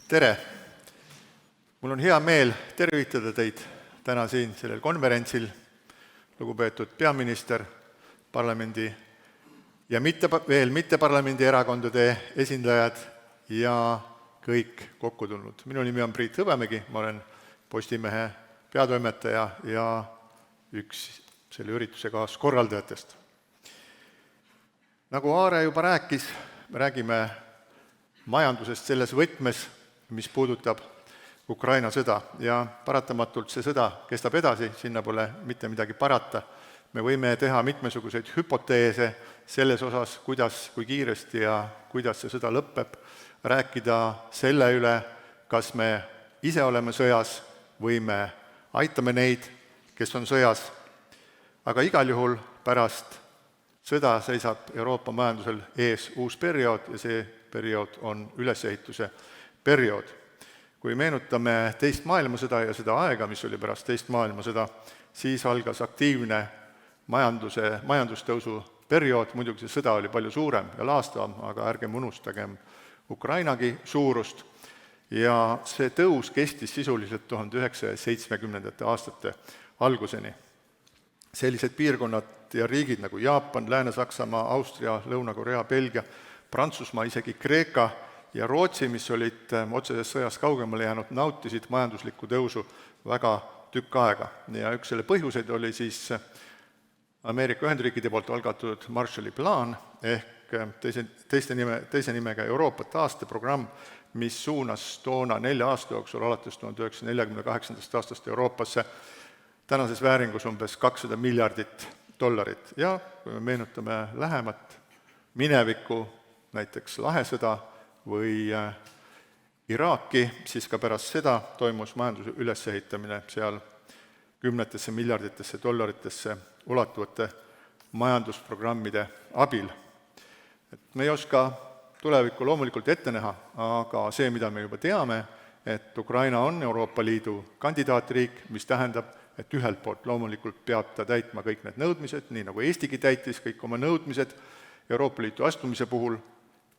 Tere! Mul on hea meel tervitada teid täna siin sellel konverentsil, lugupeetud peaminister, parlamendi ja veel mitte parlamendi erakondade esindajad ja kõik kokku tulnud. Minu nimi on Priit Hõbemägi, ma olen Postimehe peatoimetaja ja üks selle ürituse kaaskorraldajatest. Nagu Aare juba rääkis, me räägime majandusest selles võtmes, mis puudutab Ukraina sõda ja paratamatult see sõda kestab edasi, sinna pole mitte midagi parata. Me võime teha mitmesuguseid hüpoteese selles osas, kui kiiresti ja kuidas see sõda lõpeb, rääkida selle üle, kas me ise oleme sõjas või me aitame neid, kes on sõjas. Aga igal juhul pärast sõda seisab Euroopa majandusel ees uus periood ja see periood on ülesehituse periood. Kui meenutame teist maailmasõda ja seda aega, mis oli pärast teist maailmasõda, siis algas aktiivne majandustõusu periood, muidugi see sõda oli palju suurem ja laastavam, aga ärgem unustagem Ukrainagi suurust. Ja see tõus kestis sisuliselt 1970. aastate alguseni. Sellised piirkonnad ja riigid nagu Jaapan, Lääne-Saksamaa, Austria, Lõuna-Korea, Belgia, Prantsusmaa, isegi Kreeka ja Rootsi, mis olid otseses sõjas kaugemale jäänud, nautisid majanduslikku tõusu väga tükk aega. Ja üks selle põhjuseid oli siis Ameerika Ühendriikide poolt algatatud Marshalli plaan ehk teise nimega Euroopa taasteprogramm, mis suunas toona 4 aasta jooksul alates 1948. aastast Euroopasse tänases vääringus umbes $200 miljardit. Ja kui me meenutame lähemat minevikku, näiteks lahesõda või Iraaki, siis ka pärast seda toimus majanduse ülesehitamine seal kümnetesse miljarditesse dollaritesse ulatuvate majandusprogrammide abil. Me ei oska tulevikku loomulikult ette näha, aga see, mida me juba teame, et Ukraina on Euroopa Liidu kandidaatriik, mis tähendab, et ühelt poolt loomulikult peab ta täitma kõik need nõudmised, nii nagu Eestigi täitis kõik oma nõudmised Euroopa Liitu astumise puhul,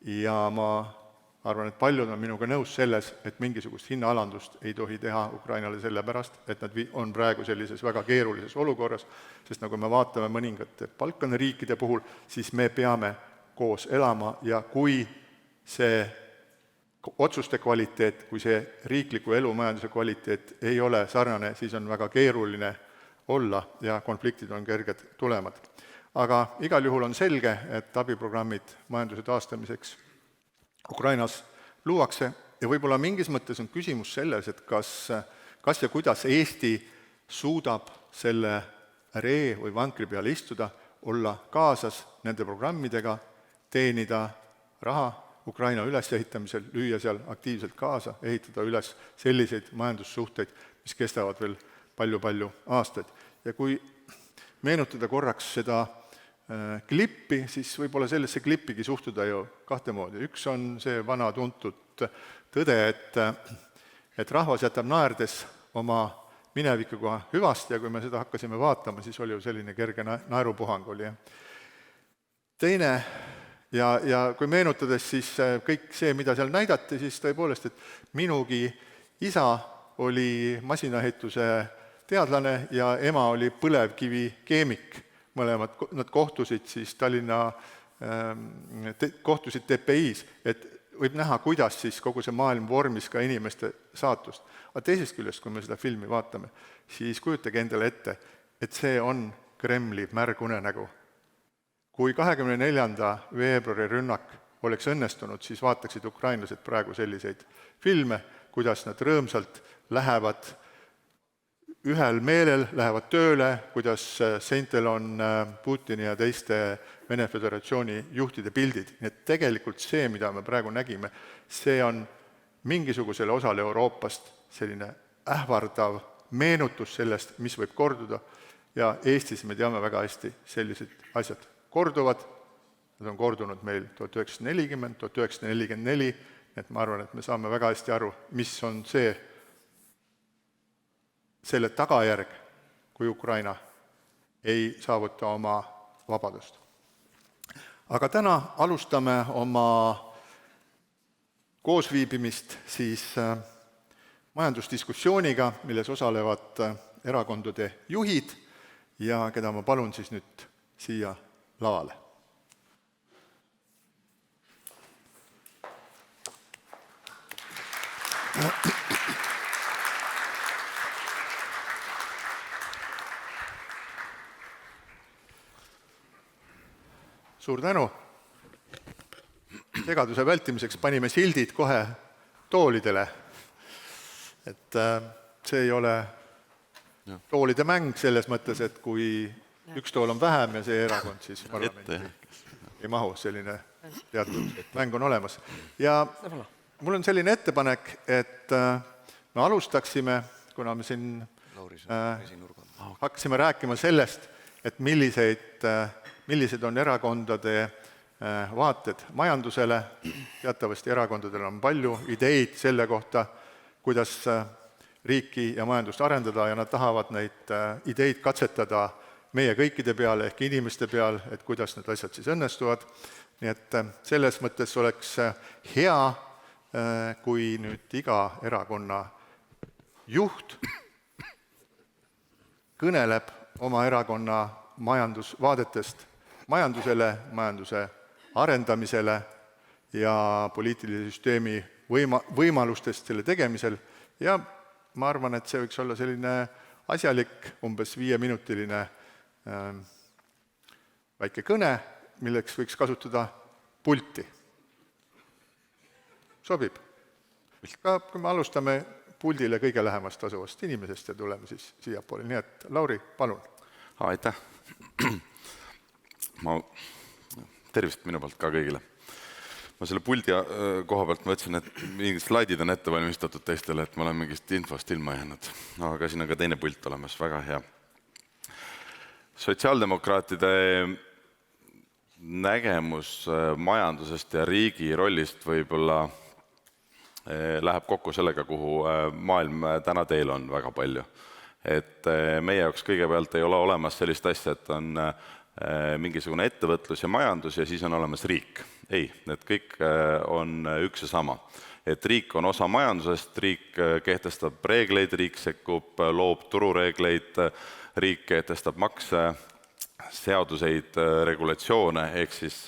ja ma arvan, et paljud on minuga nõus selles, et mingisugust hinnaalandust ei tohi teha Ukrainale sellepärast, et nad on praegu sellises väga keerulises olukorras, sest nagu me vaatame mõningate Balkani riikide puhul, siis me peame koos elama ja kui see otsuste kvaliteet, kui see riikliku elumajanduse kvaliteet ei ole sarnane, siis on väga keeruline olla ja konfliktid on kerged tulemad. Aga igal juhul on selge, et abiprogrammid majanduse taastamiseks Ukrainas luuakse ja võib-olla mingis mõttes on küsimus selles, et kas ja kuidas Eesti suudab selle ree või vankri peal istuda, olla kaasas nende programmidega, teenida raha Ukraina ülesehitamisel, lüüa seal aktiivselt kaasa, ehitada üles selliseid majandussuhteid, mis kestavad veel palju-palju aastaid. Ja kui meenutada korraks seda klippi, siis võib-olla sellesse klippigi suhtuda ju kahte moodi. Üks on see vana tuntud tõde, et rahvas jätab naerdes oma minevikuga hüvasti ja kui me seda hakkasime vaatama, siis oli ju selline kerge naerupuhang oli. Teine, ja kui meenutades siis kõik see, mida seal näidati, siis tõepoolest, et minugi isa oli masinaehituse teadlane ja ema oli põlevkivi keemik. Mõlemad, nad kohtusid siis kohtusid TPI-s, et võib näha, kuidas siis kogu see maailm vormis ka inimeste saatust. Aga teisest küljest, kui me seda filmi vaatame, siis kujutage endale ette, et see on Kremli märgunenägu. Kui 24. veebruari rünnak oleks õnnestunud, siis vaataksid ukrainlased praegu selliseid filme, kuidas nad rõõmsalt lähevad ühel meelel, lähevad tööle, kuidas seintel on Putini ja teiste Vene Föderatsiooni juhtide pildid. Nii et tegelikult see, mida me praegu nägime, see on mingisugusele osale Euroopast selline ähvardav meenutus sellest, mis võib korduda. Ja Eestis me teame väga hästi sellised asjad korduvad. Nad on kordunud meil 1940, 1944, et ma arvan, et me saame väga hästi aru, mis on selle tagajärg, kui Ukraina ei saavuta oma vabadust. Aga täna alustame oma koosviibimist siis majandusdiskussiooniga, milles osalevad erakondade juhid ja keda ma palun siis nüüd siia lavale. Suur tänu! Segaduse vältimiseks panime sildid kohe toolidele. Et see ei ole toolide mäng selles mõttes, et kui üks tool on vähem ja see erakond siis parlamenti ei mahu, selline teatud mäng on olemas. Ja mul on selline ettepanek, et me alustaksime, kuna me siin hakkasime rääkima sellest, et millised on erakondade vaated majandusele. Teatavasti erakondadel on palju ideid selle kohta, kuidas riiki ja majandust arendada ja nad tahavad neid ideid katsetada meie kõikide peale ehk inimeste peal, et kuidas need asjad siis õnnestuvad. Nii et selles mõttes oleks hea, kui nüüd iga erakonna juht kõneleb oma erakonna majandusvaadetest majandusele, majanduse arendamisele ja poliitilise süsteemi võimalustest selle tegemisel. Ja ma arvan, et see võiks olla selline asjalik, umbes 5-minutiline väike kõne, milleks võiks kasutada pulti. Sobib? Kui me alustame puldile kõige lähemast asuvast inimesest ja tuleme siis siiapoole. Nii et Lauri, palun. Aitäh! Tervist minu poolt ka kõigile. Ma selle puldi koha pealt mõtlesin, et mingid slaidid on ette valmistatud teistele, et ma olen mingist infost ilma jäänud. Aga siin on ka teine pult olemas, väga hea. Sotsiaaldemokraatide nägemus majandusest ja riigi rollist võib-olla läheb kokku sellega, kuhu maailm täna teel on väga palju. Et meie jaoks kõigepealt ei ole olemas sellist asja, et on mingisugune ettevõtlus ja majandus ja siis on olemas riik. Ei, need kõik on üks ja sama. Et riik on osa majandusest, riik kehtestab reegleid, riik sekkub, loob turureegleid, riik kehtestab makse, seaduseid, regulatsioone, ehk siis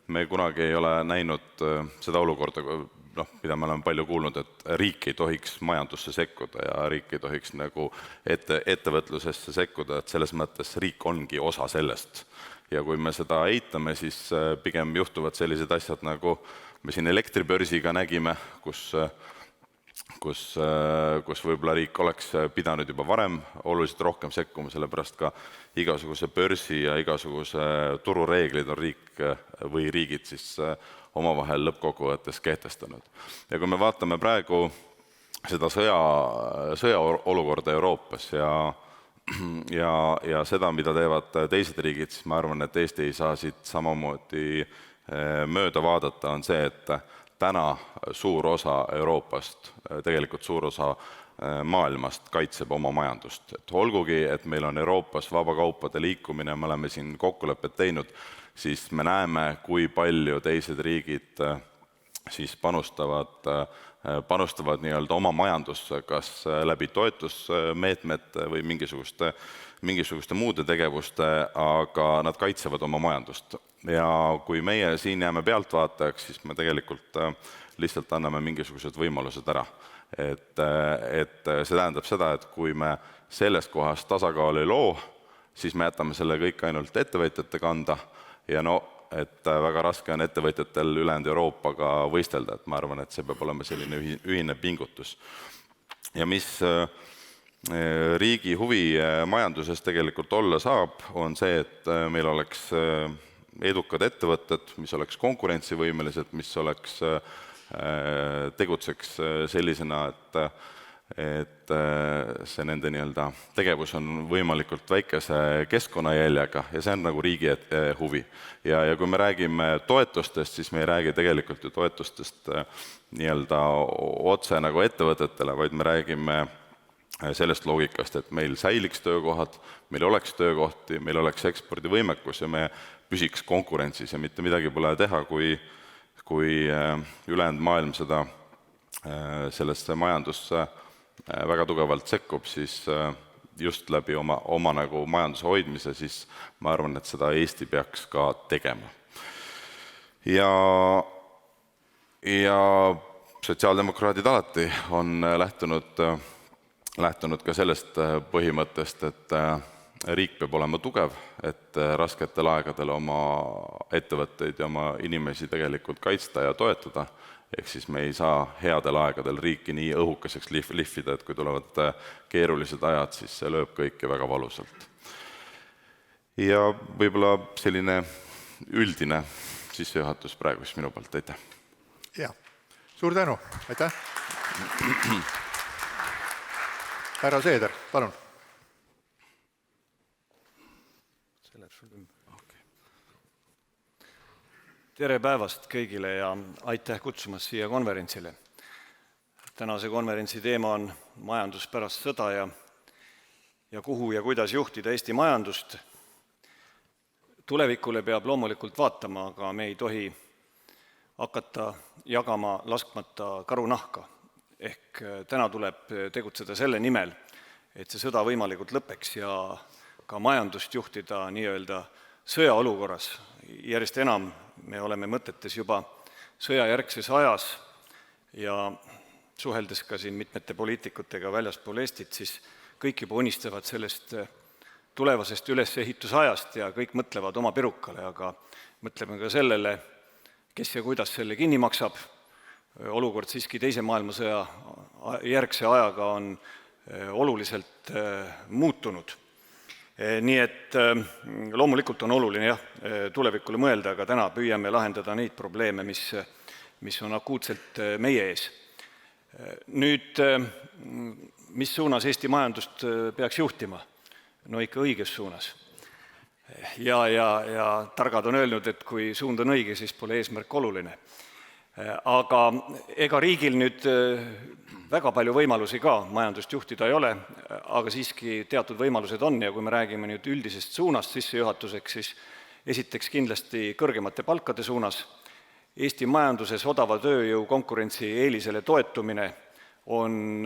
me kunagi ei ole näinud seda olukorda, mida me oleme palju kuulnud, et riik ei tohiks majandusse sekkuda ja riik ei tohiks nagu ettevõtlusesse sekkuda, et selles mõttes riik ongi osa sellest. Ja kui me seda eitame, siis pigem juhtuvad sellised asjad, nagu me siin elektribörsiga nägime, kus võib-olla riik oleks pidanud juba varem oluliselt rohkem sekkuma, sellepärast ka igasuguse börsi ja igasuguse turureeglid on riik või riigid siis omavahel lõppkokkuvõttes kehtestanud. Ja kui me vaatame praegu seda sõjaolukorda Euroopas ja seda, mida teevad teised riigid, siis ma arvan, et Eesti ei saa siit samamoodi mööda vaadata, on see, et täna suur osa Euroopast, tegelikult suur osa maailmast kaitseb oma majandust. Et olgugi, et meil on Euroopas vabakaupade liikumine, me oleme siin kokkulepped teinud, siis me näeme, kui palju teised riigid siis panustavad nii-öelda oma majandusse, kas läbi toetusmeetmete või mingisuguste muude tegevuste, aga nad kaitsevad oma majandust. Ja kui meie siin jääme pealtvaatajaks, siis me tegelikult lihtsalt anname mingisugused võimalused ära. Et see tähendab seda, et kui me sellest kohast tasakaalu ei loo, siis me jätame selle kõik ainult ettevõtjate kanda ja et väga raske on ettevõtjatel ülejäänud Euroopaga võistelda, et ma arvan, et see peab olema selline ühine pingutus. Ja mis riigi huvi majanduses tegelikult olla saab, on see, et meil oleks edukad ettevõtted, mis oleks konkurentsivõimelised, mis tegutseks sellisena, et see nende nii-öelda tegevus on võimalikult väikese keskkonnajäljega ja see on nagu riigi huvi. Ja kui me räägime toetustest, siis me ei räägi tegelikult ju toetustest nii-öelda otse nagu ettevõtetele, vaid me räägime sellest loogikast, et meil säiliks töökohad, meil oleks töökohti, meil oleks ekspordivõimekus ja me püsiks konkurentsis ja mitte midagi pole teha, kui ülejäänud maailm sellesse majandusse väga tugevalt sekkub, siis just läbi oma nagu majanduse hoidmise, siis ma arvan, et seda Eesti peaks ka tegema. Ja sotsiaaldemokraadid alati on lähtunud ka sellest põhimõttest, et riik peab olema tugev, et rasketel aegadel oma ettevõtteid ja oma inimesi tegelikult kaitsta ja toetada, ehk siis me ei saa headel aegadel riiki nii õhukeseks lihvida, et kui tulevad keerulised ajad, siis see lööb kõiki väga valusalt. Ja võib-olla selline üldine sissejuhatus praegu minu poolt, aitäh! Ja, suur tänu, aitäh! Härra Seeder, palun! Tere päevast kõigile ja aitäh kutsumast siia konverentsile. Tänase konverentsi teema on majandus pärast sõda ja kuhu ja kuidas juhtida Eesti majandust. Tulevikule peab loomulikult vaatama, aga me ei tohi hakata jagama laskmata karunahka. Ehk täna tuleb tegutseda selle nimel, et see sõda võimalikult lõpeks ja ka majandust juhtida nii-öelda sõjaolukorras. Järjest enam me oleme mõtetes juba sõjajärgses ajas ja suheldes ka siin mitmete poliitikutega väljaspool Eestit, siis kõik juba unistavad sellest tulevasest ülesehitusajast ja kõik mõtlevad oma pirukale, aga mõtleme ka sellele, kes ja kuidas selle kinni maksab. Olukord siiski teise maailmasõja järgse ajaga on oluliselt muutunud. Nii et loomulikult on oluline tulevikule mõelda, aga täna püüame lahendada neid probleeme, mis on akuutselt meie ees. Nüüd, mis suunas Eesti majandust peaks juhtima? No ikka õiges suunas. Ja targad on öelnud, et kui suund on õige, siis pole eesmärk oluline. Aga ega riigil nüüd väga palju võimalusi ka majandust juhtida ei ole, aga siiski teatud võimalused on ja kui me räägime nüüd üldisest suunast sissejuhatuseks, siis esiteks kindlasti kõrgemate palkade suunas. Eesti majanduses odava tööjõu konkurentsi eelisele toetumine on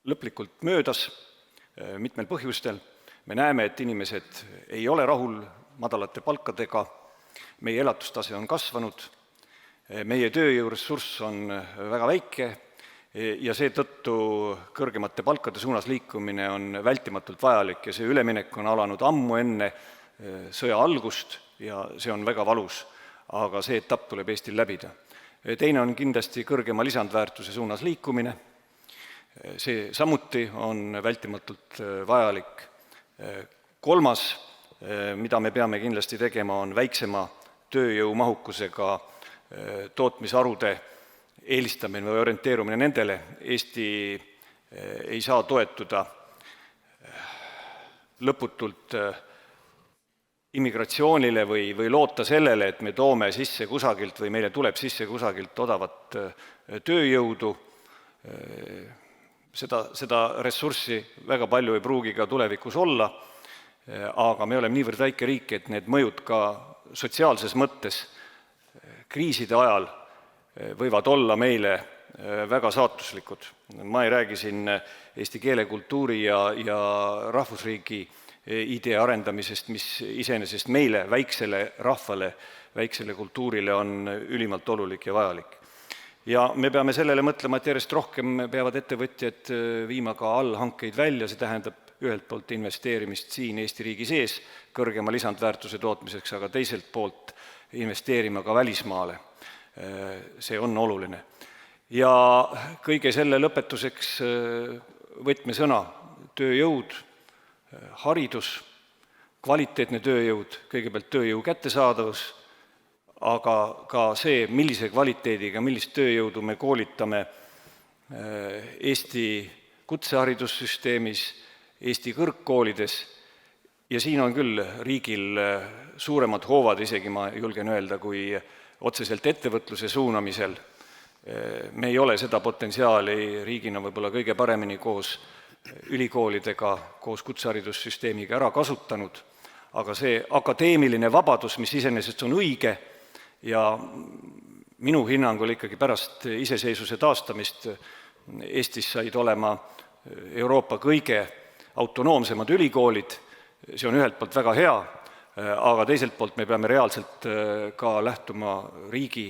lõplikult möödas mitmel põhjustel. Me näeme, et inimesed ei ole rahul madalate palkadega, meie elatustase on kasvanud, meie tööjõuressurss on väga väike ja seetõttu kõrgemate palkade suunas liikumine on vältimatult vajalik ja see üleminek on alanud ammu enne sõja algust ja see on väga valus, aga see etapp tuleb Eestil läbida. Teine on kindlasti kõrgema lisandväärtuse suunas liikumine, see samuti on vältimatult vajalik. Kolmas, mida me peame kindlasti tegema, on väiksema tööjõumahukusega tootmisharude eelistamine või orienteerumine nendele. Eesti ei saa toetuda lõputult immigratsioonile või loota sellele, et me toome sisse kusagilt või meile tuleb sisse kusagilt odavat tööjõudu. Seda ressurssi väga palju ei pruugi ka tulevikus olla, aga me oleme niivõrd väike riik, et need mõjud ka sotsiaalses mõttes kriiside ajal võivad olla meile väga saatuslikud. Ma ei räägi siin eesti keele, kultuuri ja rahvusriigi idee arendamisest, mis iseenesest meile, väiksele rahvale, väiksele kultuurile on ülimalt olulik ja vajalik. Ja me peame sellele mõtlema, et järjest rohkem peavad ettevõtjad viima ka allhankeid välja, see tähendab ühelt poolt investeerimist siin Eesti riigi sees kõrgema lisandväärtuse tootmiseks, aga teiselt poolt investeerima ka välismaale. See on oluline. Ja kõige selle lõpetuseks võtmesõna tööjõud, haridus, kvaliteetne tööjõud, kõigepealt tööjõu kättesaadavus, aga ka see, millise kvaliteediga, millist tööjõudu me koolitame Eesti kutseharidussüsteemis, Eesti kõrgkoolides ja siin on küll riigil suuremad hoovad, isegi ma julgen öelda, kui otseselt ettevõtluse suunamisel. Me ei ole seda potentsiaali riigina võib-olla kõige paremini koos ülikoolidega, koos kutseharidussüsteemiga ära kasutanud, aga see akadeemiline vabadus, mis iseenesest on õige ja minu hinnangul ikkagi pärast iseseisvuse taastamist Eestis said olema Euroopa kõige autonoomsemad ülikoolid, see on ühelt poolt väga hea, aga teiselt poolt me peame reaalselt ka lähtuma riigi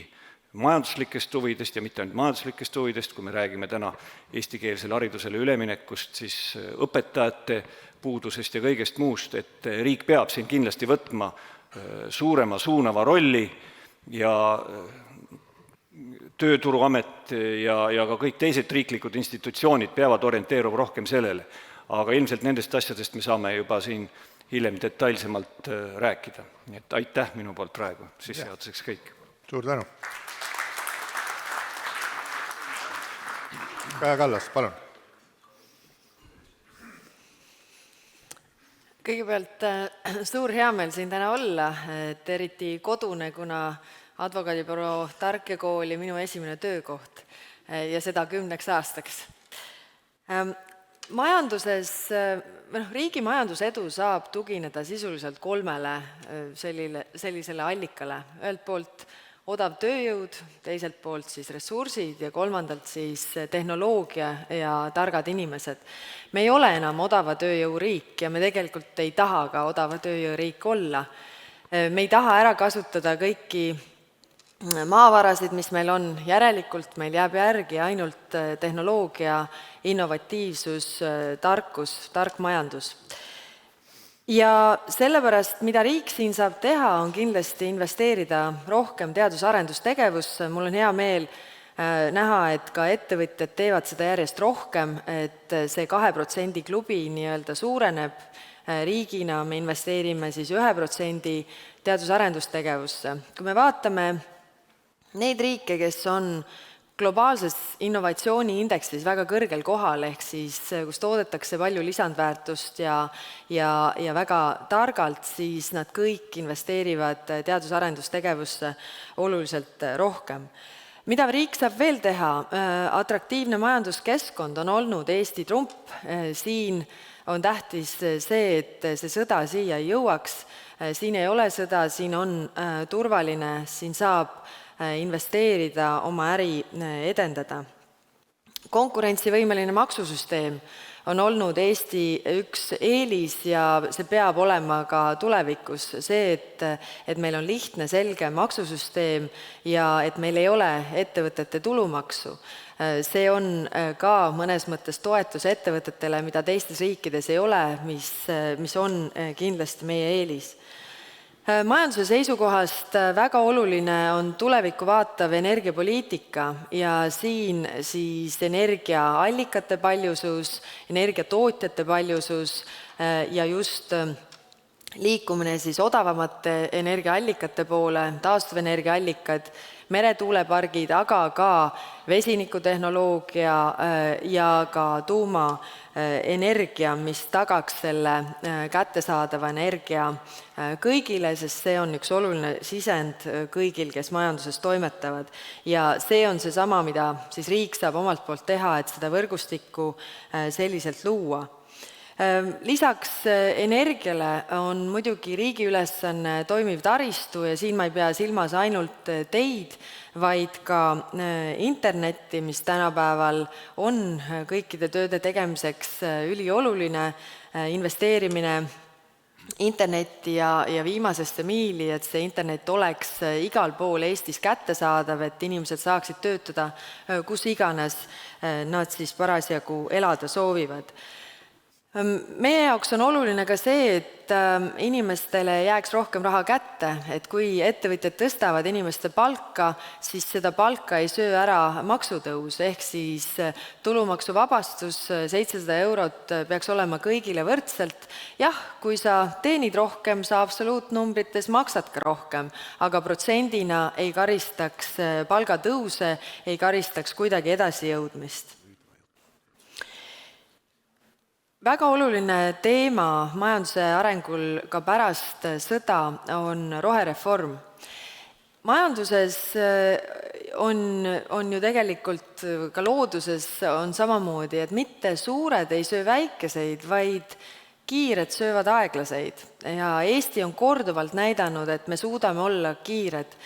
majanduslikest huvidest ja mitte ainult majanduslikest huvidest, kui me räägime täna eestikeelsele haridusele üleminekust, siis õpetajate puudusest ja kõigest muust, et riik peab siin kindlasti võtma suurema suunava rolli ja Tööturuamet ja ka kõik teised riiklikud institutsioonid peavad orienteeruma rohkem sellele. Aga ilmselt nendest asjadest me saame juba siin hiljem detailsemalt rääkida. Nii et aitäh minu poolt praegu, sissejuhatuseks kõik. Suur tänu. Kaja Kallas, palun. Kõigepealt suur heameel siin täna olla, et eriti kodune, kuna advokaadibüroo Tark ja Kool oli minu esimene töökoht ja seda 10 aastaks. Riigi majandusedu saab tugineda sisuliselt 3 sellisele allikale. Ühelt poolt odav tööjõud, teiselt poolt siis ressursid ja kolmandalt siis tehnoloogia ja targad inimesed. Me ei ole enam odava tööjõu riik ja me tegelikult ei taha ka odava tööjõu riik olla. Me ei taha ära kasutada kõiki maavarasid, mis meil on, järelikult meil jääb järgi ainult tehnoloogia, innovatiivsus, tarkus, tark majandus. Ja sellepärast, mida riik siin saab teha, on kindlasti investeerida rohkem teadus-arendustegevusse. Mul on hea meel näha, et ka ettevõtjad teevad seda järjest rohkem, et see 2% klubi nii-öelda suureneb. Riigina me investeerime siis 1% teadus-arendustegevusse. Kui me vaatame neid riike, kes on globaalses innovatsiooniindeksis väga kõrgel kohal, ehk siis kus toodetakse palju lisandväärtust ja väga targalt, siis nad kõik investeerivad teadus-arendustegevusse oluliselt rohkem. Mida riik saab veel teha? Atraktiivne majanduskeskkond on olnud Eesti trump. Siin on tähtis see, et see sõda siia ei jõuaks. Siin ei ole sõda, siin on turvaline, siin saab investeerida, oma äri edendada. Konkurentsivõimeline maksusüsteem on olnud Eesti üks eelis ja see peab olema ka tulevikus see, et meil on lihtne, selge maksusüsteem ja et meil ei ole ettevõtete tulumaksu. See on ka mõnes mõttes toetus ettevõtetele, mida teistes riikides ei ole, mis on kindlasti meie eelis. Majanduse seisukohast väga oluline on tulevikku vaatav energiapoliitika ja siin siis energiaallikate paljusus, energiatootjate paljusus ja just liikumine siis odavamate energiaallikate poole, taastuvenergiaallikad, meretuulepargid, aga ka vesinikutehnoloogia ja ka tuumaenergia, mis tagaks selle kättesaadava energia kõigile, sest see on üks oluline sisend kõigil, kes majanduses toimetavad. Ja see on seesama, mida siis riik saab omalt poolt teha, et seda võrgustikku selliselt luua. Lisaks energiale on muidugi riigi ülesanne toimiv taristu ja siin ma ei pea silmas ainult teid, vaid ka internetti, mis tänapäeval on kõikide tööde tegemiseks ülioluline, investeerimine internetti ja viimasesse miili, et see internet oleks igal pool Eestis kättesaadav, et inimesed saaksid töötada kus iganes nad siis parasjagu elada soovivad. Meie jaoks on oluline ka see, et inimestele jääks rohkem raha kätte, et kui ettevõtjad tõstavad inimeste palka, siis seda palka ei söö ära maksutõus, ehk siis tulumaksuvabastus 700 eurot peaks olema kõigile võrdselt. Jah, kui sa teenid rohkem, sa absoluutnumbrites maksad ka rohkem, aga protsendina ei karistaks palgatõuse, ei karistaks kuidagi edasijõudmist. Väga oluline teema majanduse arengul ka pärast sõda on rohereform. Majanduses on ju tegelikult ka looduses on samamoodi, et mitte suured ei söö väikeseid, vaid kiired söövad aeglaseid ja Eesti on korduvalt näidanud, et me suudame olla kiired.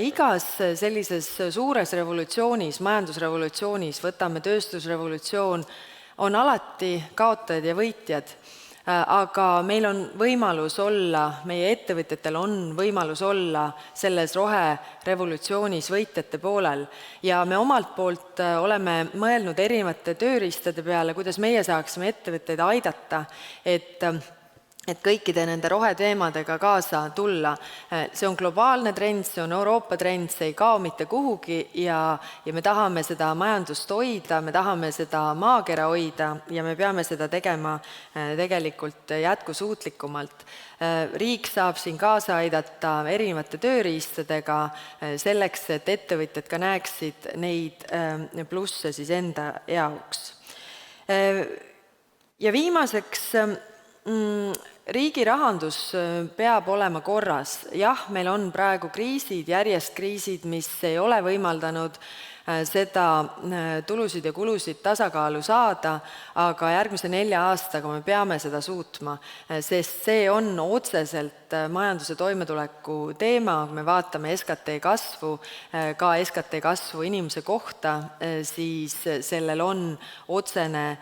Igas sellises suures revolutsioonis, majandusrevolutsioonis, võtame tööstusrevolutsioon, on alati kaotajad ja võitjad, aga meil on võimalus olla, meie ettevõtjatel on võimalus olla selles roherevolutsioonis võitjate poolel ja me omalt poolt oleme mõelnud erinevate tööriistade peale, kuidas meie saaksime ettevõtteid aidata, et kõikide nende roheteemadega kaasa tulla. See on globaalne trend, see on Euroopa trend, see ei kao mitte kuhugi ja me tahame seda majandust hoida, me tahame seda maakera hoida ja me peame seda tegema tegelikult jätkusuutlikumalt. Riik saab siin kaasa aidata erinevate tööriistadega selleks, et ettevõtjad ka näeksid neid plusse siis enda jaoks. Ja viimaseks, riigi rahandus peab olema korras. Jah, meil on praegu kriisid, järjest kriisid, mis ei ole võimaldanud seda tulusid ja kulusid tasakaalu saada, aga järgmise 4 aastaga me peame seda suutma, sest see on otseselt majanduse toimetuleku teema, kui me vaatame SKT kasvu, ka SKT kasvu inimese kohta, siis sellel on otsene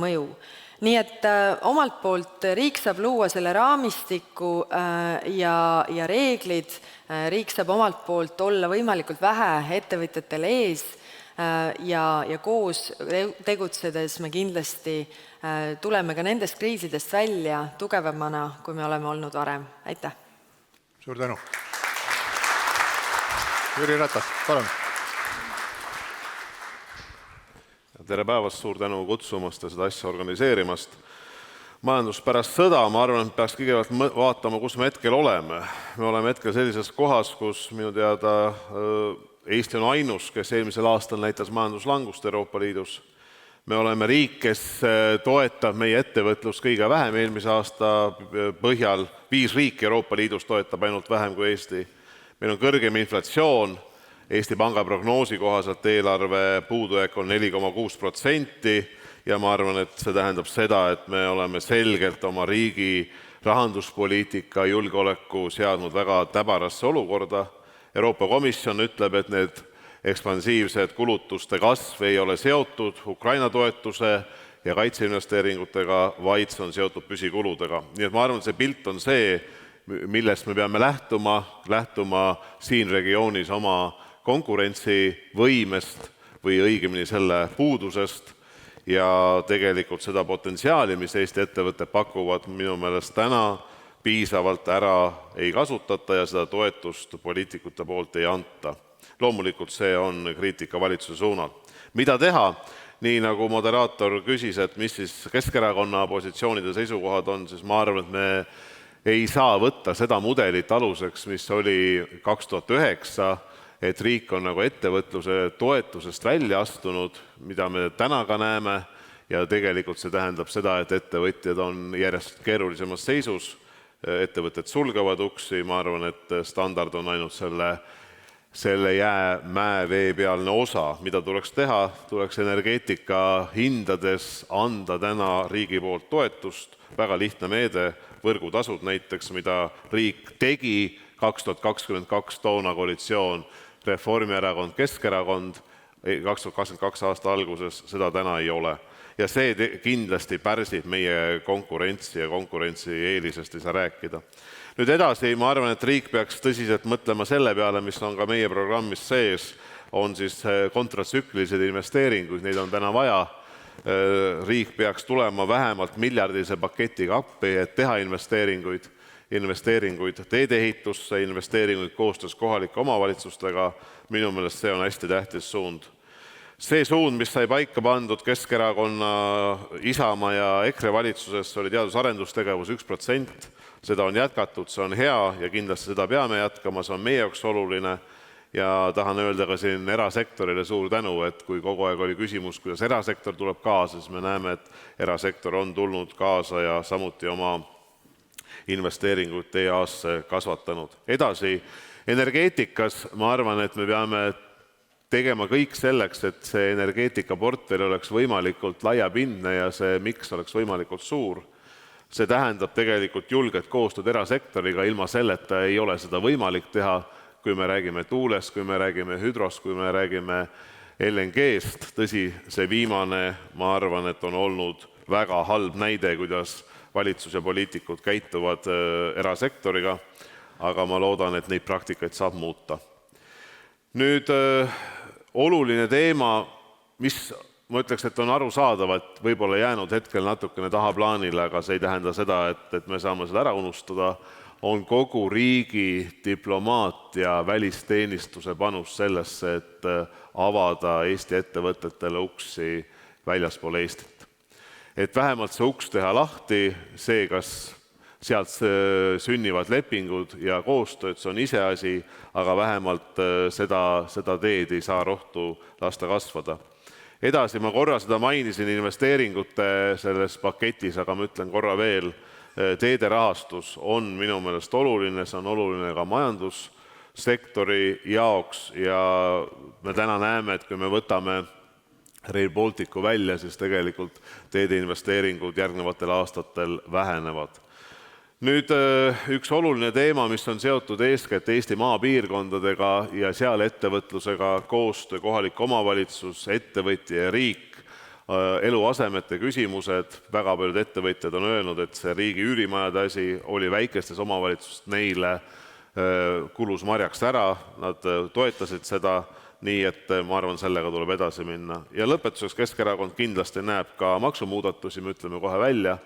mõju. Nii et omalt poolt riik saab luua selle raamistiku ja reeglid, riik saab omalt poolt olla võimalikult vähe ettevõtjatele ees ja koos tegutsedes me kindlasti tuleme ka nendest kriisidest välja tugevamana, kui me oleme olnud varem. Aitäh! Suur tänu! Jüri Ratas, palun! Tere päevast, suur tänu kutsumast ja seda asja organiseerimast. Majandus pärast sõda, ma arvan, et peaks kõigepealt vaatama, kus me hetkel oleme. Me oleme hetkel sellises kohas, kus minu teada Eesti on ainus, kes eelmisel aastal näitas majanduslangust Euroopa Liidus. Me oleme riik, kes toetab meie ettevõtlust kõige vähem eelmise aasta põhjal. 5 riiki Euroopa Liidus toetab ainult vähem kui Eesti. Meil on kõrgem inflatsioon. Eesti Panga prognoosi kohaselt eelarve puudujääk on 4,6% ja ma arvan, et see tähendab seda, et me oleme selgelt oma riigi rahanduspoliitika julgeoleku seadnud väga täbarasse olukorda. Euroopa Komisjon ütleb, et need ekspansiivsed kulutuste kasv ei ole seotud Ukraina toetuse ja kaitseinvesteeringutega, vaid see on seotud püsikuludega. Nii et ma arvan, et see pilt on see, millest me peame lähtuma siin regioonis oma konkurentsivõimest või õigemini selle puudusest ja tegelikult seda potentsiaali, mis Eesti ettevõtted pakuvad, minu meelest täna piisavalt ära ei kasutata ja seda toetust poliitikute poolt ei anta. Loomulikult see on kriitika valitsuse suunal. Mida teha? Nii nagu moderaator küsis, et mis siis Keskerakonna positsioonide seisukohad on, siis ma arvan, et me ei saa võtta seda mudelit aluseks, mis oli 2009, et riik on nagu ettevõtluse toetusest välja astunud, mida me täna ka näeme ja tegelikult see tähendab seda, et ettevõtjad on järjest keerulisemas seisus, ettevõtted sulgevad uksi, ma arvan, et standard on ainult selle jäämäe veepealne osa, mida tuleks teha, tuleks energeetika hindades anda täna riigi poolt toetust, väga lihtne meede, võrgutasud näiteks, mida riik tegi 2022 toona koalitsioon, Reformierakond, Keskerakond, 2022 aasta alguses seda täna ei ole. Ja see kindlasti pärsib meie konkurentsi ja konkurentsieelisest ei saa rääkida. Nüüd edasi, ma arvan, et riik peaks tõsiselt mõtlema selle peale, mis on ka meie programmis sees, on siis kontratsüklilised investeeringuid, neid on täna vaja. Riik peaks tulema vähemalt miljardilise paketiga appi, et teha investeeringuid teedeehitusse, investeeringuid koostöös kohalike omavalitsustega, minu meelest see on hästi tähtis suund. See suund, mis sai paika pandud Keskerakonna, Isamaa ja EKRE valitsuses, oli teadus-arendustegevus 1%, seda on jätkatud, see on hea ja kindlasti seda peame jätkama, see on meie jaoks oluline ja tahan öelda ka siin erasektorile suur tänu, et kui kogu aeg oli küsimus, kuidas erasektor tuleb kaasa, siis me näeme, et erasektor on tulnud kaasa ja samuti oma investeeringuid EAS-e kasvatanud. Edasi, energeetikas ma arvan, et me peame tegema kõik selleks, et see energeetikaportfell oleks võimalikult laiapindne ja see miks oleks võimalikult suur. See tähendab tegelikult julget koostööd erasektoriga, ilma selleta ei ole seda võimalik teha, kui me räägime tuulest, kui me räägime hüdrost, kui me räägime LNG-st. Tõsi, see viimane, ma arvan, et on olnud väga halb näide, kuidas valitsus ja poliitikud käituvad erasektoriga, aga ma loodan, et neid praktikaid saab muuta. Nüüd oluline teema, mis ma ütleks, et on arusaadavalt võib-olla jäänud hetkel natukene tahaplaanile, aga see ei tähenda seda, et me saame seda ära unustada, on kogu riigi diplomaatia välisteenistuse panus sellesse, et avada Eesti ettevõtetele uksi väljaspool Eestit. Et vähemalt see uks teha lahti, see, kas sealt sünnivad lepingud ja koostööd, see on iseasi, aga vähemalt seda teed ei saa rohtu lasta kasvada. Edasi ma korra seda mainisin investeeringute selles paketis, aga ma ütlen korra veel, teede rahastus on minu meelest oluline, see on oluline ka majandussektori jaoks ja me täna näeme, et kui me võtame Rail Balticu välja, siis tegelikult teede investeeringud järgnevatel aastatel vähenevad. Nüüd üks oluline teema, mis on seotud eeskätt Eesti maapiirkondadega ja seal ettevõtlusega, koostöö kohalik omavalitsus, ettevõtja ja riik, eluasemete küsimused, väga paljud ettevõtjad on öelnud, et see riigi üürimajade asi oli väikestes omavalitsustes neile kulus marjaks ära, nad toetasid seda, nii et ma arvan, sellega tuleb edasi minna. Ja lõpetuseks Keskerakond kindlasti näeb ka maksumuudatusi, me ütleme kohe välja,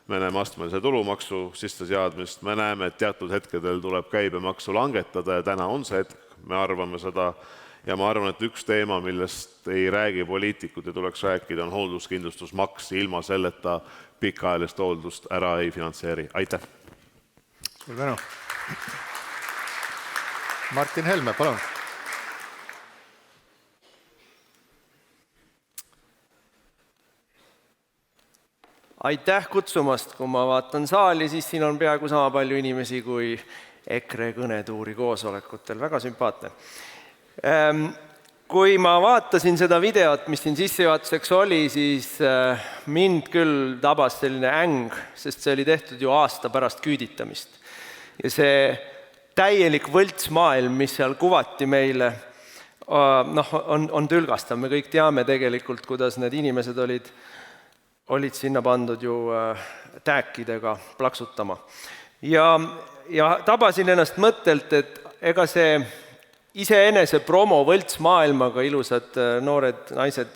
me näeme astmelise tulumaksu sisseseadmist, me näeme, et teatud hetkedel tuleb käibemaksu langetada ja täna on see hetk, me arvame seda ja ma arvan, et üks teema, millest ei räägi poliitikud ja tuleks rääkida, on hoolduskindlustusmaks, ilma selleta pikaajalist hooldust ära ei finantseeri. Aitäh! Suur tänu! Martin Helme, palun! Aitäh kutsumast, kui ma vaatan saali, siis siin on peaaegu sama palju inimesi kui EKRE kõnetuuri koosolekutel, väga sümpaatne. Kui ma vaatasin seda videot, mis siin sissejuhatuseks oli, siis mind küll tabas selline äng, sest see oli tehtud ju aasta pärast küüditamist. Ja see täielik võltsmaailm, mis seal kuvati meile, on tülgastav. Me kõik teame tegelikult, kuidas need inimesed olid sinna pandud ju tääkidega plaksutama. Ja tabasin ennast mõttelt, et ega see iseenese promo võltsmaailmaga ilusad noored naised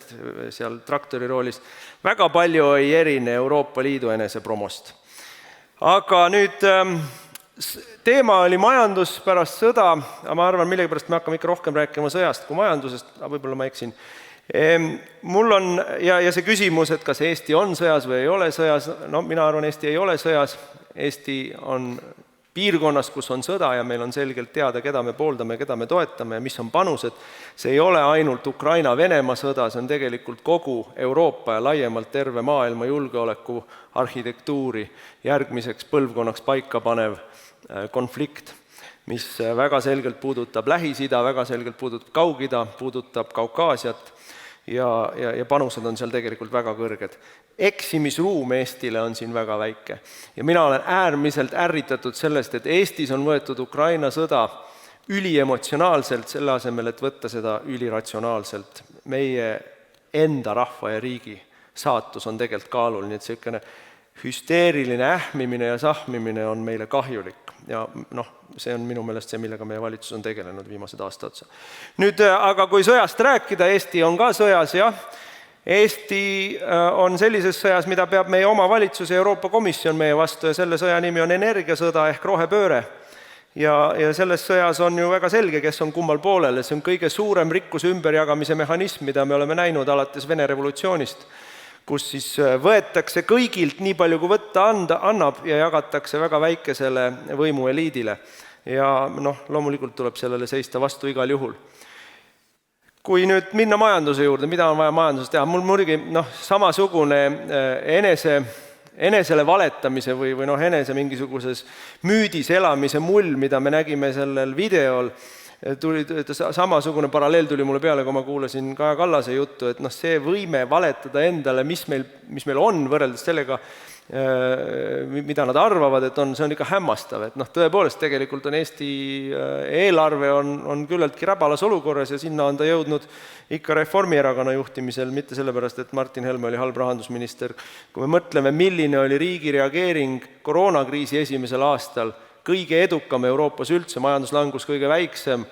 seal traktoriroolis väga palju ei erine Euroopa Liidu enesepromost. Aga nüüd teema oli majandus pärast sõda, aga ma arvan, millegipärast me hakkame ikka rohkem rääkima sõjast kui majandusest, võib-olla ma eksin. Mul on, ja see küsimus, et kas Eesti on sõjas või ei ole sõjas, no mina arvan, Eesti ei ole sõjas, Eesti on piirkonnas, kus on sõda ja meil on selgelt teada, keda me pooldame, keda me toetame ja mis on panused. See ei ole ainult Ukraina-Venemaa sõda, see on tegelikult kogu Euroopa ja laiemalt terve maailma julgeoleku arhitektuuri järgmiseks põlvkonnaks paika panev konflikt, mis väga selgelt puudutab Lähis-Ida, väga selgelt puudutab Kaug-Ida, puudutab Kaukaasiat ja panused on seal tegelikult väga kõrged. Eksimisruum Eestile on siin väga väike. Ja mina olen äärmiselt ärritatud sellest, et Eestis on võetud Ukraina sõda üliemotsionaalselt, selle asemel, et võtta seda üliratsionaalselt. Meie enda rahva ja riigi saatus on tegelikult kaalul, nii et selline hüsteeriline ähmimine ja sahmimine on meile kahjulik. Ja see on minu meelest see, millega meie valitsus on tegelenud viimased aasta otsa. Nüüd, aga kui sõjast rääkida, Eesti on ka sõjas, jah. Eesti on sellises sõjas, mida peab meie oma valitsus ja Euroopa Komisjon meie vastu ja selle sõja nimi on energiasõda ehk rohepööre. Ja selles sõjas on ju väga selge, kes on kummal poolel. See on kõige suurem rikkuse ümberjagamise mehhanism, mida me oleme näinud alates Vene revolutsioonist, kus siis võetakse kõigilt nii palju, kui võtta annab ja jagatakse väga väikesele võimueliidile. Ja loomulikult tuleb sellele seista vastu igal juhul. Kui nüüd minna majanduse juurde, mida on vaja majanduses teha? Mul muidugi samasugune enesele valetamise või enese mingisuguses müüdis elamise mull, mida me nägime sellel videol, samasugune paralleel tuli mulle peale, kui ma kuulasin Kaja Kallase juttu, et see võime valetada endale, mis meil on võrreldes sellega, mida nad arvavad, et see on ikka hämmastav, et tõepoolest tegelikult on Eesti eelarve on küllaltki räbalas olukorras ja sinna on ta jõudnud ikka Reformierakonna juhtimisel, mitte sellepärast, et Martin Helme oli halb rahandusminister. Kui me mõtleme, milline oli riigi reageering koroonakriisi esimesel aastal, kõige edukam Euroopas üldse, majanduslangus kõige väiksem,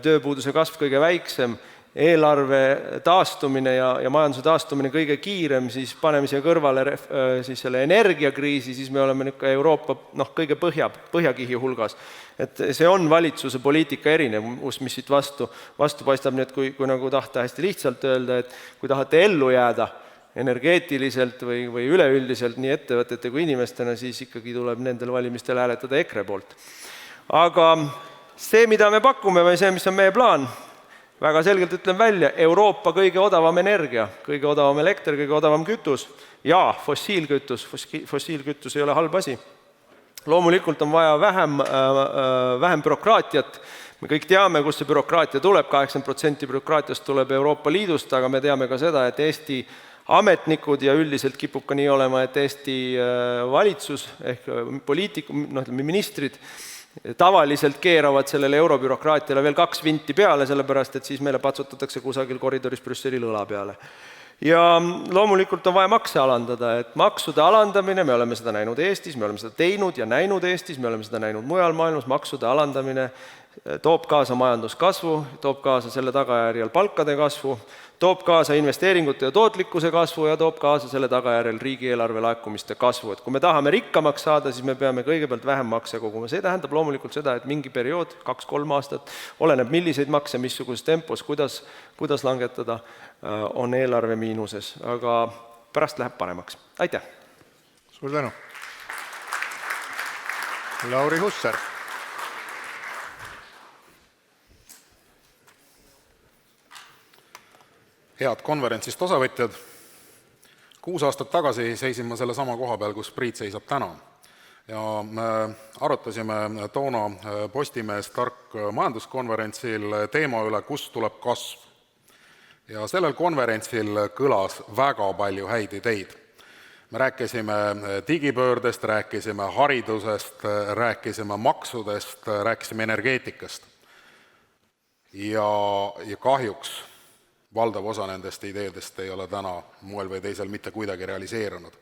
tööpuuduse kasv kõige väiksem, eelarve taastumine ja majanduse taastumine kõige kiirem, siis paneme siia kõrvale siis selle energiakriisi, siis me oleme Euroopa kõige põhjakihi hulgas. Et see on valitsuse poliitika erinevus, mis siit vastu paistab, nii et kui nagu tahta hästi lihtsalt öelda, et kui tahate ellu jääda energeetiliselt või üleüldiselt nii ettevõtete kui inimestena, siis ikkagi tuleb nendel valimistel hääletada EKRE poolt. Aga see, mida me pakume või see, mis on meie plaan, väga selgelt ütlen välja, Euroopa kõige odavam energia, kõige odavam elekter, kõige odavam kütus ja fossiilkütus ei ole halb asi. Loomulikult on vaja vähem bürokraatiat, me kõik teame, kus see bürokraatia tuleb, 80% bürokraatiast tuleb Euroopa Liidust, aga me teame ka seda, et Eesti ametnikud ja üldiselt kipub ka nii olema, et Eesti valitsus ehk ministrid tavaliselt keeravad sellele eurobürokraatiale veel 2 vinti peale, sellepärast et siis meile patsutatakse kusagil koridoris Brüsselil õla peale. Ja loomulikult on vaja makse alandada, et maksude alandamine, me oleme seda näinud Eestis, me oleme seda teinud ja näinud Eestis, me oleme seda näinud mujal maailmas, maksude alandamine toob kaasa majanduskasvu, toob kaasa selle tagajärjel palkade kasvu, toob kaasa investeeringute ja tootlikkuse kasvu ja toob kaasa selle tagajärjel riigieelarve laekumiste kasvu. Et kui me tahame rikkamaks saada, siis me peame kõigepealt vähem makse koguma. See tähendab loomulikult seda, et mingi periood, 2-3 aastat, oleneb milliseid makse, missuguses tempos, kuidas langetada, on eelarve miinuses. Aga pärast läheb paremaks. Aitäh! Suur tänu! Lauri Hussar. Head konverentsist osavõtjad, 6 aastat tagasi seisin ma selle sama koha peal, kus Priit seisab täna. Ja me arutasime toona Postimees Tark majanduskonverentsil teema üle, kust tuleb kasv. Ja sellel konverentsil kõlas väga palju häid ideid. Me rääkisime digipöördest, rääkisime haridusest, rääkisime maksudest, rääkisime energeetikast. Ja kahjuks valdav osa nendest ideedest ei ole täna moel või teisel mitte kuidagi realiseerunud.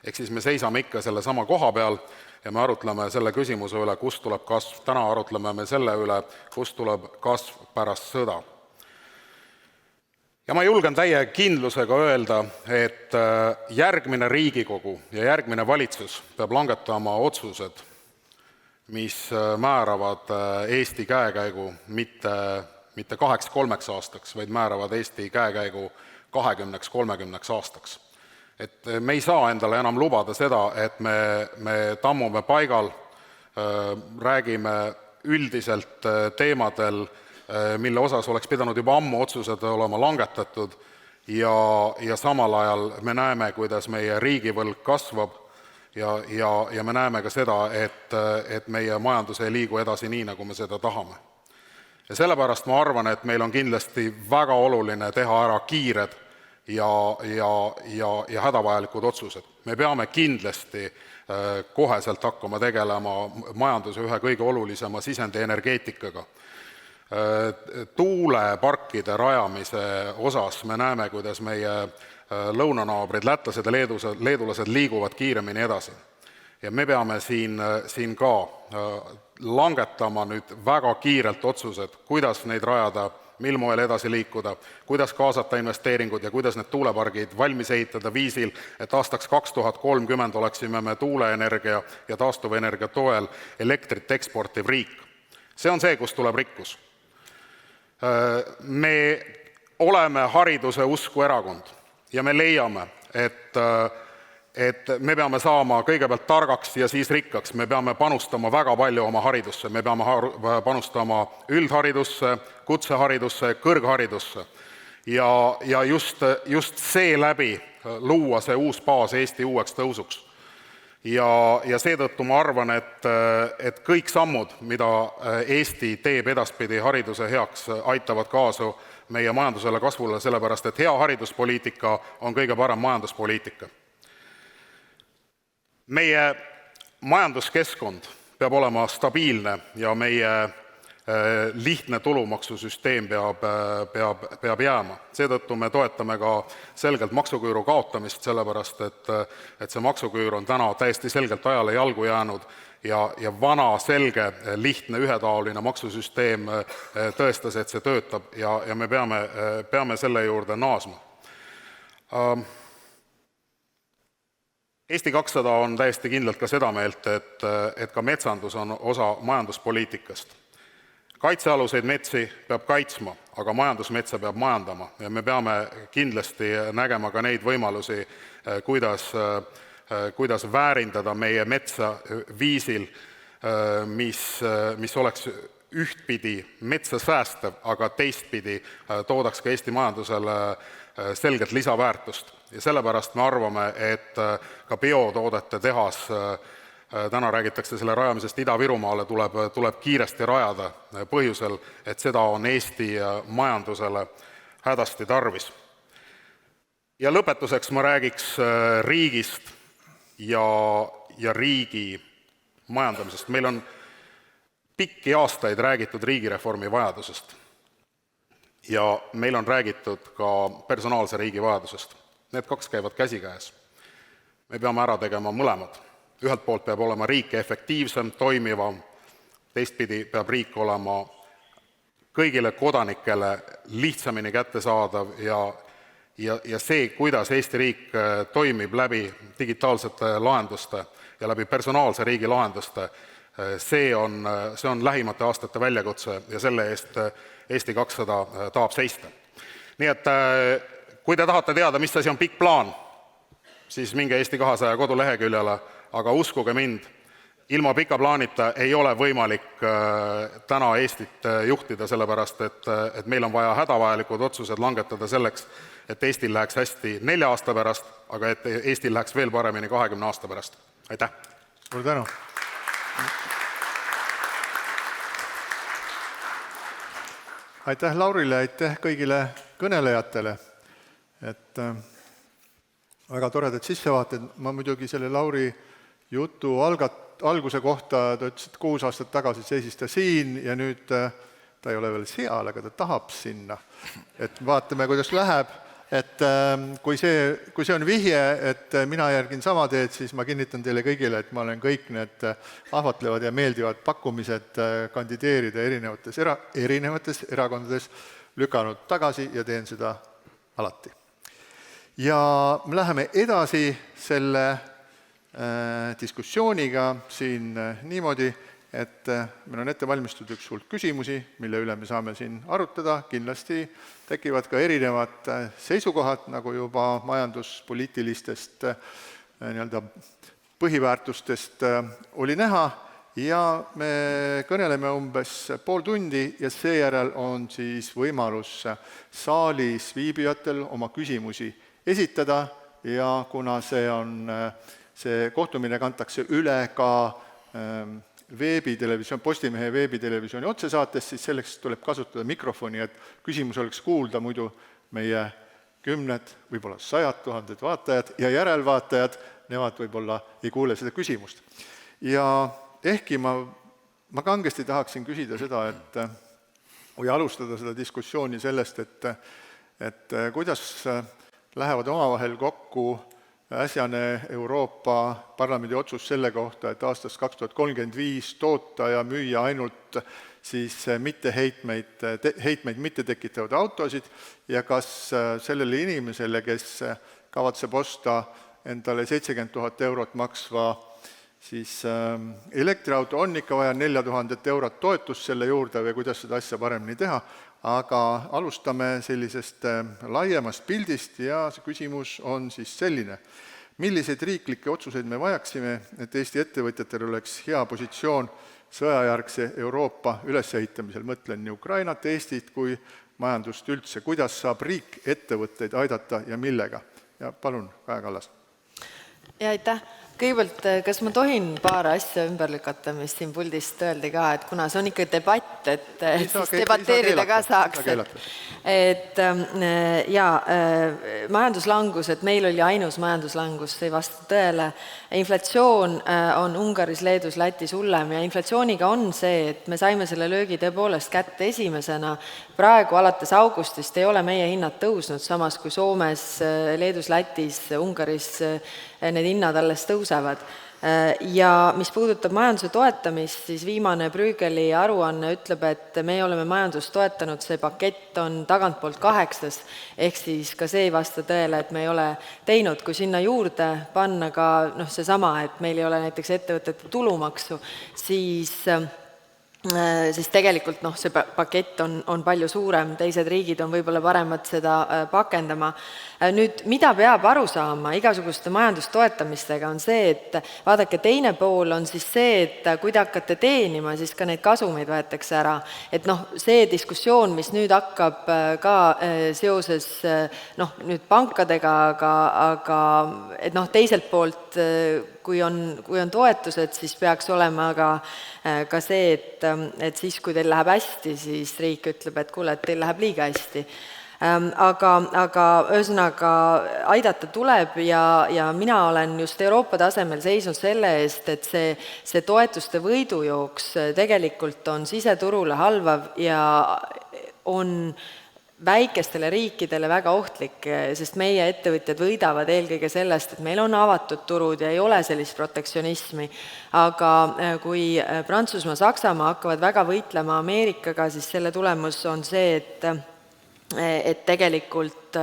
Ehk siis me seisame ikka selle sama koha peal ja me arutleme selle küsimuse üle, kust tuleb kasv. Täna arutleme me selle üle, kust tuleb kasv pärast sõda. Ja ma julgen täie kindlusega öelda, et järgmine Riigikogu ja järgmine valitsus peab langetama otsused, mis määravad Eesti käekäigu mitte 2-3 aastaks, vaid määravad Eesti käekäigu 20-30 aastaks. Et me ei saa endale enam lubada seda, et me tammume paigal, räägime üldiselt teemadel, mille osas oleks pidanud juba ammu otsused olema langetatud ja samal ajal me näeme, kuidas meie riigivõlg kasvab ja me näeme ka seda, et meie majandus ei liigu edasi nii, nagu me seda tahame. Ja sellepärast ma arvan, et meil on kindlasti väga oluline teha ära kiired ja hädavajalikud otsused. Me peame kindlasti koheselt hakkama tegelema majanduse ühe kõige olulisema sisendi energeetikaga. Tuuleparkide rajamise osas me näeme, kuidas meie lõunanaabrid, lätlased ja leedulased liiguvad kiiremini edasi. Ja me peame siin ka langetama nüüd väga kiirelt otsused, kuidas neid rajada, mil moel edasi liikuda, kuidas kaasata investeeringud ja kuidas need tuulepargid valmis ehitada viisil, et aastaks 2030 oleksime me tuuleenergia ja taastuvenergia toel elektrit eksportiv riik. See on see, kust tuleb rikkus. Me oleme hariduse usku erakond ja me leiame, et me peame saama kõigepealt targaks ja siis rikkaks. Me peame panustama väga palju oma haridusse. Me peame panustama üldharidusse, kutseharidusse, kõrgharidusse. Ja just see läbi luua see uus baas Eesti uueks tõusuks. Ja seetõttu ma arvan, et kõik sammud, mida Eesti teeb edaspidi hariduse heaks, aitavad kaasa meie majandusele kasvule, sellepärast et hea hariduspoliitika on kõige parem majanduspoliitika. Meie majanduskeskkond peab olema stabiilne ja meie lihtne tulumaksusüsteem peab jääma. Seetõttu me toetame ka selgelt maksuküüru kaotamist, sellepärast et see maksuküür on täna täiesti selgelt ajale jalgu jäänud ja vana, selge, lihtne, ühetaoline maksusüsteem tõestas, et see töötab ja me peame selle juurde naasma. Eesti 200 on täiesti kindlalt ka seda meelt, et ka metsandus on osa majanduspoliitikast. Kaitsealuseid metsi peab kaitsma, aga majandusmetsa peab majandama ja me peame kindlasti nägema ka neid võimalusi, kuidas väärindada meie metsa viisil, mis oleks ühtpidi metsa säästev, aga teistpidi toodaks ka Eesti majandusele selgelt lisaväärtust. Ja sellepärast me arvame, et ka biotoodete tehas, täna räägitakse selle rajamisest Ida-Virumaale, tuleb kiiresti rajada põhjusel, et seda on Eesti majandusele hädasti tarvis. Ja lõpetuseks ma räägiks riigist ja riigi majandamisest. Meil on pikki aastaid räägitud riigireformi vajadusest ja meil on räägitud ka personaalse riigi vajadusest. Need kaks käivad käsikäes. Me peame ära tegema mõlemad. Ühelt poolt peab olema riik efektiivsem, toimivam, teistpidi peab riik olema kõigile kodanikele lihtsamini kättesaadav ja see, kuidas Eesti riik toimib läbi digitaalsete lahenduste ja läbi personaalse riigi lahenduste, see on lähimate aastate väljakutse ja selle eest Eesti 200 tahab seista. Nii et kui te tahate teada, mis asi on pikk plaan, siis minge Eesti 200 koduleheküljele, aga uskuge mind, ilma pika plaanita ei ole võimalik täna Eestit juhtida, sellepärast et meil on vaja hädavajalikud otsused langetada selleks, et Eestil läheks hästi 4 aasta pärast, aga et Eestil läheks veel paremini 20 aasta pärast. Aitäh! Suur tänu! Aitäh Laurile, aitäh kõigile kõnelejatele. Väga toredad sissevaated. Ma muidugi selle Lauri jutu alguse kohta, ta ütles, et 6 aastat tagasi seisis ta siin ja nüüd ta ei ole veel seal, aga ta tahab sinna. Et vaatame, kuidas läheb. Et kui see on vihje, et mina järgin sama teed, siis ma kinnitan teile kõigile, et ma olen kõik need ahvatlevad ja meeldivad pakkumised kandideerida erinevates erakondades lükanud tagasi ja teen seda alati. Ja me läheme edasi selle diskussiooniga siin niimoodi, et meil on ette valmistatud üks hulk küsimusi, mille üle me saame siin arutada. Kindlasti tekivad ka erinevad seisukohad, nagu juba majanduspoliitilistest põhiväärtustest oli näha, ja me kõneleme umbes pool tundi ja seejärel on siis võimalus saalis viibijatel oma küsimusi esitada ja kuna see kohtumine kantakse üle ka Postimehe veebitelevisiooni otsesaates, siis selleks tuleb kasutada mikrofoni, et küsimus oleks kuulda, muidu meie 10, võib-olla 100 000 vaatajad ja järelvaatajad, nemad võib-olla ei kuule seda küsimust. Ja ehkki ma kangesti tahaksin küsida seda, või alustada seda diskussiooni sellest, et kuidas lähevad omavahel kokku äsjane Euroopa Parlamendi otsus selle kohta, et aastast 2035 toota ja müüa ainult siis heitmeid mitte tekitavad autosid ja kas sellele inimesele, kes kavatseb osta endale 70 000 eurot maksva siis elektriauto, on ikka vaja 4000 eurot toetust selle juurde või kuidas seda asja paremini teha, aga alustame sellisest laiemast pildist ja see küsimus on siis selline. Milliseid riiklikke otsuseid me vajaksime, et Eesti ettevõtjatel oleks hea positsioon sõjajärgse Euroopa ülesehitamisel? Mõtlen nii Ukrainat, Eestit kui majandust üldse. Kuidas saab riik ettevõtteid aidata ja millega? Ja palun, Kaja Kallas. Ja aitäh. Kõigepealt, kas ma tohin paar asja ümber lükata, mis siin puldist öeldi ka, et kuna see on ikka debatt, et siis debateerida ka saaks. Et majanduslangus, et meil oli ainus majanduslangus, see ei vasta tõele. Inflatsioon on Ungaris, Leedus, Lätis hullem ja inflatsiooniga on see, et me saime selle löögi tõepoolest kätte esimesena. Praegu alates augustist ei ole meie hinnad tõusnud, samas kui Soomes, Leedus, Lätis, Ungaris need hinnad alles tõusevad. Ja mis puudutab majanduse toetamist, siis viimane Brügeli aruanne ütleb, et me oleme majandust toetanud, see pakett on tagantpoolt 8, ehk siis ka see ei vasta tõele, et me ei ole teinud. Kui sinna juurde panna ka seesama, et meil ei ole näiteks ettevõtete tulumaksu, siis tegelikult see pakett on palju suurem, teised riigid on võib-olla paremad seda pakendama. Nüüd, mida peab aru saama igasuguste majandustoetamistega, on see, et vaadake, teine pool on siis see, et kui te hakkate teenima, siis ka neid kasumeid võetakse ära. Et see diskussioon, mis nüüd hakkab ka seoses nüüd pankadega, aga et teiselt poolt, kui on toetused, siis peaks olema ka see, et siis, kui teil läheb hästi, siis riik ütleb, et kuule, et teil läheb liiga hästi. Aga ühesõnaga aidata tuleb ja mina olen just Euroopa tasemel seisnud selle eest, et see toetuste võidujooks tegelikult on siseturule halvav ja on väikestele riikidele väga ohtlik, sest meie ettevõtjad võidavad eelkõige sellest, et meil on avatud turud ja ei ole sellist protektsionismi. Aga kui Prantsusmaa, Saksamaa hakkavad väga võitlema Ameerikaga, siis selle tulemus on see, et tegelikult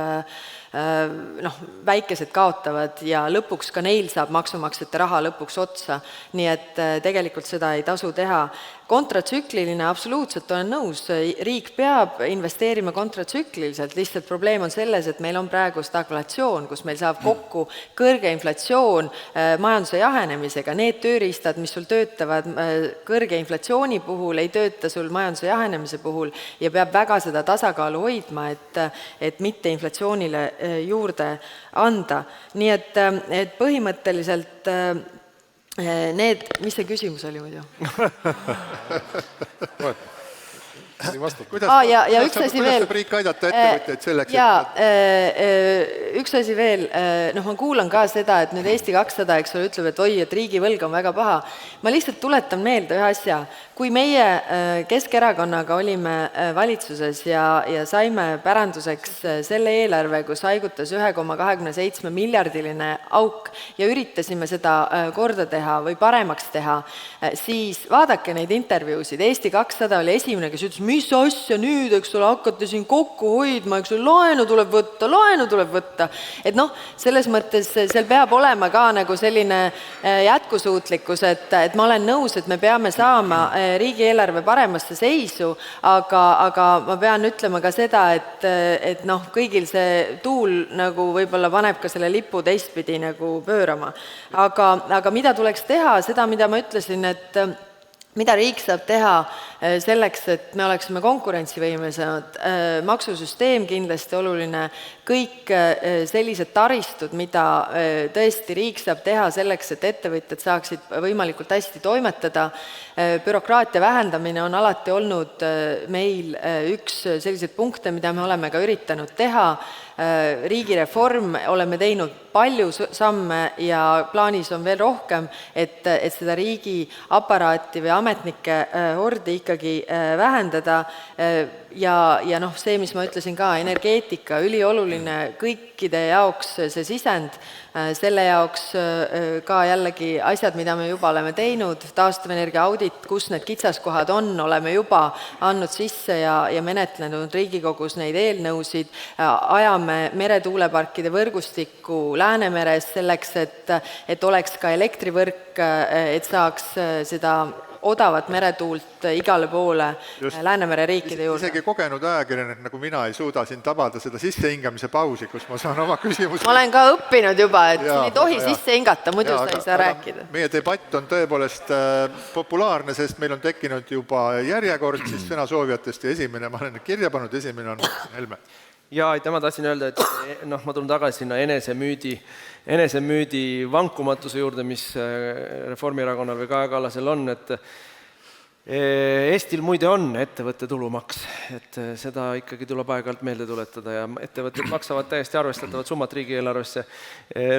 väikesed kaotavad ja lõpuks ka neil saab maksumaksjate raha lõpuks otsa. Nii et tegelikult seda ei tasu teha. Kontratsükliline, absoluutselt olen nõus, riik peab investeerima kontratsükliliselt, lihtsalt probleem on selles, et meil on praegu stagflatsioon, kus meil saab kokku kõrge inflatsioon majanduse jahenemisega. Need tööriistad, mis sul töötavad kõrge inflatsiooni puhul, ei tööta sul majanduse jahenemise puhul ja peab väga seda tasakaalu hoidma, et mitte inflatsioonile juurde anda. Nii et põhimõtteliselt mis see küsimus oli muidu? Kuidas saab riik aidata ettevõtjaid selleks? Üks asi veel, ma kuulan ka seda, et nüüd Eesti 200 ütleb, et oi, et riigivõlg on väga paha. Ma lihtsalt tuletan meelde ühe asja. Kui meie Keskerakonnaga olime valitsuses ja saime päranduseks selle eelarve, kus haigutas 1,27 miljardiline auk ja üritasime seda korda teha või paremaks teha, siis vaadake neid intervjuusid. Eesti 200 oli esimene, kes ütles, mis asja nüüd, eks ole, hakkate siin kokku hoidma, eks ole, laenu tuleb võtta. Et selles mõttes seal peab olema ka nagu selline jätkusuutlikkus, et ma olen nõus, et me peame saama riigieelarve paremasse seisu, aga ma pean ütlema ka seda, et kõigil see tuul nagu võib-olla paneb ka selle lipu teistpidi nagu pöörama. Aga mida tuleks teha, seda, mida ma ütlesin, et mida riik saab teha selleks, et me oleksime konkurentsivõimelisemad, maksusüsteem kindlasti oluline, kõik sellised taristud, mida tõesti riik saab teha selleks, et ettevõtjad saaksid võimalikult hästi toimetada. Bürokraatia vähendamine on alati olnud meil üks selliseid punkte, mida me oleme ka üritanud teha. Riigireform oleme teinud palju samme ja plaanis on veel rohkem, et seda riigi aparaati või ametnike hordi ikkagi vähendada. Ja see, mis ma ütlesin ka, energeetika, ülioluline kõikide jaoks see sisend, selle jaoks ka jällegi asjad, mida me juba oleme teinud, taastuvenergia audit, kus need kitsaskohad on, oleme juba andnud sisse ja menetlenud Riigikogus neid eelnõusid, ajame meretuuleparkide võrgustikku Läänemeres selleks, et oleks ka elektrivõrk, et saaks seda odavat meretuult igale poole Läänemere riikide juurde. Isegi kogenud ajakirjanik nagu mina ei suuda siin tabada seda sissehingamise pausi, kus ma saan oma küsimusi. Ma olen ka õppinud juba, et ei tohi sisse hingata, muidu sa ei saa rääkida. Meie debatt on tõepoolest populaarne, sest meil on tekkinud juba järjekord siis sõnasoovijatest ja esimene, ma olen kirja pannud, esimene on Helme. Jaa, ma tahtsin öelda, et ma tulen tagasi sinna enesemüüdi vankumatuse juurde, mis Reformierakonnal või Kaja Kallasel on, et Eestil muide on ettevõtte tulumaks, et seda ikkagi tuleb aeg-ajalt meelde tuletada ja ettevõtted maksavad täiesti arvestatavat summat riigieelarvesse.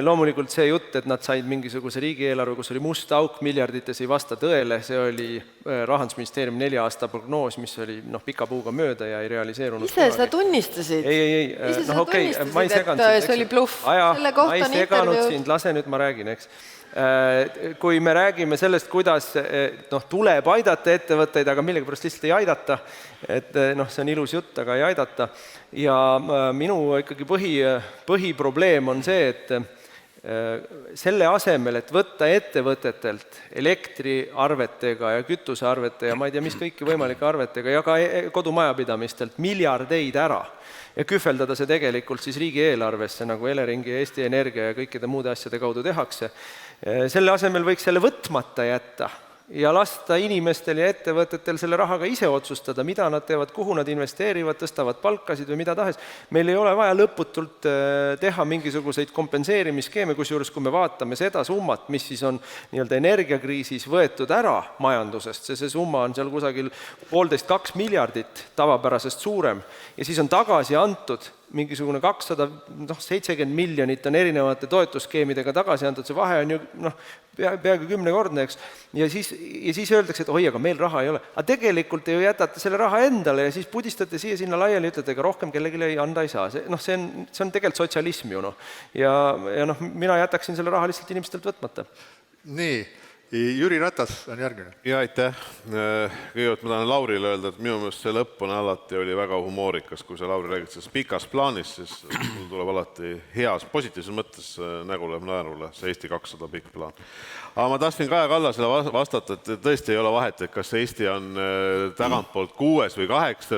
Loomulikult see jutt, et nad said mingisuguse riigieelarve, kus oli must auk miljardites, ei vasta tõele, see oli Rahandusministeeriumi 4 aasta prognoos, mis oli pika puuga mööda ja ei realiseerunud. Ise seda tunnistasid? Ise seda tunnistasid, et see oli bluff. Selle kohta on intervjuud. Lase nüüd ma räägin, eks. Kui me räägime sellest, kuidas tuleb aidata ettevõtteid, aga millegipärast lihtsalt ei aidata, et see on ilus jutt, aga ei aidata. Ja minu ikkagi põhiprobleem on see, et selle asemel, et võtta ettevõtetelt elektriarvetega ja kütusearvete ja ma ei tea, mis kõiki võimalike arvetega ja ka kodumajapidamistelt miljardeid ära ja kühveldada see tegelikult siis riigieelarvesse, nagu Eleringi ja Eesti Energia ja kõikide muude asjade kaudu tehakse. Selle asemel võiks selle võtmata jätta ja lasta inimestel ja ettevõtetel selle rahaga ise otsustada, mida nad teevad, kuhu nad investeerivad, tõstavad palkasid või mida tahes. Meil ei ole vaja lõputult teha mingisuguseid kompenseerimisskeeme, kusjuures kui me vaatame seda summat, mis siis on nii-öelda energiakriisis võetud ära majandusest, see summa on seal kusagil 1,5–2 miljardit tavapärasest suurem ja siis on tagasi antud mingisugune 270 miljonit on erinevate toetusskeemidega tagasi antud, see vahe on ju peaaegu 10-kordne, eks. Ja siis öeldakse, et oi, aga meil raha ei ole. Aga tegelikult te ju jätate selle raha endale ja siis pudistate siia sinna laiali ja ütlete, ega rohkem kellelegi anda ei saa. See on tegelikult sotsialism ju. Ja mina jätaksin selle raha lihtsalt inimestelt võtmata. Nii, Jüri Ratas on järgmine. Ja aitäh. Kõigepealt ma tahan Laurile öelda, et minu meelest see lõpp on alati oli väga humoorikas, kui see Lauri räägid sellest pikas plaanis, siis mul tuleb alati heas, positiivses mõttes nägu läheb naerule, see Eesti 200 pikk plaan. Aga ma tahtsin Kaja Kallasele vastata, et tõesti ei ole vahet, et kas Eesti on tagantpoolt 6 või 8,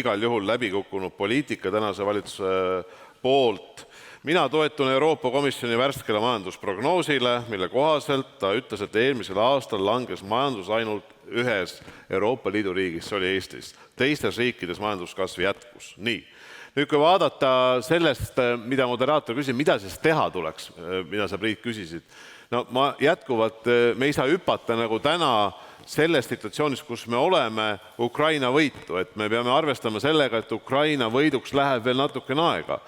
igal juhul läbikukkunud poliitika tänase valitsuse poolt. Mina toetun Euroopa Komisjoni värskele majandusprognoosile, mille kohaselt ta ütles, et eelmisel aastal langes majandus ainult ühes Euroopa Liidu riigis, see oli Eestis. Teistes riikides majanduskasv jätkus. Nii. Nüüd, kui vaadata sellest, mida moderaator küsis, mida siis teha tuleks, mida sa, Priit, küsisid. Ma jätkuvalt, me ei saa hüpata nagu täna selles situatsioonis, kus me oleme Ukraina võitu, et me peame arvestama sellega, et Ukraina võiduks läheb veel natukene aega.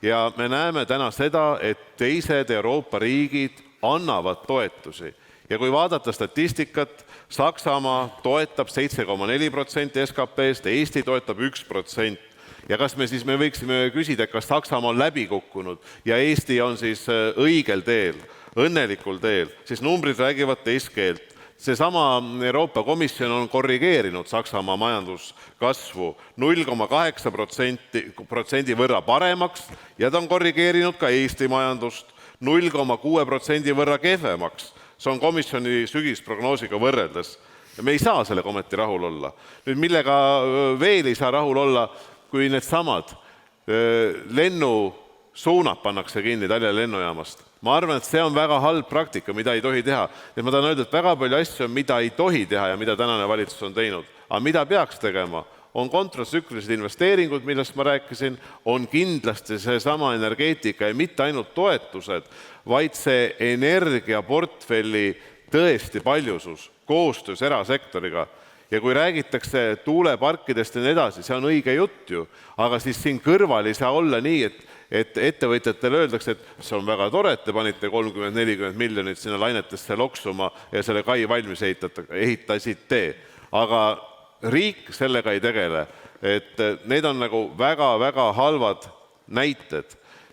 Ja me näeme täna seda, et teised Euroopa riigid annavad toetusi. Ja kui vaadata statistikat, Saksamaa toetab 7,4% SKP-st, Eesti toetab 1%. Ja kas me võiksime küsida, kas Saksamaa on läbi kukkunud ja Eesti on siis õigel teel, õnnelikul teel, siis numbrid räägivad teist keelt. Seesama Euroopa Komisjon on korrigeerinud Saksamaa majanduskasvu 0,8% võrra paremaks ja ta on korrigeerinud ka Eesti majandust 0,6% võrra kehvemaks. See on komisjoni sügisprognoosiga võrreldes. Ja me ei saa sellega ometi rahul olla. Nüüd millega veel ei saa rahul olla, kui need samad lennusuunad pannakse kinni Tallinna lennujaamast. Ma arvan, et see on väga halb praktika, mida ei tohi teha. Ja ma tahan öelda, et väga palju asju on, mida ei tohi teha ja mida tänane valitsus on teinud. Aga mida peaks tegema? On kontratsüklilised investeeringud, millest ma rääkisin, on kindlasti see sama energeetika ja mitte ainult toetused, vaid see energiaportfelli tõesti paljusus koostöös erasektoriga. Ja kui räägitakse tuuleparkidest ja nii edasi, see on õige jutt ju, aga siis siin kõrval ei saa olla nii, et ettevõtjatele öeldakse, et see on väga tore, et te panite 30-40 miljonit sinna lainetesse loksuma ja selle kai valmis ehitasite. Aga riik sellega ei tegele. Et need on nagu väga-väga halvad näited.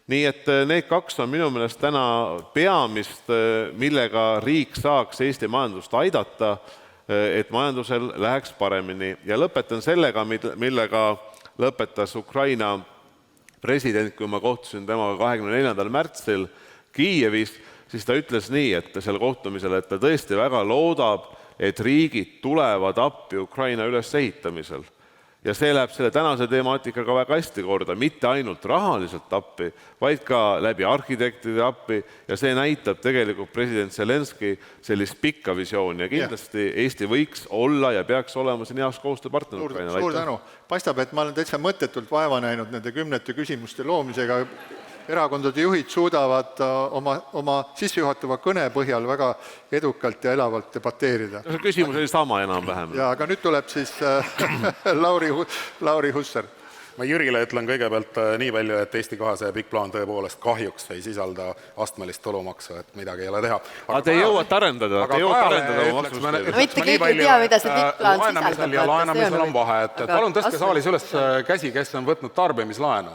Nii et need kaks on minu meelest täna peamist, millega riik saaks Eesti majandust aidata, et majandusel läheks paremini. Ja lõpetan sellega, millega lõpetas Ukraina president, kui ma kohtusin temaga 24. märtsil Kiievis, siis ta ütles nii, et seal kohtumisel, et ta tõesti väga loodab, et riigid tulevad appi Ukraina ülesehitamisel. ja see läheb selle tänase temaatikaga väga hästi korda, mitte ainult rahaliselt appi, vaid ka läbi arhitektide appi ja see näitab tegelikult president Zelenskõi sellist pikka visiooni ja kindlasti Eesti võiks olla ja peaks olema siin heaks koostööpartner Ukrainale. Suur tänu. Paistab, et ma olen täitsa mõttetult vaeva näinud nende 10 küsimuste loomisega. Erakondade juhid suudavad oma sissejuhatava kõne põhjal väga edukalt ja elavalt debateerida. See küsimus oli sama enam-vähem. Ja, aga nüüd tuleb siis Lauri Hussar. Ma Jürile ütlen kõigepealt nii palju, et Eesti 200 pikk plaan tõepoolest kahjuks ei sisalda astmelist tulumaksu, et midagi ei ole teha. Aga te jõuate arendada oma maksusüsteemi. No mitte keegi ei tea, mida see pikk plaan sisaldab. Ja laenamisel on vahe, et palun tõstke saalis üles käsi, kes on võtnud tarbimislaenu.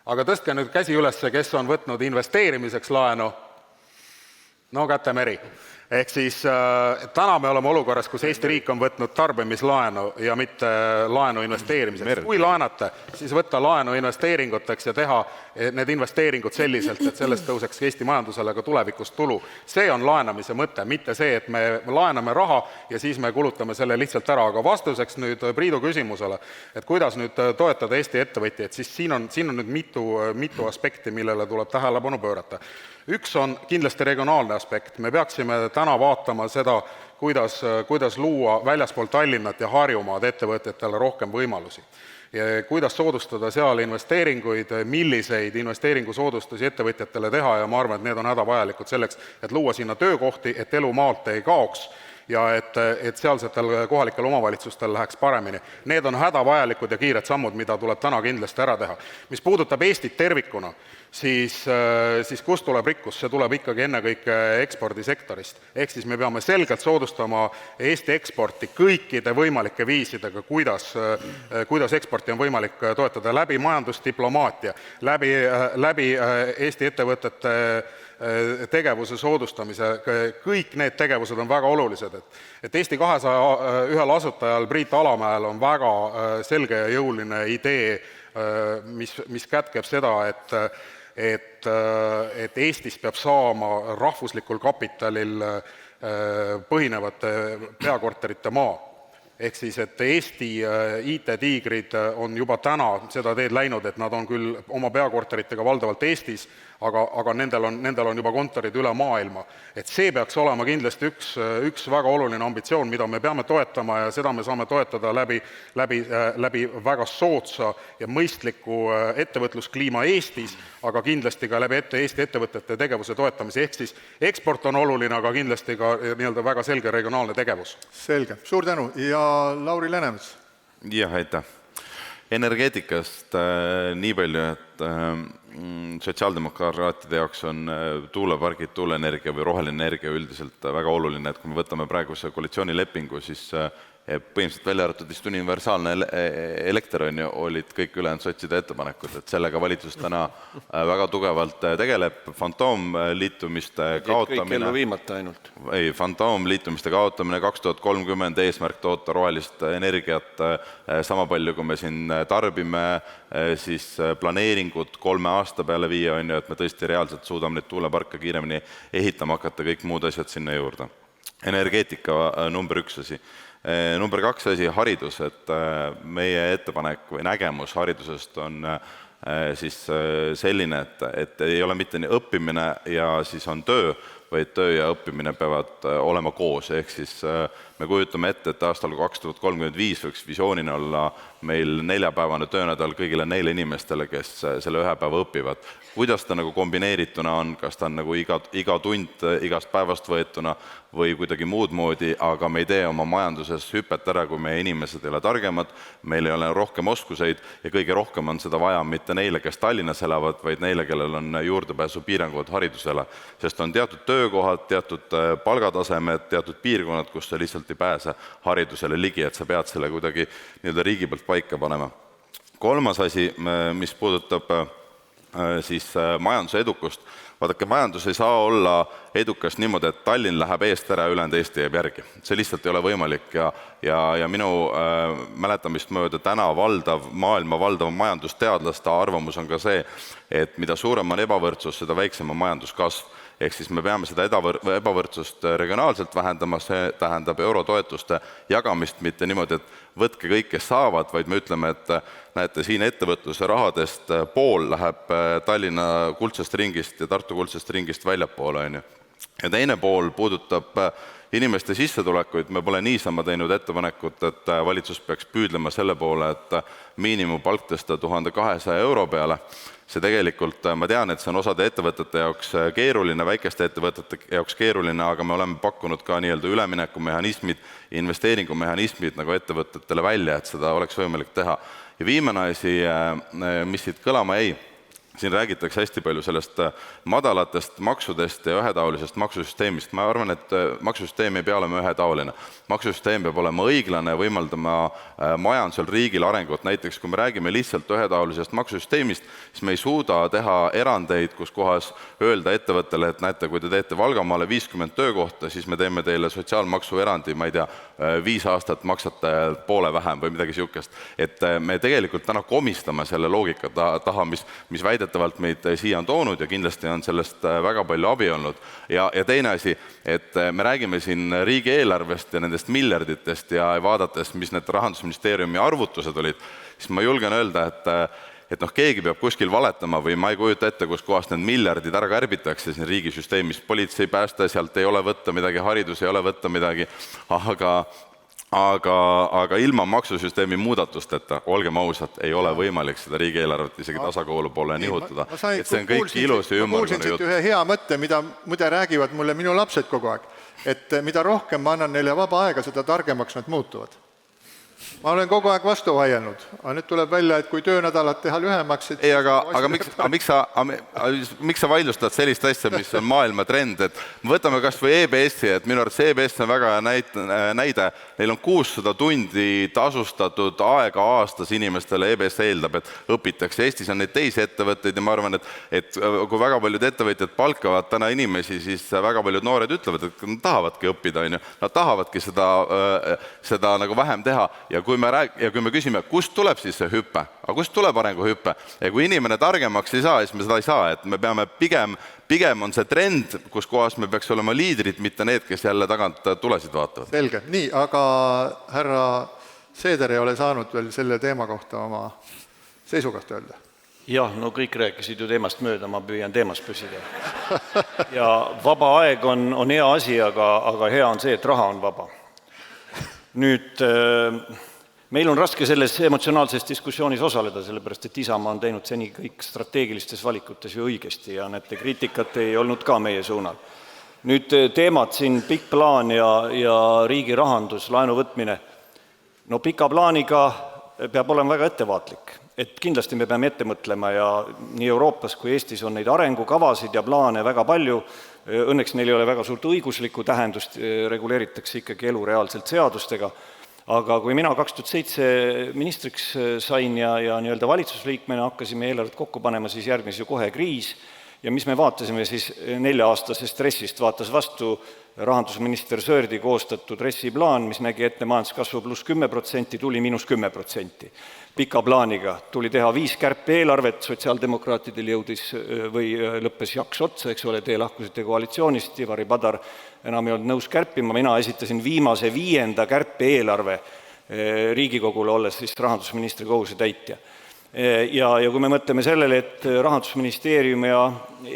Aga tõstke nüüd käsi üles, kes on võtnud investeerimiseks laenu. No käte meri. Ehk siis täna me oleme olukorras, kus Eesti riik on võtnud tarbimislaenu ja mitte laenu investeerimiseks. Kui laenate, siis võtta laenu investeeringuteks ja teha need investeeringud selliselt, et sellest tõuseks Eesti majandusele ka tulevikus tulu. See on laenamise mõte, mitte see, et me laename raha ja siis me kulutame selle lihtsalt ära. Aga vastuseks nüüd Priidu küsimusele, et kuidas nüüd toetada Eesti ettevõtjaid, siis siin on nüüd mitu aspekti, millele tuleb tähelepanu pöörata. Üks on kindlasti regionaalne aspekt. Me peaksime täna vaatama seda, kuidas luua väljaspool Tallinnat ja Harjumaad ettevõtjatele rohkem võimalusi. Ja kuidas soodustada seal investeeringuid, milliseid investeeringusoodustusi ettevõtjatele teha ja ma arvan, et need on hädavajalikud selleks, et luua sinna töökohti, et elu maalt ei kaoks ja et sealsetel kohalikel omavalitsustel läheks paremini. Need on hädavajalikud ja kiired sammud, mida tuleb täna kindlasti ära teha. Mis puudutab Eestit tervikuna, siis kust tuleb rikkus? See tuleb ikkagi ennekõike ekspordisektorist. Ehk siis me peame selgelt soodustama Eesti eksporti kõikide võimalike viisidega, kuidas eksporti on võimalik toetada läbi majandusdiplomaatia, läbi Eesti ettevõtete tegevuse soodustamise. Kõik need tegevused on väga olulised. Et Eesti 200 ühel asutajal Priit Alamäel on väga selge ja jõuline idee, mis kätkeb seda, et Eestis peab saama rahvuslikul kapitalil põhinevate peakorterite maa. Ehk siis, et Eesti IT-tiigrid on juba täna seda teed läinud, et nad on küll oma peakorteritega valdavalt Eestis, aga nendel on juba kontorid üle maailma. Et see peaks olema kindlasti üks väga oluline ambitsioon, mida me peame toetama ja seda me saame toetada läbi väga soodsa ja mõistliku ettevõtluskliima Eestis, aga kindlasti ka läbi Eesti ettevõtete tegevuse toetamise. Ehk siis eksport on oluline, aga kindlasti ka väga selge regionaalne tegevus. Selge. Suur tänu. Ja Lauri Läänemets. Jah, aitäh. Energeetikast nii palju, et sotsiaaldemokraatide jaoks on tuulepargid, tuuleenergia või roheline energia üldiselt väga oluline, et kui me võtame praeguse koalitsioonilepingu, siis põhimõtteliselt välja arvatud vist universaalne elekter olid kõik ülejäänud sotside ettepanekud, et sellega valitsus täna väga tugevalt tegeleb. Fantoomliitumiste kaotamine 2030 eesmärk toota rohelist energiat sama palju, kui me siin tarbime, siis planeeringud 3 aasta peale viia, et me tõesti reaalselt suudame neid tuuleparke kiiremini ehitama hakata, kõik muud asjad sinna juurde. Energeetika number 1 asi. Number 2 asi, haridus, et meie ettepanek või nägemus haridusest on siis selline, et ei ole mitte nii õppimine ja siis on töö, vaid töö ja õppimine peavad olema koos. Ehk siis me kujutame ette, et aastal 2035 võiks visioonina olla meil 4-päevane töönädal kõigile neile inimestele, kes selle 1 päeva õpivad. Kuidas ta nagu kombineerituna on, kas ta on nagu iga tund igast päevast võetuna või kuidagi muud moodi, aga me ei tee oma majanduses hüpet ära, kui meie inimesed ei ole targemad, meil ei ole rohkem oskuseid ja kõige rohkem on seda vaja mitte neile, kes Tallinnas elavad, vaid neile, kellel on juurdepääsu piirangud haridusele. Sest on teatud töökohad, teatud palgatasemed, teatud piirkonnad, kus sa lihtsalt ei pääse haridusele ligi, et sa pead selle kuidagi riigi pealt paika panema. 3. asi, mis puudutab siis majanduse edukust, Vaadake, majandus ei saa olla edukas niimoodi, et Tallinn läheb eest ära ja ülejäänud Eesti jääb järgi. See lihtsalt ei ole võimalik ja minu mäletamist mööda täna maailma valdav majandusteadlaste arvamus on ka see, et mida suurem on ebavõrdsus, seda väiksem on majanduskasv. Ehk siis me peame seda ebavõrdsust regionaalselt vähendama, see tähendab eurotoetuste jagamist, mitte niimoodi, et võtke kõik, kes saavad, vaid me ütleme, et näete, siin ettevõtluse rahadest pool läheb Tallinna kuldsest ringist ja Tartu kuldsest ringist väljapoole. Ja teine pool puudutab inimeste sissetulekuid. Me pole niisama teinud ettepanekut, et valitsus peaks püüdlema selle poole, et miinimumpalk tõsta 1200 euro peale. See tegelikult, ma tean, et see on osade ettevõtete jaoks keeruline, väikeste ettevõtete jaoks keeruline, aga me oleme pakkunud ka nii-öelda üleminekumehhanismid, investeeringumehhanismid nagu ettevõtetele välja, et seda oleks võimalik teha. Ja viimane asi, mis siit kõlama ei, siin räägitakse hästi palju sellest madalatest maksudest ja ühetaolisest maksusüsteemist. Ma arvan, et maksusüsteem ei pea olema ühetaoline. Maksusüsteem peab olema õiglane ja võimaldama majandusel riigil arengut. Näiteks, kui me räägime lihtsalt ühetaolisest maksusüsteemist, siis me ei suuda teha erandeid, kus kohas öelda ettevõttele, et näete, kui te teete Valgamaale 50 töökohta, siis me teeme teile sotsiaalmaksu erandi, ma ei tea, 5 aastat maksate poole vähem või midagi siukest. Et me tegelikult täna komistame selle loogika taha, mis väidetavalt meid siia on toonud ja kindlasti on sellest väga palju abi olnud. Ja teine asi, et me räägime siin riigieelarvest ja nendest miljarditest ja vaadates, mis need Rahandusministeeriumi arvutused olid, siis ma julgen öelda, et keegi peab kuskil valetama või ma ei kujuta ette, kus kohast need miljardid ära kärbitakse siin riigisüsteemis. Politsei, pääste, sealt ei ole võtta midagi, haridus ei ole võtta midagi, aga ilma maksusüsteemi muudatusteta, olgem ausad, ei ole võimalik seda riigieelarvet isegi tasakaalu poole nihutada. Et see on kõik ilus ja ümmargune jutt. Ma kuulsin siit ühe hea mõtte, mida räägivad mulle minu lapsed kogu aeg, et mida rohkem ma annan neile vaba aega, seda targemaks nad muutuvad. Ma olen kogu aeg vastu vaielnud, aga nüüd tuleb välja, et kui töönädalat teha lühemaks... Ei, aga miks sa vaidlustad sellist asja, mis on maailma trend, et võtame kas või EBS-i, et minu arvates EBS on väga näide, neil on 600 tundi tasustatud aega aastas inimestele, EBS eeldab, et õpitakse. Eestis on neid teisi ettevõtteid ja ma arvan, et kui väga paljud ettevõtjad palkavad täna inimesi, siis väga paljud noored ütlevad, et nad tahavadki õppida, nad tahavadki seda nagu vähem teha. Ja kui me küsime, kust tuleb siis see hüppe, aga kust tuleb arenguhüppe ja kui inimene targemaks ei saa, siis me seda ei saa, et me peame pigem on see trend, kus kohas me peaks olema liidrid, mitte need, kes jälle tagant tulesid vaatavad. Selge, nii, aga härra Seeder ei ole saanud veel selle teema kohta oma seisukohta öelda. Jah, no kõik rääkisid ju teemast mööda, ma püüan teemast püsida. Ja vaba aeg on hea asi, aga hea on see, et raha on vaba. Nüüd, meil on raske selles emotsionaalses diskussioonis osaleda, sellepärast, et Isamaa on teinud seni kõik strateegilistes valikutes ju õigesti ja näete, kriitikat ei olnud ka meie suunal. Nüüd teemad siin, pikk plaan ja riigi rahandus, laenu võtmine. No pika plaaniga peab olema väga ettevaatlik, et kindlasti me peame ette mõtlema ja nii Euroopas kui Eestis on neid arengukavasid ja plaane väga palju. Õnneks neil ei ole väga suurt õiguslikku tähendust, reguleeritakse ikkagi elu reaalselt seadustega. Aga kui mina 2007 ministriks sain ja nii-öelda valitsusliikmena hakkasime eelarvet kokku panema, siis järgnes ju kohe kriis. Ja mis me vaatasime siis 4-aastase stressist, vaatas vastu rahandusminister Sõerdi koostatud RES-plaan, mis nägi ette majanduskasvu pluss 10%, tuli miinus 10%. Pika plaaniga tuli teha 5 kärpe-eelarvet, sotsiaaldemokraatidel jõudis või lõppes jaks otsa, eks ole, te lahkusite koalitsioonist, Ivari Padar enam ei olnud nõus kärpima, mina esitasin viimase 5. kärpe-eelarve Riigikogule, olles siis rahandusministri kohusetäitja. Ja kui me mõtleme sellele, et Rahandusministeerium ja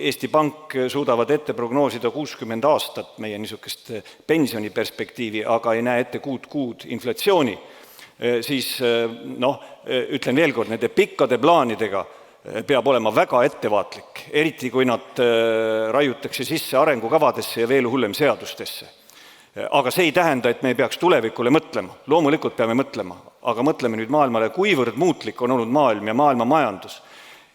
Eesti Pank suudavad ette prognoosida 60 aastat meie niisugust pensioniperspektiivi, aga ei näe ette kuud inflatsiooni, siis ütlen veel kord, nende pikkade plaanidega peab olema väga ettevaatlik, eriti kui nad raiutakse sisse arengukavadesse ja veel hullem seadustesse. Aga see ei tähenda, et me ei peaks tulevikule mõtlema. Loomulikult peame mõtlema, aga mõtleme nüüd maailmale, kuivõrd muutlik on olnud maailm ja maailma majandus.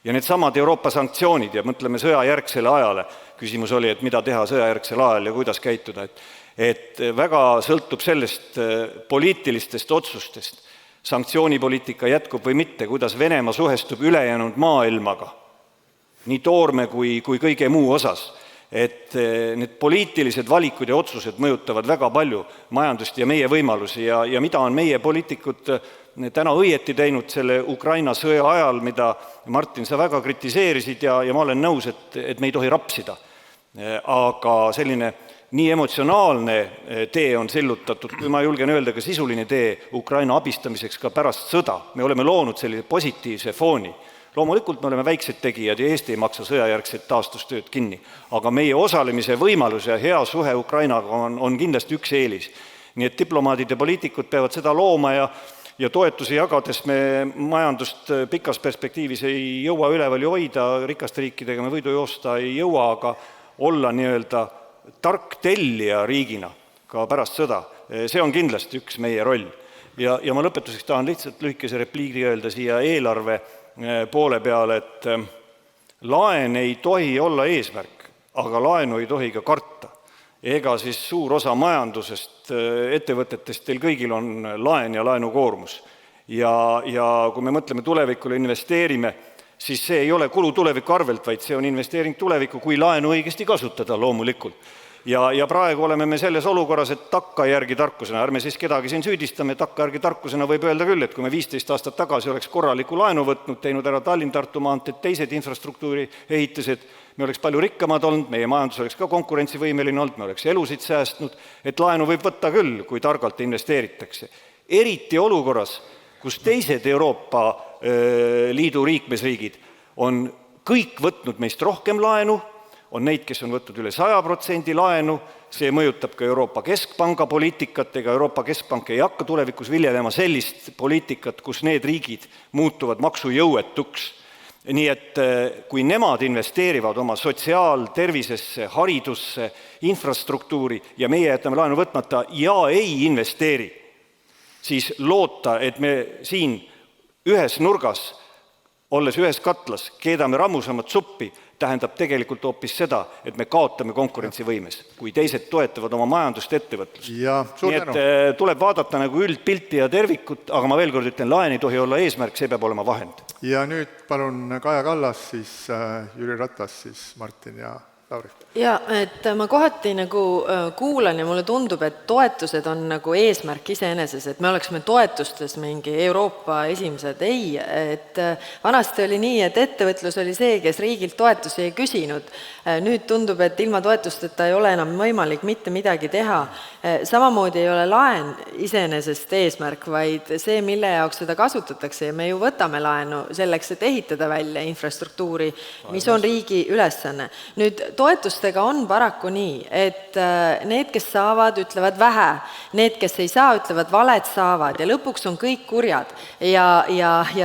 Ja need samad Euroopa sanktsioonid ja mõtleme sõjajärgsele ajale. Küsimus oli, et mida teha sõjajärgsel ajal ja kuidas käituda. Et väga sõltub sellest poliitilistest otsustest. Sanktsioonipoliitika jätkub või mitte, kuidas Venemaa suhestub ülejäänud maailmaga. nii toorme kui kõige muu osas. Et need poliitilised valikud ja otsused mõjutavad väga palju majandust ja meie võimalusi ja mida on meie poliitikud täna õieti teinud selle Ukraina sõja ajal, mida Martin, sa väga kritiseerisid ja ma olen nõus, et me ei tohi rapsida. Aga selline nii emotsionaalne tee on sillutatud, kui ma julgen öelda, ka sisuline tee Ukraina abistamiseks ka pärast sõda. Me oleme loonud sellise positiivse fooni. Loomulikult me oleme väiksed tegijad ja Eesti ei maksa sõjajärgset taastustööd kinni, aga meie osalemise võimalus ja hea suhe Ukrainaga on kindlasti üks eelis. Nii et diplomaadid ja poliitikud peavad seda looma ja toetusi jagades me majandust pikas perspektiivis ei jõua üleval ju hoida, rikaste riikidega me võidu joosta ei jõua, aga olla nii-öelda tark tellija riigina ka pärast sõda, see on kindlasti üks meie roll. Ja ma lõpetuseks tahan lihtsalt lühikese repliigi öelda siia eelarve poole peale, et laen ei tohi olla eesmärk, aga laenu ei tohi ka karta. Ega siis suur osa majandusest, ettevõtetest, teil kõigil on laen ja laenukoormus. Ja kui me mõtleme tulevikule, investeerime, siis see ei ole kulu tuleviku arvelt, vaid see on investeering tulevikku, kui laenu õigesti kasutada loomulikult. Ja praegu oleme me selles olukorras, et takkajärgi tarkusena, ärme siis kedagi siin süüdistame, takkajärgi tarkusena võib öelda küll, et kui me 15 aastat tagasi oleks korraliku laenu võtnud, teinud ära Tallinn-Tartu maanteed, teised infrastruktuuri ehitised, me oleks palju rikkamad olnud, meie majandus oleks ka konkurentsivõimeline olnud, me oleks elusid säästnud, et laenu võib võtta küll, kui targalt investeeritakse. Eriti olukorras, kus teised Euroopa Liidu liikmesriigid on kõik võtnud meist rohkem laenu, on neid, kes on võtnud üle 100% laenu, see mõjutab ka Euroopa Keskpanga poliitikat, ega Euroopa Keskpank ei hakka tulevikus viljelema sellist poliitikat, kus need riigid muutuvad maksujõuetuks. Nii et kui nemad investeerivad oma sotsiaaltervisesse, haridusse, infrastruktuuri ja meie jätame laenu võtmata ja ei investeeri, siis loota, et me siin ühes nurgas, olles ühes katlas, keedame rammusamat suppi, tähendab tegelikult hoopis seda, et me kaotame konkurentsivõimes, kui teised toetavad oma majandust, ettevõtlust. Nii et tuleb vaadata nagu üldpilti ja tervikut, aga ma veel kord ütlen, laen ei tohi olla eesmärk, see peab olema vahend. Ja nüüd palun Kaja Kallas, siis Jüri Ratas, siis Martin ja Lauri. Ja, et ma kohati nagu kuulan ja mulle tundub, et toetused on nagu eesmärk iseeneses, et me oleksime toetustes mingi Euroopa esimesed. Ei, et vanasti oli nii, et ettevõtlus oli see, kes riigilt toetusi ei küsinud. Nüüd tundub, et ilma toetusteta ei ole enam võimalik mitte midagi teha. Samamoodi ei ole laen iseenesest eesmärk, vaid see, mille jaoks seda kasutatakse. Ja me ju võtame laenu selleks, et ehitada välja infrastruktuuri, mis on riigi ülesanne. Nüüd toetustega on paraku nii, et need, kes saavad, ütlevad vähe. Need, kes ei saa, ütlevad valed saavad ja lõpuks on kõik kurjad. Ja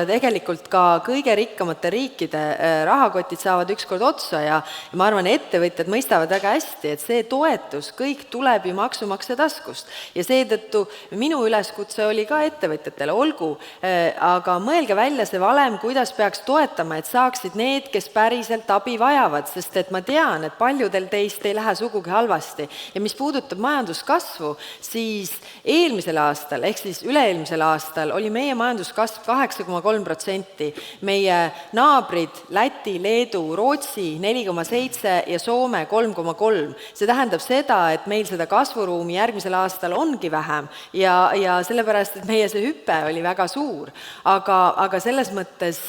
tegelikult ka kõige rikkamate riikide rahakotid saavad ükskord otsa ja ma arvan, ettevõtjad mõistavad väga hästi, et see toetus kõik tuleb ju maksumaksja taskust. Ja seetõttu minu üleskutse oli ka ettevõtjatele, olgu, aga mõelge välja see valem, kuidas peaks toetama, et saaksid need, kes päriselt abi vajavad, sest et ma tean, et paljudel teist ei lähe sugugi halvasti. Ja mis puudutab majanduskasvu, siis eelmisel aastal, ehk siis üle-eelmisel aastal oli meie majanduskasv 8,3%. Meie naabrid Läti, Leedu, Rootsi 4,7% ja Soome 3,3%. See tähendab seda, et meil seda kasvuruumi järgmisel aastal ongi vähem ja sellepärast, et meie see hüpe oli väga suur. Aga selles mõttes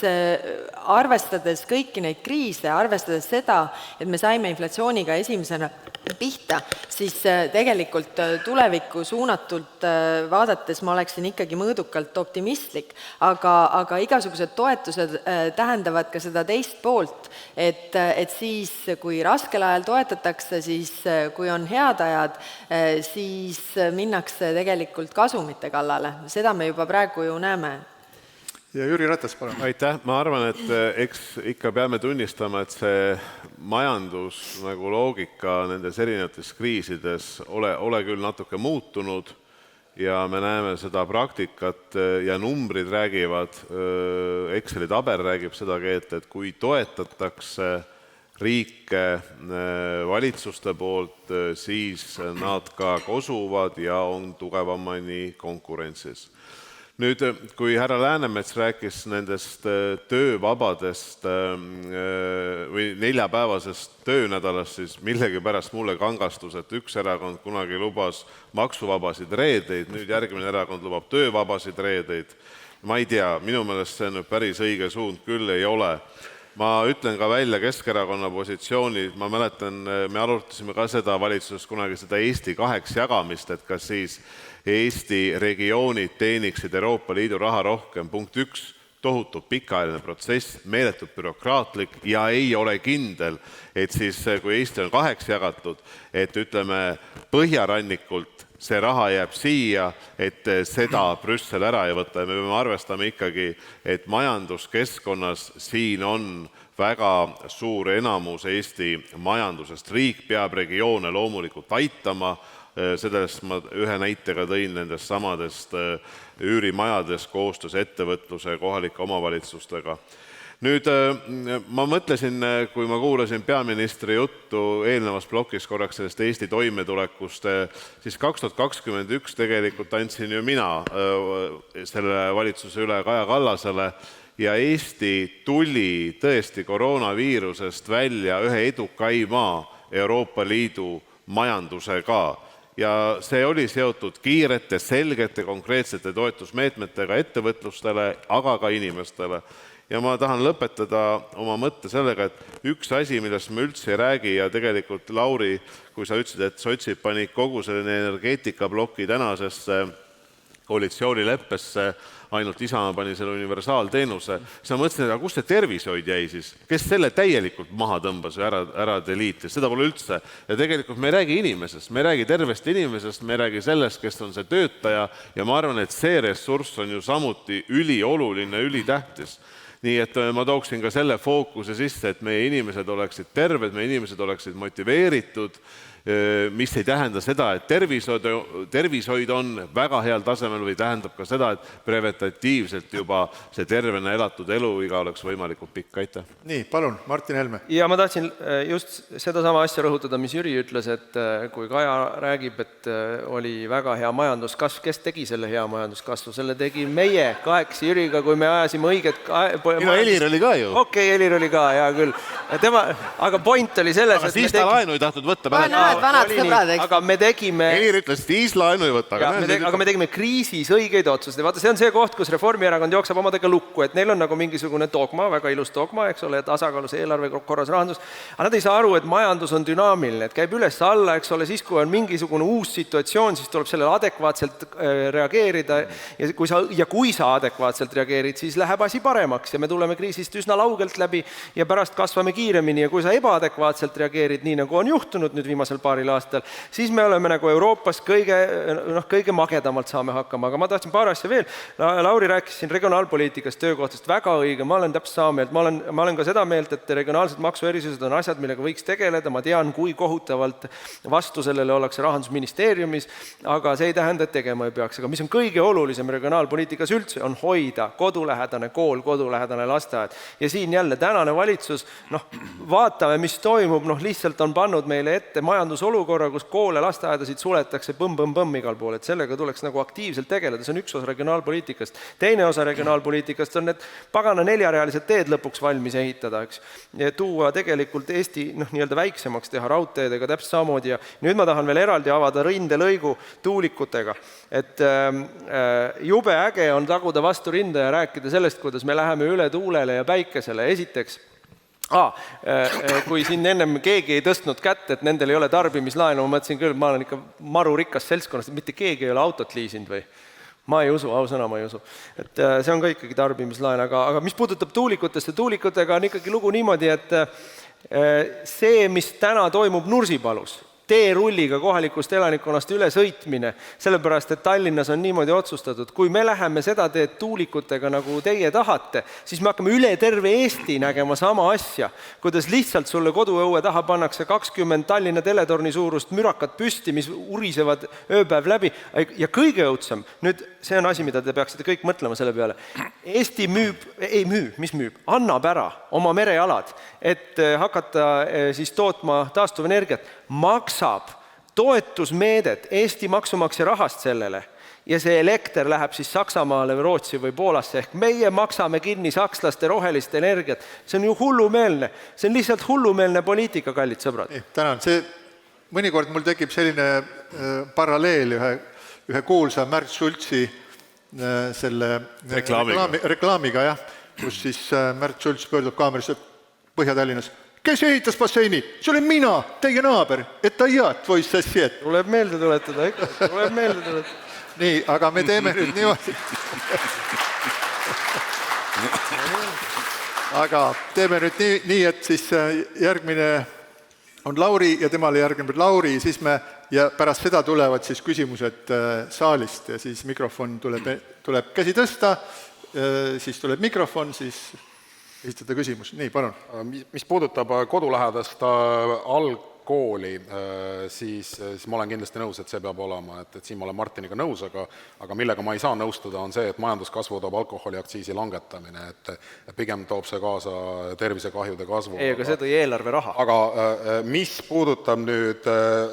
arvestades kõiki neid kriise, arvestades seda, et me saime inflatsiooniga esimesena pihta, siis tegelikult tulevikku suunatult vaadates ma oleksin ikkagi mõõdukalt optimistlik, aga igasugused toetused tähendavad ka seda teist poolt, et siis, kui raskel ajal toetatakse, siis kui on head ajad, siis minnakse tegelikult kasumite kallale. Seda me juba praegu ju näeme. Ja Jüri Ratas, palun. Aitäh, ma arvan, et eks ikka peame tunnistama, et see majandus nagu loogika nendes erinevates kriisides ole küll natuke muutunud ja me näeme seda praktikat ja numbrid räägivad, Exceli tabel räägib seda keelt, et kui toetatakse riike valitsuste poolt, siis nad ka kosuvad ja on tugevamani konkurentsis. Nüüd, kui härra Läänemets rääkis nendest töövabadest või 4-päevasest töönädalast, siis millegipärast mulle kangastus, et üks erakond kunagi lubas maksuvabasid reedeid, nüüd järgmine erakond lubab töövabasid reedeid. Ma ei tea, minu meelest see nüüd päris õige suund küll ei ole. Ma ütlen ka välja Keskerakonna positsiooni, ma mäletan, me arutasime ka seda valitsuses kunagi seda Eesti 2 jagamist, et kas siis Eesti regioonid teeniksid Euroopa Liidu raha rohkem. Punkt 1, tohutu pikaajaline protsess, meeletult bürokraatlik ja ei ole kindel, et siis kui Eesti on 2 jagatud, et ütleme põhjarannikult see raha jääb siia, et seda Brüssel ära ei võta ja me peame arvestama ikkagi, et majanduskeskkonnas siin on väga suur enamus Eesti majandusest. Riik peab regioone loomulikult aitama, sellest ma ühe näitega tõin nendest samadest üürimajadest koostöös ettevõtluse ja kohalike omavalitsustega. Nüüd ma mõtlesin, kui ma kuulasin peaministri juttu eelnevas plokis korraks sellest Eesti toimetulekust, siis 2021 tegelikult andsin ju mina selle valitsuse üle Kaja Kallasele ja Eesti tuli tõesti koroonaviirusest välja ühe edukaima Euroopa Liidu majandusega. Ja see oli seotud kiirete, selgete, konkreetsete toetusmeetmetega ettevõtlustele, aga ka inimestele. Ja ma tahan lõpetada oma mõtte sellega, et üks asi, millest me üldse ei räägi ja tegelikult, Lauri, kui sa ütlesid, et sotsid panid kogu selline energeetikaploki tänasesse koalitsioonileppesse, ainult Isamaa pani selle universaalteenuse, siis ma mõtlesin, et kus see tervishoid jäi siis? Kes selle täielikult maha tõmbas või ära deliitis? Seda pole üldse. Ja tegelikult me ei räägi inimesest, me ei räägi tervest inimesest, me ei räägi sellest, kes on see töötaja ja ma arvan, et see ressurss on ju samuti ülioluline, ülitähtis. Nii et ma tooksin ka selle fookuse sisse, et meie inimesed oleksid terved, meie inimesed oleksid motiveeritud, mis ei tähenda seda, et tervishoid on väga heal tasemel või tähendab ka seda, et preventatiivselt juba see tervena elatud eluiga oleks võimalikult pikk. Aitäh. Nii, palun, Martin Helme. Ja ma tahtsin just seda sama asja rõhutada, mis Jüri ütles, et kui Kaja räägib, et oli väga hea majanduskasv, kes tegi selle hea majanduskasvu? Selle tegi meie 8 Jüriga, kui me ajasime õiget... Elir oli ka ju. Okei, Elir oli ka, hea küll. Aga point oli selles, aga siis ta laenu ei tahtnud võtta. Vanad sõbrad, eks. Aga me tegime... Elir ütles, et siis laenu ei võtta. Aga me tegime kriisis õigeid otsuseid. Vaata, see on see koht, kus Reformierakond jookseb omadega lukku, et neil on nagu mingisugune dogma, väga ilus dogma, eks ole, tasakaalus eelarve, korras rahandus. Aga nad ei saa aru, et majandus on dünaamiline, et käib üles alla, eks ole, siis kui on mingisugune uus situatsioon, siis tuleb sellele adekvaatselt reageerida ja kui sa adekvaatselt reageerid, siis läheb asi paremaks ja me tuleme kriisist üsna laugelt läbi ja pärast kasvame kiiremini ja kui sa ebaadekvaatselt reageerid, nii nagu on juhtunud nüüd viimasel paaril aastal, siis me oleme nagu Euroopas kõige magedamalt saame hakkama. Aga ma tahtsin paar asja veel. Lauri rääkis siin regionaalpoliitikast, töökohtast, väga õige, ma olen täpselt sama meelt. Ma olen ka seda meelt, et regionaalsed maksuerisused on asjad, millega võiks tegeleda. Ma tean, kui kohutavalt vastu sellele ollakse Rahandusministeeriumis, aga see ei tähenda, et tegema ei peaks. Aga mis on kõige olulisem regionaalpoliitikas üldse, on hoida kodulähedane kool, kodulähedane lasteaed. Ja siin jälle tänane valitsus, vaatame, mis toimub, lihtsalt on pannud meile ette majandusolukorra, kus koole, lasteaedasid suletakse põmm igal pool, et sellega tuleks nagu aktiivselt tegeleda, see on üks osa regionaalpoliitikast. Teine osa regionaalpoliitikast on need pagana 4-realised teed lõpuks valmis ehitada, eks. Ja tuua tegelikult Eesti nii-öelda väiksemaks teha raudteedega täpselt samamoodi ja nüüd ma tahan veel eraldi avada rindelõigu tuulikutega, et jube äge on taguda vastu rinda ja rääkida sellest, kuidas me läheme üle tuulele ja päikesele. Esiteks, kui siin ennem keegi ei tõstnud kätt, et nendel ei ole tarbimislaenu, ma mõtlesin küll, ma olen ikka maru rikas seltskonnast, et mitte keegi ei ole autot liisinud või? Ma ei usu, ausõna ma ei usu. Et see on ka ikkagi tarbimislaen, aga mis puudutab tuulikutest ja tuulikutega on ikkagi lugu niimoodi, et see, mis täna toimub Nursipalus, teerulliga kohalikust elanikkonnast üle sõitmine, sellepärast, et Tallinnas on niimoodi otsustatud. Kui me läheme seda teed tuulikutega, nagu teie tahate, siis me hakkame üle terve Eesti nägema sama asja, kuidas lihtsalt sulle koduõue taha pannakse 20 Tallinna teletorni suurust mürakat püsti, mis urisevad ööpäev läbi. Ja kõige õudsem, nüüd see on asi, mida te peaksite kõik mõtlema selle peale. Eesti annab ära oma merealad, et hakata siis tootma taastuvenergiat, maksab toetusmeedet Eesti maksumaksja rahast sellele ja see elekter läheb siis Saksamaale või Rootsi või Poolasse, ehk meie maksame kinni sakslaste rohelist energiat. See on ju hullumeelne. See on lihtsalt hullumeelne poliitika, kallid sõbrad. Tänan. Mõnikord mul tekib selline paralleel ühe kuulsa Märt Schultzi selle reklaamiga, jah, kus siis Märt Schultz pöördub kaamerasse Põhja-Tallinnas. Kes ehitas basseini? See oli mina, teie naaber, et ta head või sessiet. Tuleb meelde tuletada, ikka. Tuleb meelde tuletada. Nii, aga me teeme nüüd niimoodi. Aga teeme nüüd nii, et siis järgmine on Lauri ja temale järgneb Lauri, siis ja pärast seda tulevad siis küsimused saalist ja siis mikrofon tuleb käsi tõsta, siis tuleb mikrofon, siis esitada küsimus. Nii, palun. Mis puudutab kodulähedast algkooli, siis ma olen kindlasti nõus, et see peab olema, et siin ma olen Martiniga nõus, aga millega ma ei saa nõustuda on see, et majanduskasvu toob alkoholiaktsiisi langetamine, et pigem toob see kaasa tervisekahjude kasvu. Ei, aga see tõi eelarve raha. Aga mis puudutab nüüd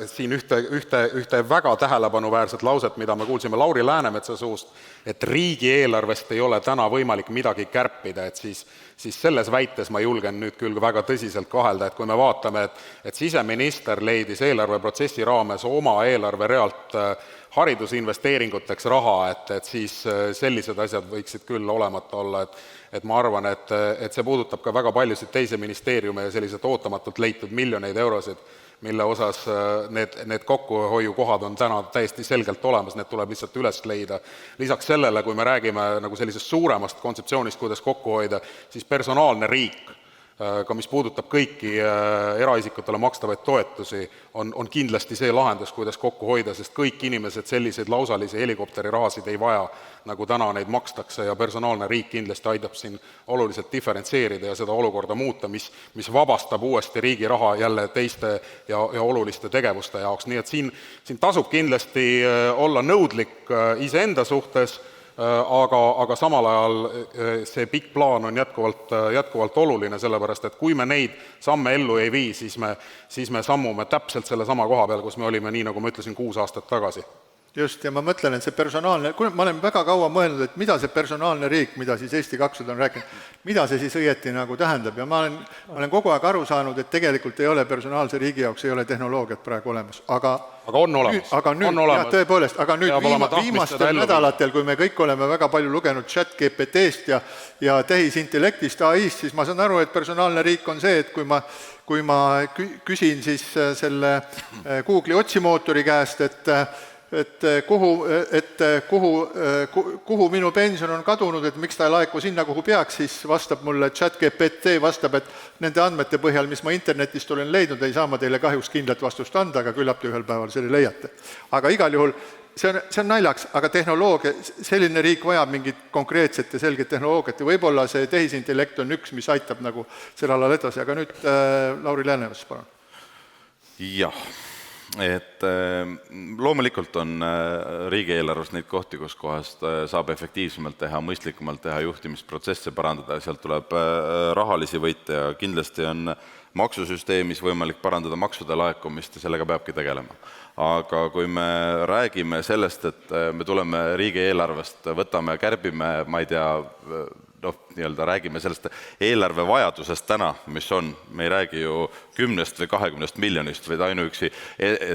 siin ühte väga tähelepanuväärset lauset, mida me kuulsime Lauri Läänemetsa suust, et riigieelarvest ei ole täna võimalik midagi kärpida, et siis selles väites ma julgen nüüd küll väga tõsiselt kahelda, et kui me vaatame, et siseminister leidis eelarveprotsessi raames oma eelarve realt haridusinvesteeringuteks raha, et siis sellised asjad võiksid küll olemata olla, et ma arvan, et see puudutab ka väga paljusid teise ministeeriume ja sellised ootamatult leitud miljoneid eurosid, mille osas need kokkuhoiukohad on täna täiesti selgelt olemas, need tuleb lihtsalt üles leida. Lisaks sellele, kui me räägime nagu sellisest suuremast kontseptsioonist, kuidas kokku hoida, siis personaalne riik, ka mis puudutab kõiki eraisikutele makstavaid toetusi, on kindlasti see lahendus, kuidas kokku hoida, sest kõik inimesed selliseid lausalisi helikopteri rahasid ei vaja, nagu täna neid makstakse ja personaalne riik kindlasti aitab siin oluliselt diferentseerida ja seda olukorda muuta, mis vabastab uuesti riigi raha jälle teiste ja oluliste tegevuste jaoks. Nii et siin tasub kindlasti olla nõudlik iseenda suhtes, aga samal ajal see pikk plaan on jätkuvalt oluline, sellepärast et kui me neid samme ellu ei vii, siis me sammume täpselt selle sama koha peal, kus me olime, nii nagu ma ütlesin, 6 aastat tagasi. Just, ja ma mõtlen, et see personaalne, ma olen väga kaua mõelnud, et mida see personaalne riik, mida siis Eesti 200 on rääkinud, mida see siis õieti nagu tähendab ja ma olen kogu aeg aru saanud, et tegelikult ei ole personaalse riigi jaoks ei ole tehnoloogiat praegu olemas, aga on olemas. Jah, tõepoolest, aga nüüd viimastel nädalatel, kui me kõik oleme väga palju lugenud ChatGPT-st ja tehisintellektist, AI-st, siis ma saan aru, et personaalne riik on see, et kui ma küsin siis selle Google'i otsimootori käest, et kuhu minu pension on kadunud, et miks ta ei laeku sinna, kuhu peaks, siis vastab mulle ChatGPT, vastab, et nende andmete põhjal, mis ma internetist olen leidnud, ei saa ma teile kahjuks kindlat vastust anda, aga küllap te ühel päeval selle leiate. Aga igal juhul see on naljaks, aga tehnoloogia, selline riik vajab mingit konkreetset ja selget tehnoloogiat ja võib-olla see tehisintellekt on üks, mis aitab nagu selle alal edasi, aga nüüd Lauri Läänemets, palun. Jah. Et loomulikult on riigieelarvus neid kohti, kus kohast saab efektiivsemalt teha, mõistlikumalt teha, juhtimisprotsesse parandada ja sealt tuleb rahalisi võite ja kindlasti on maksusüsteemis võimalik parandada maksude laekumist ja sellega peabki tegelema. Aga kui me räägime sellest, et me tuleme riigieelarvest, võtame ja kärbime, ma ei tea, räägime sellest eelarve vajadusest täna, mis on, me ei räägi ju 10 või 20 miljonist, vaid ainuüksi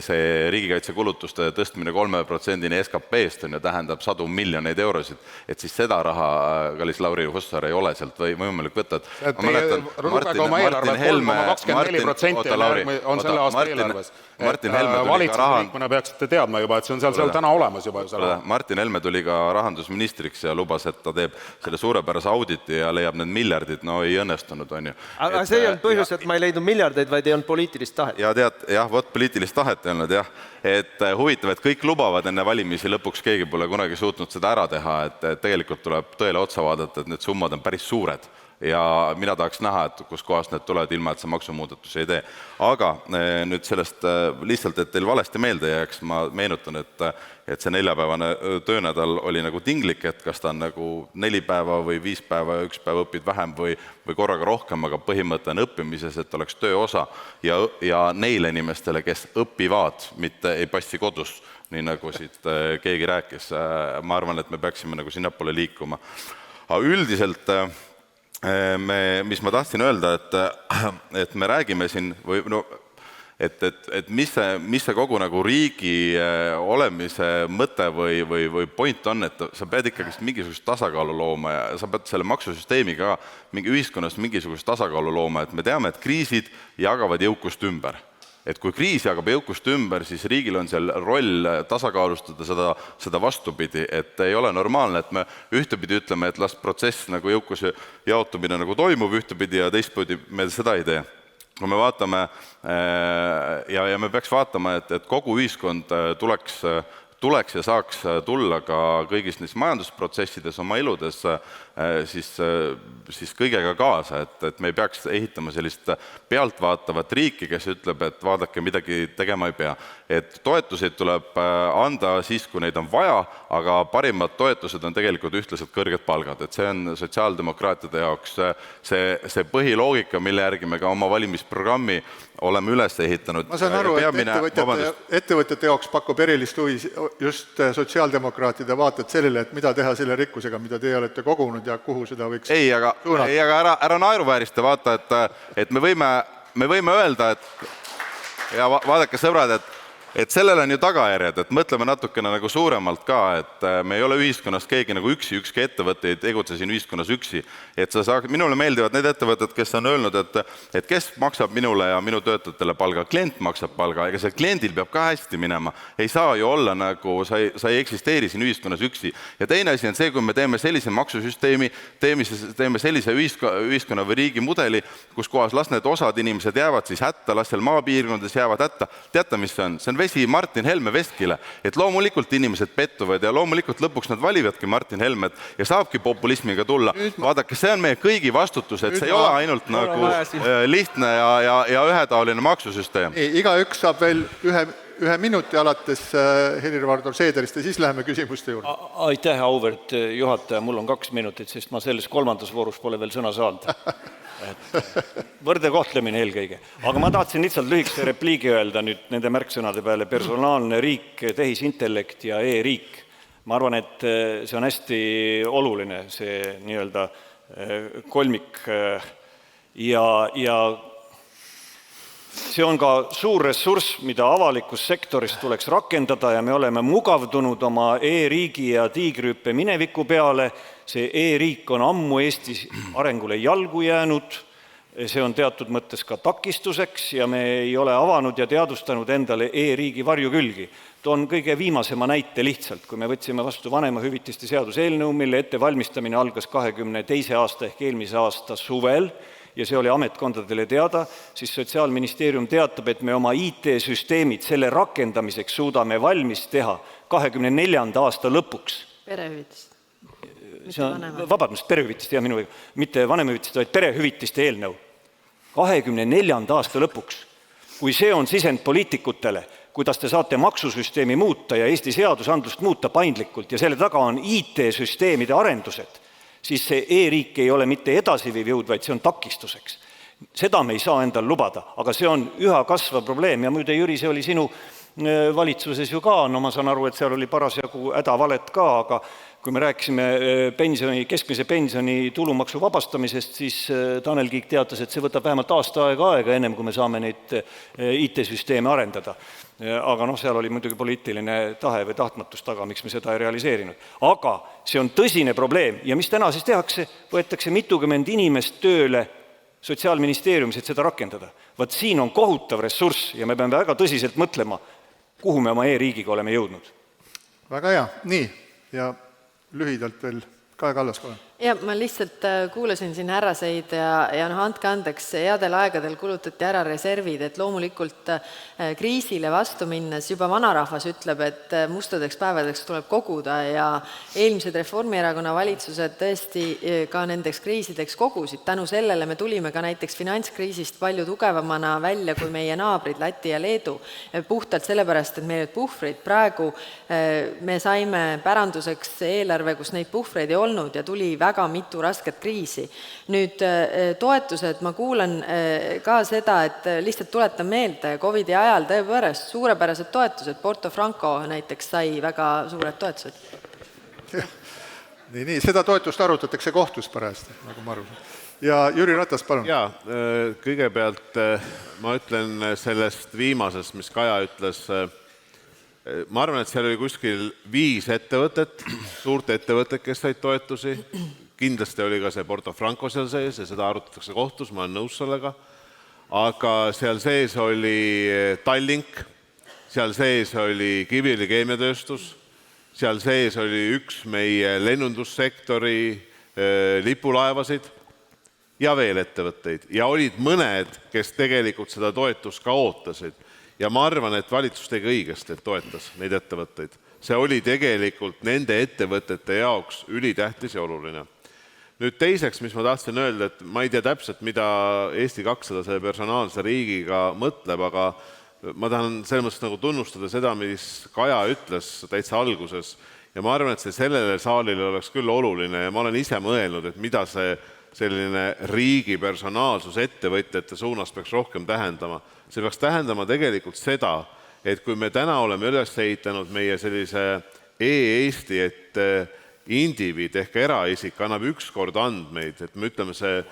see riigikaitsekulutuste tõstmine 3%-ni SKP-st on ja tähendab 100 miljoneid eurosid, et siis seda raha, kallis Lauri Hussar, ei ole sealt või võimalik võtta. Lugege oma eelarve 3,24% on selle aasta eelarves. Valitsusliikmena peaksite teadma juba, et see on seal täna olemas juba. Martin Helme tuli ka rahandusministriks ja lubas, et ta teeb selle suurepärase auditi ja leiab need miljardid, no ei õnnestunud, on ju. Aga see ei olnud põhjus, et ma ei leidnud miljardeid, vaid ei olnud poliitilist tahet. Ja tead, poliitilist tahet ei olnud, jah. Et huvitav, et kõik lubavad enne valimisi, lõpuks keegi pole kunagi suutnud seda ära teha, et tegelikult tuleb tõele otsa vaadata, et need summad on päris suured. ja mina tahaks näha, et kus kohast need tulevad, ilma et sa maksumuudatusi ei tee. Aga nüüd sellest lihtsalt, et teil valesti meelde jääks, ma meenutan, et see 4-päevane töönädal oli nagu tinglik, et kas ta on nagu 4 päeva või 5 päeva ja 1 päev õpid vähem või korraga rohkem, aga põhimõte on õppimises, et oleks tööosa ja neile inimestele, kes õpivad, mitte ei passi kodus, nii nagu siit keegi rääkis. Ma arvan, et me peaksime nagu sinnapoole liikuma. Aga üldiselt mis ma tahtsin öelda, et me räägime siin, või no, et mis see kogu nagu riigi olemise mõte või point on, et sa pead ikkagi mingisugust tasakaalu looma ja sa pead selle maksusüsteemiga ühiskonnas mingisugust tasakaalu looma, et me teame, et kriisid jagavad jõukust ümber. Et kui kriis jagab jõukust ümber, siis riigil on seal roll tasakaalustada seda vastupidi, et ei ole normaalne, et me ühtepidi ütleme, et las protsess nagu jõukuse jaotumine nagu toimub ühtepidi ja teistpidi me seda ei tee. Kui me vaatame ja me peaks vaatama, et kogu ühiskond tuleks ja saaks tulla ka kõigis neis majandusprotsessides oma eludes siis kõigega kaasa, et me ei peaks ehitama sellist pealtvaatavat riiki, kes ütleb, et vaadake, midagi tegema ei pea. Et toetuseid tuleb anda siis, kui neid on vaja, aga parimad toetused on tegelikult ühtlaselt kõrged palgad. Et see on sotsiaaldemokraatide jaoks see põhiloogika, mille järgi me ka oma valimisprogrammi oleme üles ehitanud. Ma saan aru, et ettevõtjate jaoks pakub erilist huvi just sotsiaaldemokraatide vaated sellele, et mida teha selle rikkusega, mida te olete kogunud ja kuhu seda võiks suunata. Ei, aga ära naeruväärista, vaata, et me võime öelda, et ja vaadake sõbrad, et sellel on ju tagajärjed, et mõtleme natukene nagu suuremalt ka, et me ei ole ühiskonnas keegi nagu ükski ettevõte ei tegutse siin ühiskonnas üksi. Et minule meeldivad need ettevõtted, kes on öelnud, et kes maksab minule ja minu töötajatele palga, klient maksab palga, ega see kliendil peab ka hästi minema. Ei saa ju olla nagu, sa ei eksisteeri siin ühiskonnas üksi. Ja teine asi on see, kui me teeme sellise maksusüsteemi, teeme sellise ühiskonna või riigi mudeli, kus kohas las need osad inimesed jäävad siis hätta, las seal maapiirkondades jäävad hätta. Teate, mis see on? See on vesi Martin Helme veskile, et loomulikult inimesed pettuvad ja loomulikult lõpuks nad valivadki Martin Helmet ja saabki populismiga tulla. Vaadake, see on meie kõigi vastutus, et see ei ole ainult nagu lihtne ja ühetaoline maksusüsteem. Igaüks saab veel ühe minuti alates Helir-Valdor Seederist ja siis läheme küsimuste juurde. Aitäh, auväärt juhataja, mul on 2 minutit, sest ma selles 3. voorus pole veel sõna saanud. Võrde kohtlemine eelkõige. Aga ma tahtsin lihtsalt lühikese repliigi öelda nüüd nende märksõnade peale personaalne riik, tehisintellekt ja e-riik. Ma arvan, et see on hästi oluline, see nii-öelda kolmik ja see on ka suur ressurss, mida avalikus sektoris tuleks rakendada ja me oleme mugavdunud oma e-riigi ja tiigrihüppe mineviku peale. See e-riik on ammu Eestis arengule jalgu jäänud, see on teatud mõttes ka takistuseks ja me ei ole avanud ja teadvustanud endale e-riigi varjukülgi. Toon kõige viimasema näite lihtsalt, kui me võtsime vastu vanemahüvitiste seaduse eelnõu, mille ettevalmistamine algas 22. aasta ehk eelmise aasta suvel, ja see oli ametkondadele teada, siis Sotsiaalministeerium teatab, et me oma IT-süsteemid selle rakendamiseks suudame valmis teha 24. aasta lõpuks. Perehüvitist. Vabandust, perehüvitist, mitte vanemahüvitist, vaid perehüvitiste eelnõu. 24. aasta lõpuks. Kui see on sisend poliitikutele, kuidas te saate maksusüsteemi muuta ja Eesti seadusandlust muuta paindlikult ja selle taga on IT-süsteemide arendused, siis see e-riik ei ole mitte edasiviiv jõud, vaid see on takistuseks. Seda me ei saa endal lubada, aga see on üha kasvav probleem ja muide, Jüri, see oli sinu valitsuses ju ka, no ma saan aru, et seal oli parasjagu hädavalet ka, aga kui me rääkisime keskmise pensioni tulumaksu vabastamisest, siis Tanel Kiik teatas, et see võtab vähemalt aasta aega, ennem kui me saame neid IT-süsteeme arendada. Aga seal oli muidugi poliitiline tahe või tahtmatus taga, miks me seda ei realiseerinud. Aga see on tõsine probleem ja mis täna siis tehakse? Võetakse mitukümmend inimest tööle Sotsiaalministeeriumis, et seda rakendada. Vaat siin on kohutav ressurss ja me peame väga tõsiselt mõtlema, kuhu me oma e-riigiga oleme jõudnud. Väga hea, nii, ja lühidalt veel Kaja Kallas, kohe. Ja ma lihtsalt kuulasin siin härraseid ja andke andeks, headel aegadel kulutati ära reservid, et loomulikult kriisile vastu minnes juba vanarahvas ütleb, et mustadeks päevadeks tuleb koguda ja eelmised Reformierakonna valitsused tõesti ka nendeks kriisideks kogusid. Tänu sellele me tulime ka näiteks finantskriisist palju tugevamana välja kui meie naabrid Läti ja Leedu. Puhtalt sellepärast, et meil olid puhvrid. Praegu me saime päranduseks eelarve, kus neid puhvreid ei olnud ja tuli väga mitu rasket kriisi. Nüüd toetused, ma kuulan ka seda, et lihtsalt tuletan meelde, COVID-i ajal tõepoolest suurepärased toetused, Porto Franco näiteks sai väga suured toetused. Nii, seda toetust arutatakse kohtus parajasti, nagu ma aru saan. Ja Jüri Ratas, palun. Jaa, kõigepealt ma ütlen sellest viimasest, mis Kaja ütles, ma arvan, et seal oli kuskil 5 ettevõtet, suurt ettevõtet, kes said toetusi. Kindlasti oli ka see Porto Franco seal sees ja seda arutatakse kohtus, ma olen nõus sellega. Aga seal sees oli Tallink, seal sees oli Kiviõli keemiatööstus, seal sees oli üks meie lennundussektori lipulaevasid ja veel ettevõtteid. Ja olid mõned, kes tegelikult seda toetust ka ootasid. Ja ma arvan, et valitsus tegi õigesti, et toetas neid ettevõtteid. See oli tegelikult nende ettevõtete jaoks ülitähtis ja oluline. Nüüd teiseks, mis ma tahtsin öelda, et ma ei tea täpselt, mida Eesti 200 selle personaalse riigiga mõtleb, aga ma tahan selles mõttes nagu tunnustada seda, mis Kaja ütles täitsa alguses. Ja ma arvan, et see sellele saalile oleks küll oluline ja ma olen ise mõelnud, et mida see selline riigi personaalsus ettevõtjate suunas peaks rohkem tähendama. See peaks tähendama tegelikult seda, et kui me täna oleme üles ehitanud meie sellise e-Eesti, et indiviid ehk eraisik annab ükskord andmeid, et me ütleme see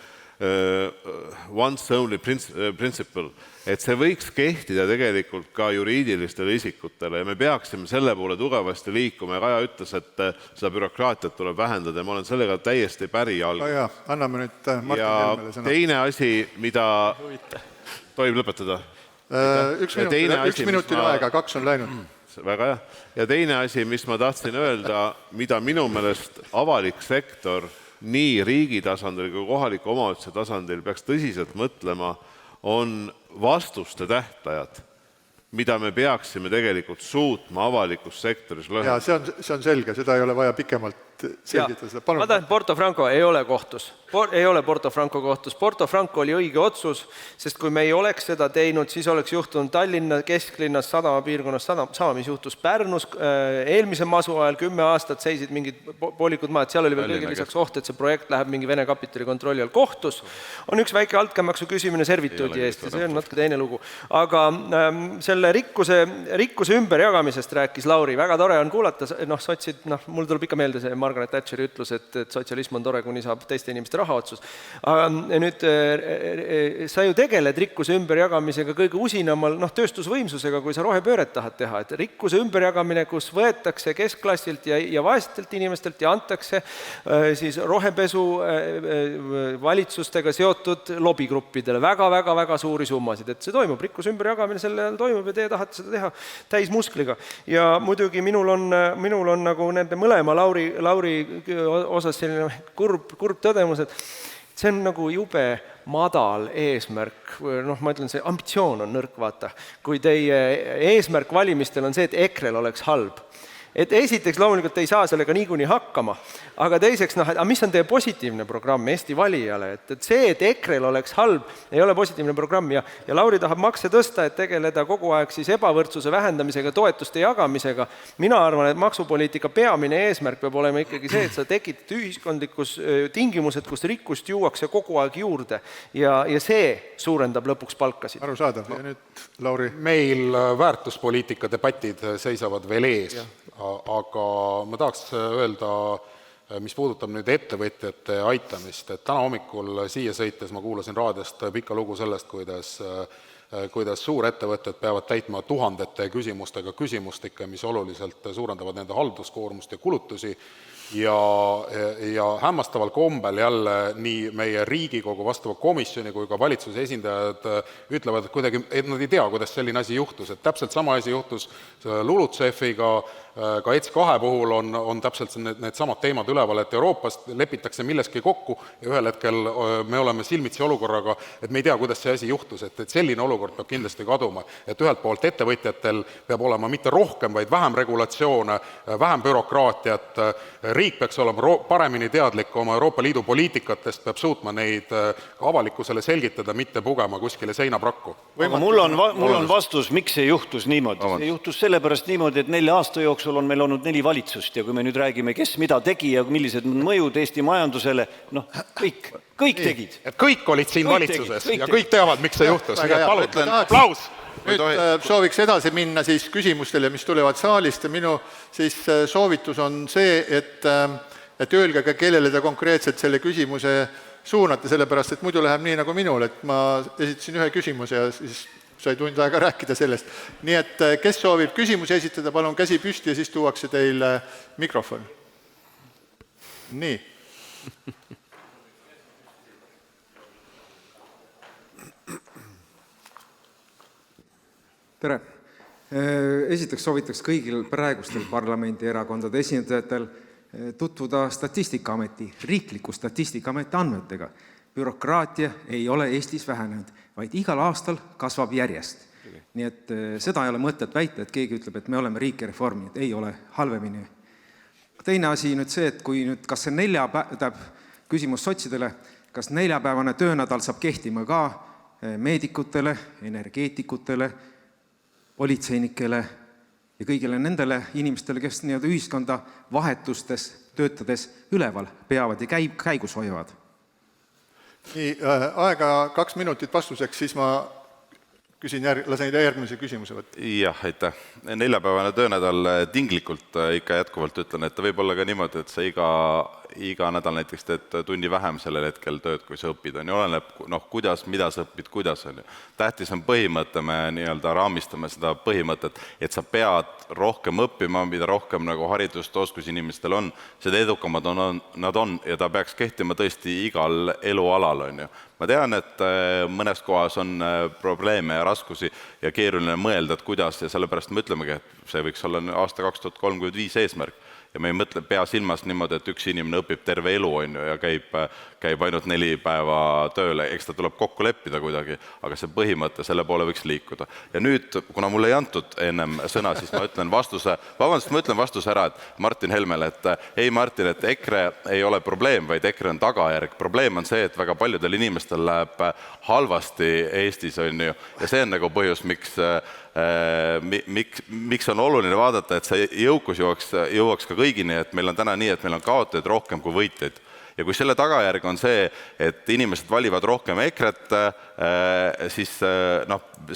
once only principle, et see võiks kehtida tegelikult ka juriidilistele isikutele ja me peaksime selle poole tugevasti liikuma ja Kaja ütles, et seda bürokraatiat tuleb vähendada ja ma olen sellega täiesti päri algus. Ja anname nüüd Martin Helmele sõna. Teine asi, mida tohib lõpetada. Üks minutil aega, 2 on läinud. Väga hea. Ja teine asi, mis ma tahtsin öelda, mida minu meelest avalik sektor nii riigi tasandil kui kohaliku omavalitsuse tasandil peaks tõsiselt mõtlema, on vastuste tähtajad, mida me peaksime tegelikult suutma avalikus sektoris lõhe. Ja see on selge, seda ei ole vaja pikemalt selgitada. Ma tahan, Porto Franco ei ole kohtus. Ei ole Porto Franco kohtus. Porto Franco oli õige otsus, sest kui me ei oleks seda teinud, siis oleks juhtunud Tallinna kesklinnas, Sadama piirkonnas, sama mis juhtus Pärnus eelmise masu ajal 10 aastat seisid mingid poolikud maad, seal oli veel kõige lisaks oht, et see projekt läheb mingi Vene kapitali kontrolli all kohtus. On üks väike altkäemaksu küsimine servituudi eest ja see on natuke teine lugu. Aga selle rikkuse ümberjagamisest rääkis Lauri, väga tore on kuulata, sotsid, mul tuleb ikka meelde see Margaret Thatcheri ütlus, et sotsialism on tore, kuni saab teiste inimeste raha otsus. Nüüd sa ju tegeled rikkuse ümberjagamisega kõige usinamal tööstusvõimsusega, kui sa rohepööret tahad teha. Et rikkuse ümberjagamine, kus võetakse keskklassilt ja vaestelt inimestelt ja antakse siis rohepesu valitsustega seotud lobigruppidele väga suuri summasid. Et see toimub, rikkuse ümberjagamine selle toimub ja teie tahate seda teha täis muskliga. Ja muidugi minul on nagu nende mõlema Lauri osas selline kurb tõdemus, et see on nagu jube madal eesmärk, ma ütlen, see ambitsioon on nõrk, vaata. Kui teie eesmärk valimistel on see, et EKRE-l oleks halb, et esiteks loomulikult ei saa sellega niikuinii hakkama, aga teiseks, mis on teie positiivne programm Eesti valijale, et see, et EKRE-l oleks halb, ei ole positiivne programm ja Lauri tahab makse tõsta, et tegeleda kogu aeg siis ebavõrdsuse vähendamisega, toetuste jagamisega. Mina arvan, et maksupoliitika peamine eesmärk peab olema ikkagi see, et sa tekitad ühiskondlikus tingimused, kus rikkust juuakse kogu aeg juurde ja see suurendab lõpuks palkasid. Arusaadav. Ja nüüd Lauri. Meil väärtuspoliitika debatid seisavad veel ees, aga ma tahaks öelda, mis puudutab nüüd ettevõtjate aitamist, et täna hommikul siia sõites ma kuulasin raadiost pikka lugu sellest, kuidas suurettevõtted peavad täitma tuhandete küsimustega küsimustikke, mis oluliselt suurendavad nende halduskoormust ja kulutusi ja hämmastaval kombel jälle nii meie Riigikogu vastava komisjoni kui ka valitsuse esindajad ütlevad, et nad ei tea, kuidas selline asi juhtus, et täpselt sama asi juhtus LULUCF-iga, ka ETS2 puhul on täpselt needsamad teemad üleval, et Euroopas lepitakse milleski kokku ja ühel hetkel me oleme silmitsi olukorraga, et me ei tea, kuidas see asi juhtus, et selline olukord peab kindlasti kaduma. Et ühelt poolt ettevõtjatel peab olema mitte rohkem, vaid vähem regulatsioone, vähem bürokraatiat, riik peaks olema paremini teadlik oma Euroopa Liidu poliitikatest, peab suutma neid ka avalikkusele selgitada, mitte pugema kuskile seinaprakku. Aga mul on vastus, miks see juhtus niimoodi. See juhtus sellepärast niimoodi, et 4 aasta jooksul on meil olnud 4 valitsust ja kui me nüüd räägime, kes mida tegi ja millised on mõjud Eesti majandusele, kõik tegid. Et kõik olid siin valitsuses ja kõik teavad, miks see juhtus. Palun, aplaus! Nüüd sooviks edasi minna siis küsimustele, mis tulevad saalist ja minu siis soovitus on see, et öelge ka, kellele te konkreetselt selle küsimuse suunate, sellepärast, et muidu läheb nii nagu minul, et ma esitasin ühe küsimuse ja siis sai tund aega rääkida sellest. Nii et kes soovib küsimusi esitada, palun käsi püsti ja siis tuuakse teile mikrofon. Nii. Tere! Esiteks soovitaks kõigil praegustel parlamendierakondade esindajatel tutvuda Statistikaameti, riikliku Statistikaameti andmetega. Bürokraatia ei ole Eestis vähenenud, vaid igal aastal kasvab järjest. Nii et seda ei ole mõtet väita, et keegi ütleb, et me oleme riiki reforminud, ei ole halvemini. Teine asi nüüd see, et kui nüüd kas see küsimus sotsidele, kas 4-päevane töönädal saab kehtima ka meedikutele, energeetikutele, politseinikele ja kõigile nendele inimestele, kes ühiskonda vahetustes töötades üleval peavad ja käigus hoiavad. Nii, aega 2 minutit vastuseks, siis ma lasen järgmise küsimuse võtta. Jah, aitäh. 4-päevane töönädal tinglikult ikka jätkuvalt ütlen, et ta võib olla ka niimoodi, et sa iga nädal näiteks teed tunni vähem sellel hetkel tööd, kui sa õpid. Oleneb, kuidas, mida sa õpid, kuidas on. Tähtis on põhimõte, me raamistame seda põhimõtet, et sa pead rohkem õppima, mida rohkem haridust, oskus inimestel on, seda edukamad nad on ja ta peaks kehtima tõesti igal elualal. Ma tean, et mõnes kohas on probleeme ja raskusi ja keeruline mõelda, et kuidas ja sellepärast me ütlemegi, et see võiks olla aasta 2035 eesmärk. Ja me ei mõtle pea silmas niimoodi, et üks inimene õpib terve elu ja käib ainult 4 päeva tööle. Eks ta tuleb kokku leppida kuidagi, aga see põhimõte, selle poole võiks liikuda. Ja nüüd, kuna mulle ei antud ennem sõna, siis ma ütlen vastuse ära, et Martin Helmele, et ei Martin, et EKRE ei ole probleem, vaid EKRE on tagajärg. Probleem on see, et väga paljudel inimestel läheb halvasti Eestis, ja see on põhjus, miks on oluline vaadata, et see jõukus jõuaks ka kõigini, et meil on täna nii, et meil on kaotajaid rohkem kui võitjaid. Ja kui selle tagajärg on see, et inimesed valivad rohkem EKRE-t, siis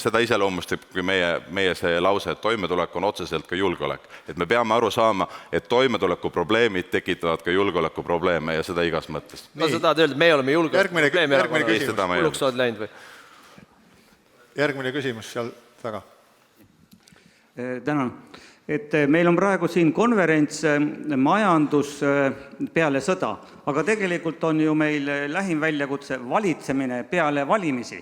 seda iseloomustabki meie see lause, et toimetulek on otseselt ka julgeolek. Et me peame aru saama, et toimetuleku probleemid tekitavad ka julgeoleku probleeme ja seda igas mõttes. No sa tahad öelda, et me oleme julgeoleku probleemi Järgmine küsimus seal taga. Tänan. Et meil on praegu siin konverents majandus peale sõda, aga tegelikult on ju meil lähim väljakutse valitsemine peale valimisi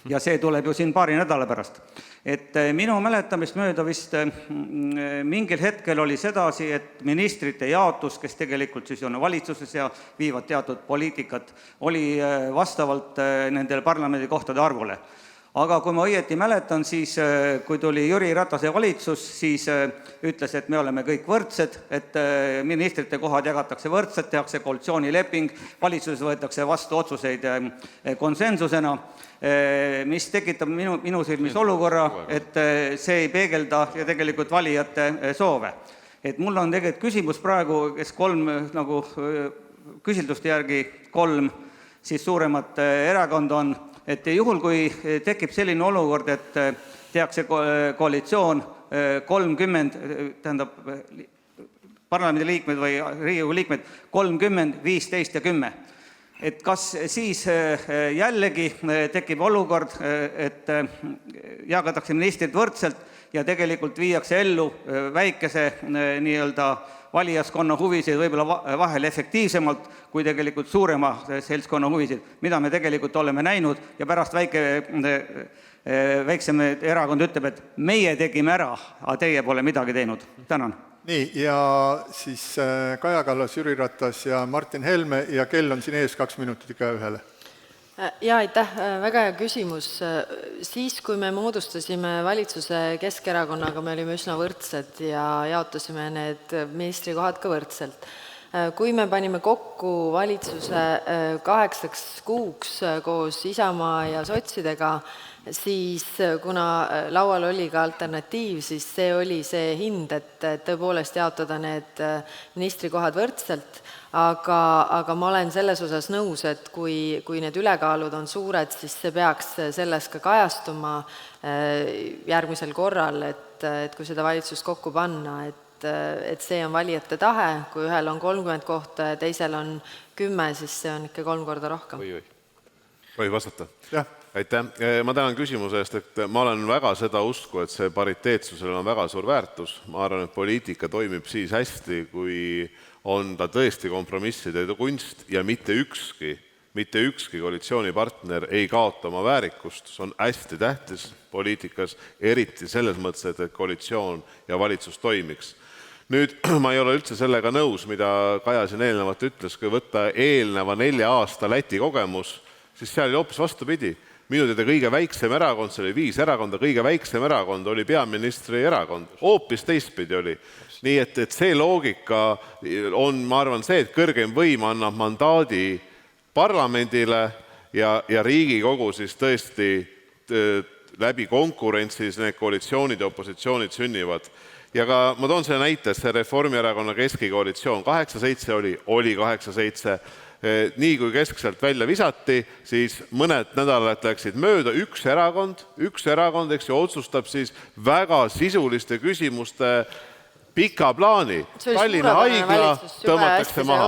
ja see tuleb ju siin paari nädala pärast. Et minu mäletamist mööda vist mingil hetkel oli sedasi, et ministrite jaotus, kes tegelikult siis on valitsuses ja viivad teatud poliitikat, oli vastavalt nendele parlamendikohtade arvule. Aga kui ma õieti mäletan, siis kui tuli Jüri Ratase valitsus, siis ütles, et me oleme kõik võrdsed, et ministrite kohad jagatakse võrdselt, tehakse koalitsioonileping, valitsuses võetakse vastu otsuseid konsensusena, mis tekitab minu silmis olukorra, et see ei peegelda ja tegelikult valijate soove. Et mul on tegelikult küsimus praegu, kes 3 küsilduste järgi 3 siis suuremat erakond on, et juhul, kui tekib selline olukord, et tehakse koalitsioon 30, tähendab parlamendiliikmed või Riigikogu liikmed 30, 15 ja 10. Et kas siis jällegi tekib olukord, et jagatakse ministrid võrdselt ja tegelikult viiakse ellu väikese valijaskonna huvisid võib-olla vahel efektiivsemalt kui tegelikult suurema seltskonna huvisid, mida me tegelikult oleme näinud ja pärast väiksem erakond ütleb, et meie tegime ära, aga teie pole midagi teinud. Tänan. nii, ja siis Kaja Kallas, Jüri Ratas ja Martin Helme ja kell on siin ees 2 minutit ka ühele. Jaa, aitäh, väga hea küsimus. Siis, kui me moodustasime valitsuse Keskerakonnaga, me olime üsna võrdsed ja jaotasime need ministrikohad ka võrdselt. Kui me panime kokku valitsuse 8 kuuks koos Isamaa ja sotsidega, siis kuna laual oli ka alternatiiv, siis see oli see hind, et tõepoolest jaotada need ministrikohad võrdselt, aga ma olen selles osas nõus, et kui need ülekaalud on suured, siis see peaks selles ka kajastuma järgmisel korral, et kui seda valitsust kokku panna, et see on valijate tahe, kui ühel on 30 kohta ja teisel on 10, siis see on ikka 3 korda rohkem. Võib vastata? Jah. Aitäh. Ma tänan küsimuse eest, et ma olen väga seda usku, et see pariteetsusel on väga suur väärtus. Ma arvan, et poliitika toimib siis hästi, kui on ta tõesti kompromisside kunst ja mitte ükski koalitsioonipartner ei kaota oma väärikust. See on hästi tähtis poliitikas, eriti selles mõttes, et koalitsioon ja valitsus toimiks. Nüüd, ma ei ole üldse sellega nõus, mida Kaja siin eelnevalt ütles, kui võtta eelneva 4 aasta Läti kogemus, siis seal oli hoopis vastupidi. Minu teada kõige väiksem erakond, see oli 5 erakonda, kõige väiksem erakond oli peaministri erakond. Hoopis teistpidi oli. Nii et see loogika on, ma arvan, see, et kõrgem võim annab mandaadi parlamendile ja Riigikogu siis tõesti läbi konkurentsis need koalitsioonid ja opositsioonid sünnivad. Ja ka ma toon selle näite, see Reformierakonna keskikoalitsioon 8-7 oli 8-7. Nii kui keskselt välja visati, siis mõned nädalad läksid mööda, üks erakond, eks ju, otsustab siis väga sisuliste küsimuste pika plaani. Tallinna haigla tõmmatakse maha.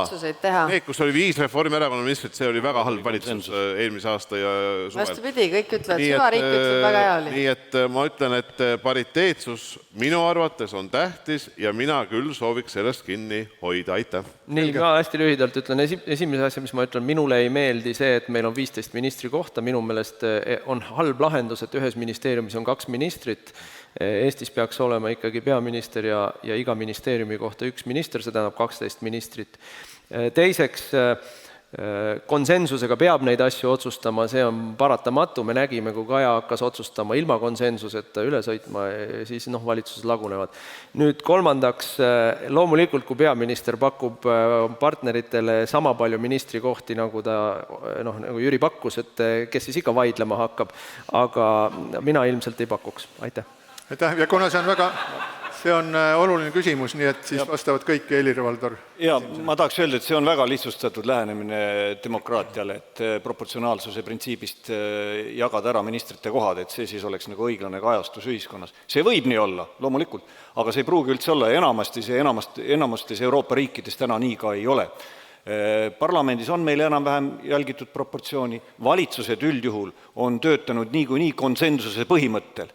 Need, kus oli 5 Reformierakonna ministrit, see oli väga halb valitsus eelmise aasta ja suvel. Vastupidi, kõik ütlevad, süvariik ütleb väga hea oli. Nii et ma ütlen, et pariteetsus minu arvates on tähtis ja mina küll sooviks sellest kinni hoida. Aitäh! Nii, ma hästi lühidalt ütlen. Esimese asja, mis ma ütlen, minule ei meeldi see, et meil on 15 ministri kohta. Minu meelest on halb lahendus, et ühes ministeeriumis on 2 ministrit. Eestis peaks olema ikkagi peaminister ja iga ministeeriumi kohta 1 minister, see tähendab 12 ministrit. Teiseks, konsensusega peab neid asju otsustama, see on paratamatu. Me nägime, kui Kaja hakkas otsustama ilma konsensuseta üle sõitma, siis valitsus lagunevad. Nüüd kolmandaks, loomulikult, kui peaminister pakub partneritele sama palju ministrikohti, nagu nagu Jüri pakkus, et kes siis ikka vaidlema hakkab, aga mina ilmselt ei pakuks. Aitäh! Aitäh, ja kuna see on oluline küsimus, nii et siis vastavad kõik Helir-Valdor. Ja ma tahaks öelda, et see on väga lihtsustatud lähenemine demokraatiale, et proportsionaalsuse printsiibist jagada ära ministrite kohad, et see siis oleks nagu õiglane kajastus ühiskonnas. See võib nii olla, loomulikult, aga see ei pruugi üldse olla ja enamustes Euroopa riikides täna nii ka ei ole. Parlamendis on meil enam-vähem jälgitud proportsiooni, valitsused üldjuhul on töötanud niikuinii konsensuse põhimõttel,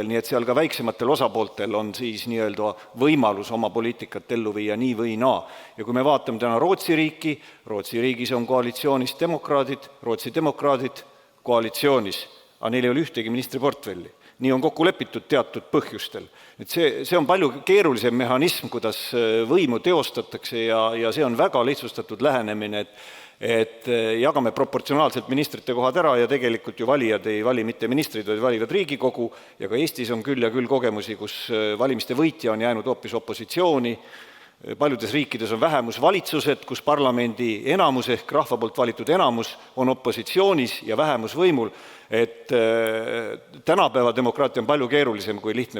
nii et seal ka väiksematel osapooltel on siis nii-öelda võimalus oma poliitikat ellu viia nii või naa. Ja kui me vaatame täna Rootsi riigis on koalitsioonis demokraadid, Rootsi demokraadid koalitsioonis, aga neil ei ole ühtegi ministriportfelli. Nii on kokku lepitud teatud põhjustel. Et see on palju keerulisem mehhanism, kuidas võimu teostatakse ja see on väga lihtsustatud lähenemine, et jagame proportsionaalselt ministrite kohad ära ja tegelikult ju valijad ei vali mitte ministrid, vaid valivad Riigikogu ja ka Eestis on küll ja küll kogemusi, kus valimiste võitja on jäänud hoopis opositsiooni. Paljudes riikides on vähemusvalitsused, kus parlamendi enamus ehk rahva poolt valitud enamus on opositsioonis ja vähemusvõimul, et tänapäeva demokraatia on palju keerulisem kui lihtne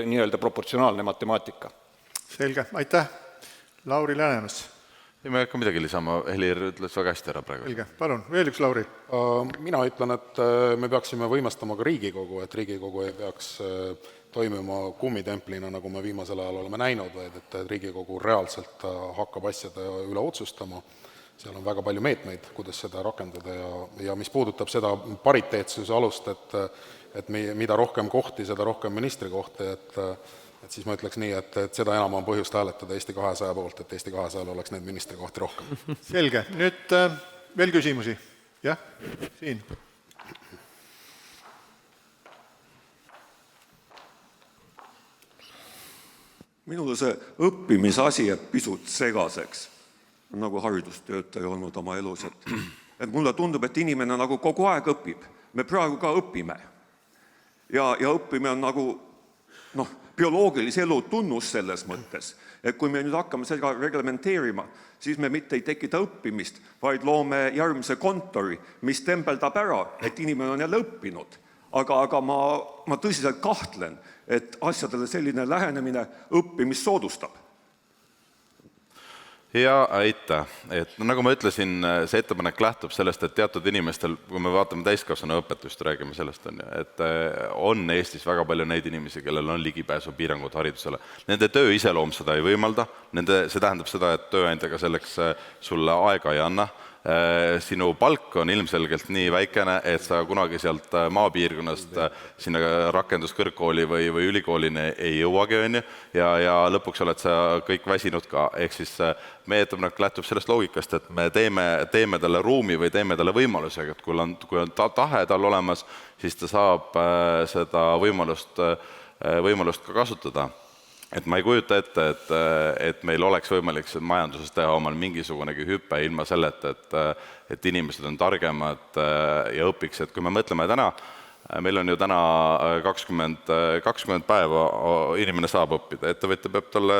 nii-öelda proportsionaalne matemaatika. Selge, aitäh! Lauri Läänemets. Ei ma ei hakka midagi lisama, Helir ütles väga hästi ära praegu. Selge, palun, veel üks Lauri. Mina ütlen, et me peaksime võimestama ka Riigikogu, et Riigikogu ei peaks toimima kummitemplina, nagu me viimasel ajal oleme näinud, vaid et Riigikogu reaalselt hakkab asjade üle otsustama. Seal on väga palju meetmeid, kuidas seda rakendada ja mis puudutab seda pariteetsuse alust, et mida rohkem kohti, seda rohkem ministri kohti, et siis ma ütleks nii, et seda enam on põhjust hääletada Eesti 200 poolt, et Eesti 200 oleks need ministrikohti rohkem. Selge. Nüüd veel küsimusi. Jah, siin. minule see õppimisasi jääb pisut segaseks, nagu haridustöötaja olnud oma elus, et mulle tundub, et inimene nagu kogu aeg õpib. Me praegu ka õpime. Ja õppime on nagu bioloogilise elu tunnus selles mõttes, et kui me nüüd hakkame seda reglementeerima, siis me mitte ei tekita õppimist, vaid loome järgmise kontori, mis tembeldab ära, et inimene on jälle õppinud. Aga ma tõsiselt kahtlen, et asjadele selline lähenemine õppimist soodustab. Ja aitäh. Et nagu ma ütlesin, see ettepanek lähtub sellest, et teatud inimestel, kui me vaatame täiskasvanu õpetust, räägime sellest, et on Eestis väga palju neid inimesi, kellel on ligipääsu piirangud haridusele. Nende töö iseloom seda ei võimalda, see tähendab seda, et tööandjaga selleks sulle aega ei anna. Sinu palk on ilmselgelt nii väikene, et sa kunagi sealt maapiirkonnast sinna rakenduskõrgkooli või ülikoolini ei jõuagi, ja lõpuks oled sa kõik väsinud ka. Ehk siis meie ettepanek lähtub sellest loogikast, et me teeme talle ruumi või teeme talle võimalusega, et kui on tahe tal olemas, siis ta saab seda võimalust ka kasutada. Et ma ei kujuta ette, et meil oleks võimalik majanduses teha omal mingisugunegi hüpe ilma selleta, et inimesed on targemad ja õpiks. Et kui me mõtleme täna, meil on ju täna 20 päeva inimene saab õppida, ettevõtja peab talle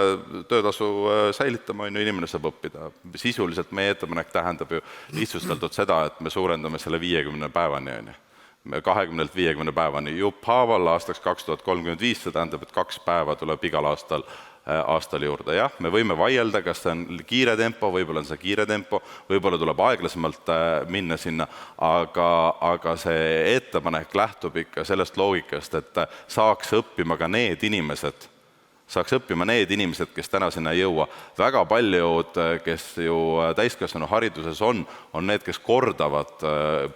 töötasu säilitama, inimene saab õppida. Sisuliselt meie ettepanek tähendab ju lihtsustatult seda, et me suurendame selle 50 päevani, 20-50 päevani jupphaaval aastaks 2035, see tähendab, et 2 päeva tuleb igal aastal juurde. Jah, me võime vaielda, kas see on kiire tempo, võib-olla on see kiire tempo, võib-olla tuleb aeglasemalt minna sinna, aga see ettepanek lähtub ikka sellest loogikast, et saaks õppima ka need inimesed, kes täna sinna ei jõua. Väga paljud, kes ju täiskasvanu hariduses on need, kes kordavad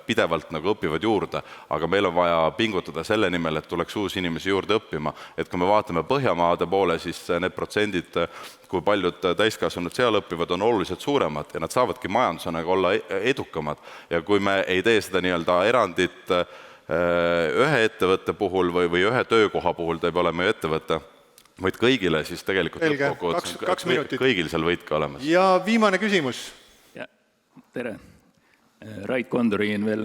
pidevalt nagu õpivad juurde, aga meil on vaja pingutada selle nimel, et tuleks uusi inimesi juurde õppima. Et kui me vaatame Põhjamaade poole, siis need protsendid, kui paljud täiskasvanud seal õpivad, on oluliselt suuremad ja nad saavadki majandusena olla edukamad. Ja kui me ei tee seda nii-öelda erandit ühe ettevõtte puhul või ühe töökoha puhul, ta ei ole meie ettevõte, vaid kõigile, siis tegelikult kõigil seal võit ka olemas. Ja viimane küsimus. Tere. Rait Kondoriin veel.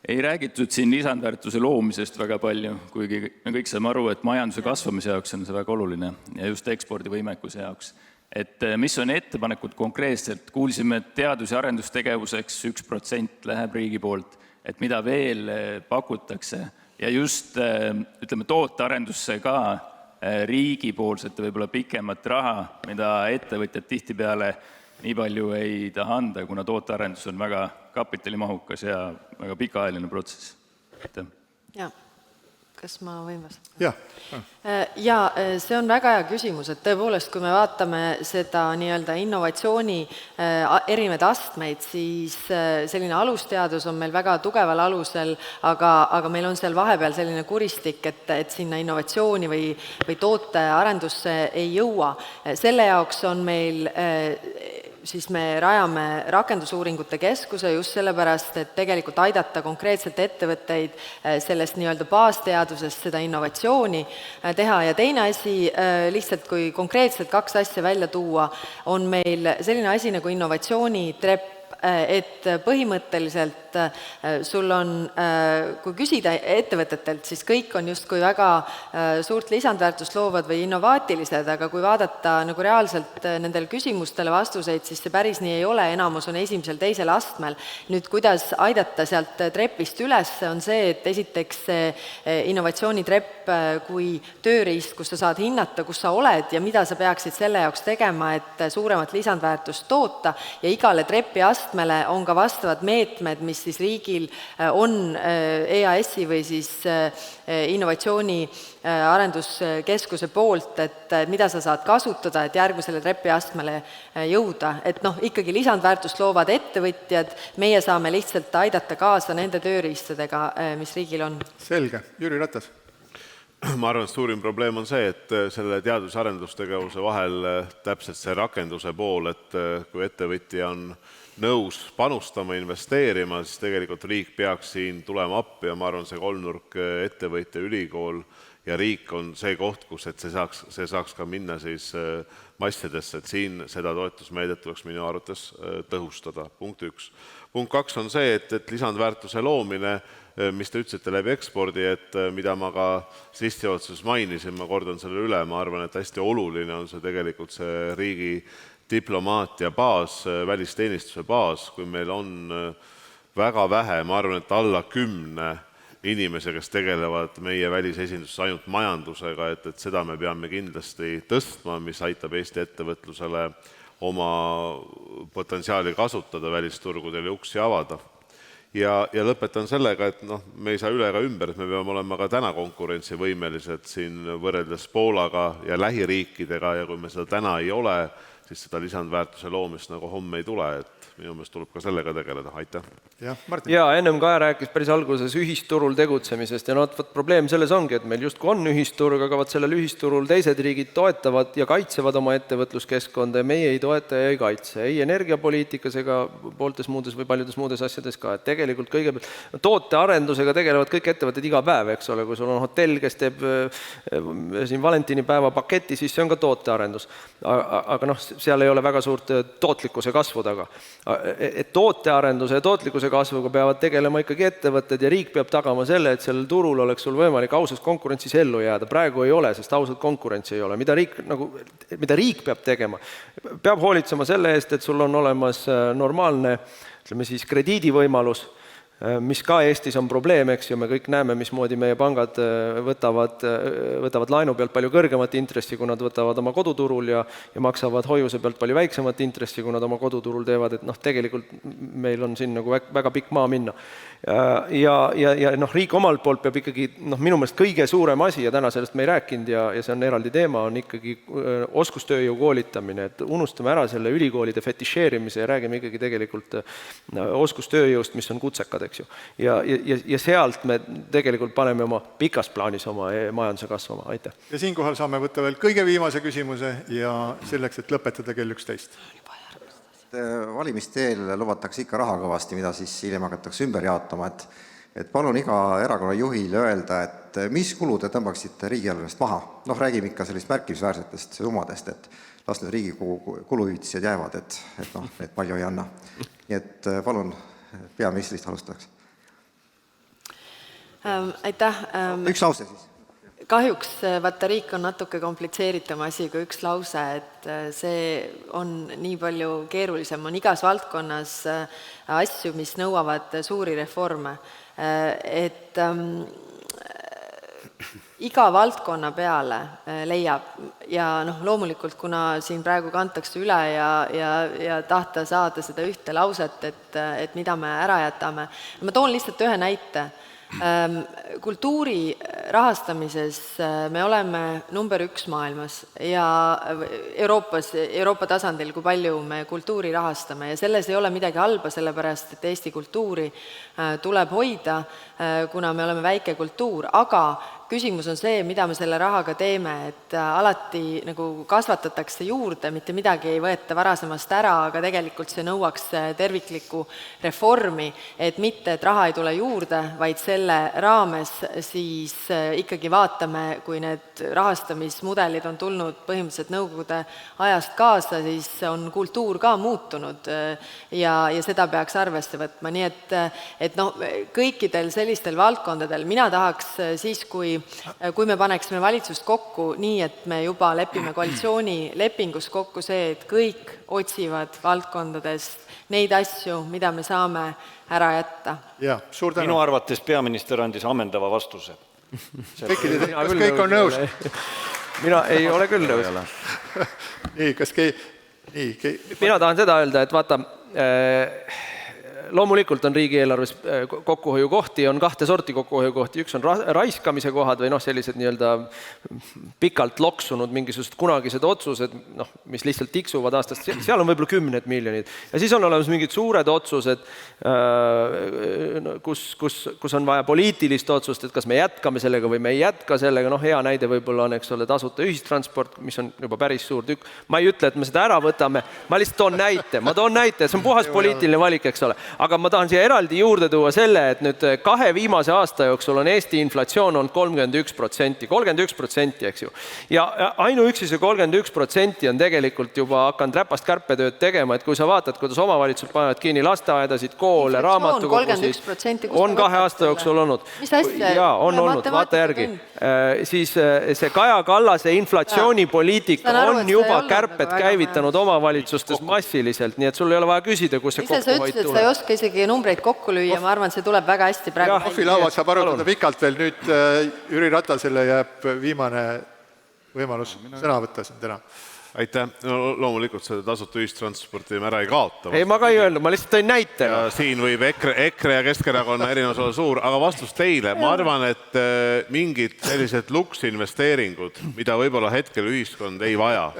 Ei räägitud siin lisandväärtuse loomisest väga palju, kuigi me kõik saame aru, et majanduse kasvamise jaoks on see väga oluline ja just ekspordivõimekuse jaoks. Et mis on ettepanekud konkreetselt? Kuulsime, et teadus- ja arendustegevuseks 1% läheb riigi poolt, et mida veel pakutakse ja just ütleme tootearendusse ka riigipoolsete võib-olla pikemat raha, mida ettevõtjad tihtipeale nii palju ei taha anda, kuna tootearendus on väga kapitalimahukas ja väga pikaajaline protsess. Ja, kas ma võin vastata? Jah. Ja see on väga hea küsimus, et tõepoolest, kui me vaatame seda nii-öelda innovatsiooni erinevaid astmeid, siis selline alusteadus on meil väga tugeval alusel, aga meil on seal vahepeal selline kuristik, et sinna innovatsiooni või tootearendusse ei jõua. Selle jaoks on meil siis me rajame rakendusuuringute keskuse just sellepärast, et tegelikult aidata konkreetselt ettevõtteid sellest nii-öelda baasteadusest seda innovatsiooni teha. Ja teine asi, lihtsalt kui konkreetselt 2 asja välja tuua, on meil selline asi nagu innovatsioonitrepp, et põhimõtteliselt sul on, kui küsida ettevõtetelt, siis kõik on justkui väga suurt lisandväärtust loovad või innovaatilised, aga kui vaadata nagu reaalselt nendele küsimustele vastuseid, siis see päris nii ei ole, enamus on esimesel, teisel astmel. Nüüd, kuidas aidata sealt trepist üles, on see, et esiteks innovatsioonitrepp kui tööriist, kus sa saad hinnata, kus sa oled ja mida sa peaksid selle jaoks tegema, et suuremat lisandväärtust toota ja igale trepi astmele on ka vastavad meetmed, mis siis riigil on EAS-i või siis innovatsiooni arenduskeskuse poolt, et mida sa saad kasutada, et järgmisele trepiastmele jõuda. Et ikkagi lisandväärtust loovad ettevõtjad, meie saame lihtsalt aidata kaasa nende tööriistadega, mis riigil on. Selge. Jüri Ratas. Ma arvan, et suurim probleem on see, et selle teadus- ja arendustegevuse vahel täpselt see rakenduse pool, et kui ettevõtja on nõus panustama, investeerima, siis tegelikult riik peaks siin tulema appi ja ma arvan, see kolmnurk ettevõtja, ülikool ja riik on see koht, kus et see saaks ka minna siis massidesse, et siin seda toetusmeedet tuleks minu arvates tõhustada, punkt 1. Punkt 2 on see, et lisandväärtuse loomine, mis te ütlesite läbi ekspordi, et mida ma ka sissejuhatuses mainisin, ma kordan selle üle, ma arvan, et hästi oluline on see tegelikult see riigi diplomaatia baas, välisteenistuse baas, kui meil on väga vähe, ma arvan, et alla 10 inimese, kes tegelevad meie välisesinduses ainult majandusega, et seda me peame kindlasti tõstma, mis aitab Eesti ettevõtlusele oma potentsiaali kasutada, välisturgudel ja uksi avada. Ja lõpetan sellega, et me ei saa üle ega ümber, et me peame olema ka täna konkurentsivõimelised siin võrreldes Poolaga ja lähiriikidega ja kui me seda täna ei ole, siis seda lisandväärtuse loomist nagu homme ei tule, et minu meelest tuleb ka sellega tegeleda. Aitäh! Ja ennem Kaja rääkis päris alguses ühisturul tegutsemisest ja probleem selles ongi, et meil justkui on ühisturg, aga sellel ühisturul teised riigid toetavad ja kaitsevad oma ettevõtluskeskkonda ja meie ei toeta ja ei kaitse. Ei energiapoliitikas ega pooltes muudes või paljudes muudes asjades ka. Et tegelikult kõigepealt tootearendusega tegelevad kõik ettevõtted iga päev, eks ole, kui sul on hotell, kes teeb siin valentinipäeva paketi, siis see on ka tootearendus. Aga seal ei ole väga suurt tootlikkuse kasvu taga. Et tootearenduse ja tootlikkuse kasvuga peavad tegelema ikkagi ettevõtted ja riik peab tagama selle, et sellel turul oleks sul võimalik ausas konkurentsis ellu jääda. Praegu ei ole, sest ausalt konkurentsi ei ole. Mida riik peab tegema? Peab hoolitsema selle eest, et sul on olemas normaalne krediidivõimalus, mis ka Eestis on probleem, eks ju, me kõik näeme, mismoodi meie pangad võtavad laenu pealt palju kõrgemat intressi, kui nad võtavad oma koduturul ja maksavad hoiuse pealt palju väiksemat intressi, kui nad oma koduturul teevad, et tegelikult meil on siin nagu väga pikk maa minna. Ja riik omalt poolt peab ikkagi, minu meelest kõige suurem asi ja täna sellest me ei rääkinud ja see on eraldi teema, on ikkagi oskustööjõu koolitamine, et unustame ära selle ülikoolide fetišeerimise ja räägime ikkagi tegelikult oskustööjõust, mis on kutsekad, eks ju. Ja sealt me tegelikult paneme oma pikas plaanis oma majanduse kasvama. Aitäh. Ja siinkohal saame võtta veel kõige viimase küsimuse ja selleks, et lõpetada kell 11. Valimiste eel lubatakse ikka raha kõvasti, mida siis hiljem hakatakse ümber jaotama, et palun iga erakonna juhile öelda, et mis kulud te tõmbaksite riigieelarvest maha. Räägime ikka sellist märkimisväärsetest summadest, et las need Riigikogu kuluhüvitised jäävad, et need palju ei anna. Nii et palun peaministrist alustaks. Aitäh. Üks lause siis. Kahjuks vaata riik on natuke komplitseeritum asi kui üks lause, et see on nii palju keerulisem, on igas valdkonnas asju, mis nõuavad suuri reforme. Et iga valdkonna peale leiab ja loomulikult, kuna siin praegu kantakse üle ja tahta saada seda ühte lauset, et mida me ära jätame. Ma toon lihtsalt ühe näite. Kultuuri rahastamises me oleme number 1 maailmas ja Euroopa tasandil, kui palju me kultuuri rahastame ja selles ei ole midagi halba, sellepärast, et Eesti kultuuri tuleb hoida, kuna me oleme väike kultuur, aga küsimus on see, mida me selle rahaga teeme, et alati nagu kasvatatakse juurde, mitte midagi ei võeta varasemast ära, aga tegelikult see nõuaks terviklikku reformi, et mitte, et raha ei tule juurde, vaid selle raames siis ikkagi vaatame, kui need rahastamismudelid on tulnud põhimõtteliselt nõukogude ajast kaasa, siis on kultuur ka muutunud ja seda peaks arvesse võtma. Nii et kõikidel sellistel valdkondadel mina tahaks siis, kui me paneksime valitsust kokku nii, et me juba lepime koalitsioonilepingus kokku see, et kõik otsivad valdkondadest neid asju, mida me saame ära jätta. Ja, suur tänu. Minu arvates peaminister andis ammendava vastuse. Kas kõik on nõus? Mina ei ole küll nõus. Nii, kas Mina tahan seda öelda, et vaata, loomulikult on riigieelarves kokkuhoiukohti, on kahte sorti kokkuhoiukohti, üks on raiskamise kohad või sellised nii-öelda pikalt loksunud mingisugused kunagised otsused, mis lihtsalt tiksuvad aastast, seal on võib-olla 10 miljonid. Ja siis on olemas mingid suured otsused, kus on vaja poliitilist otsust, et kas me jätkame sellega või me ei jätka sellega, hea näide võib-olla on, eks ole, tasuta ühistransport, mis on juba päris suur tükk. Ma ei ütle, et me seda ära võtame, ma lihtsalt toon näite, see on puhas poliitiline valik, eks ole. Aga ma tahan siia eraldi juurde tuua selle, et nüüd 2 viimase aasta jooksul on Eesti inflatsioon olnud 31%, eks ju. Ja ainuüksi see 31% on tegelikult juba hakanud räpast kärpetööd tegema, et kui sa vaatad, kuidas omavalitsused panevad kinni lasteaedasid, koole, raamatukogusid, on 2 aasta jooksul olnud. Jaa, on olnud, vaata järgi. Siis see Kaja Kallase inflatsioonipoliitika on juba kärped käivitanud omavalitsustes massiliselt, nii et sul ei ole vaja küsida, kus see kokkuhoid tuleb. Sa ei oska isegi numbreid kokku lüüa, ma arvan, et see tuleb väga hästi praegu. Kohvilauad saab arutada pikalt veel, nüüd Jüri Ratasele jääb viimane võimalus sõna võtta siin täna. Aitäh, loomulikult seda tasuta ühistransporti me ära ei kaota. Ei, ma ka ei öelnud, ma lihtsalt tõin näite. Siin võib EKRE ja Keskerakonna erinevus olla suur, aga vastus teile, ma arvan, et mingid sellised luksinvesteeringud, mida võib-olla hetkel ühiskond ei vaja,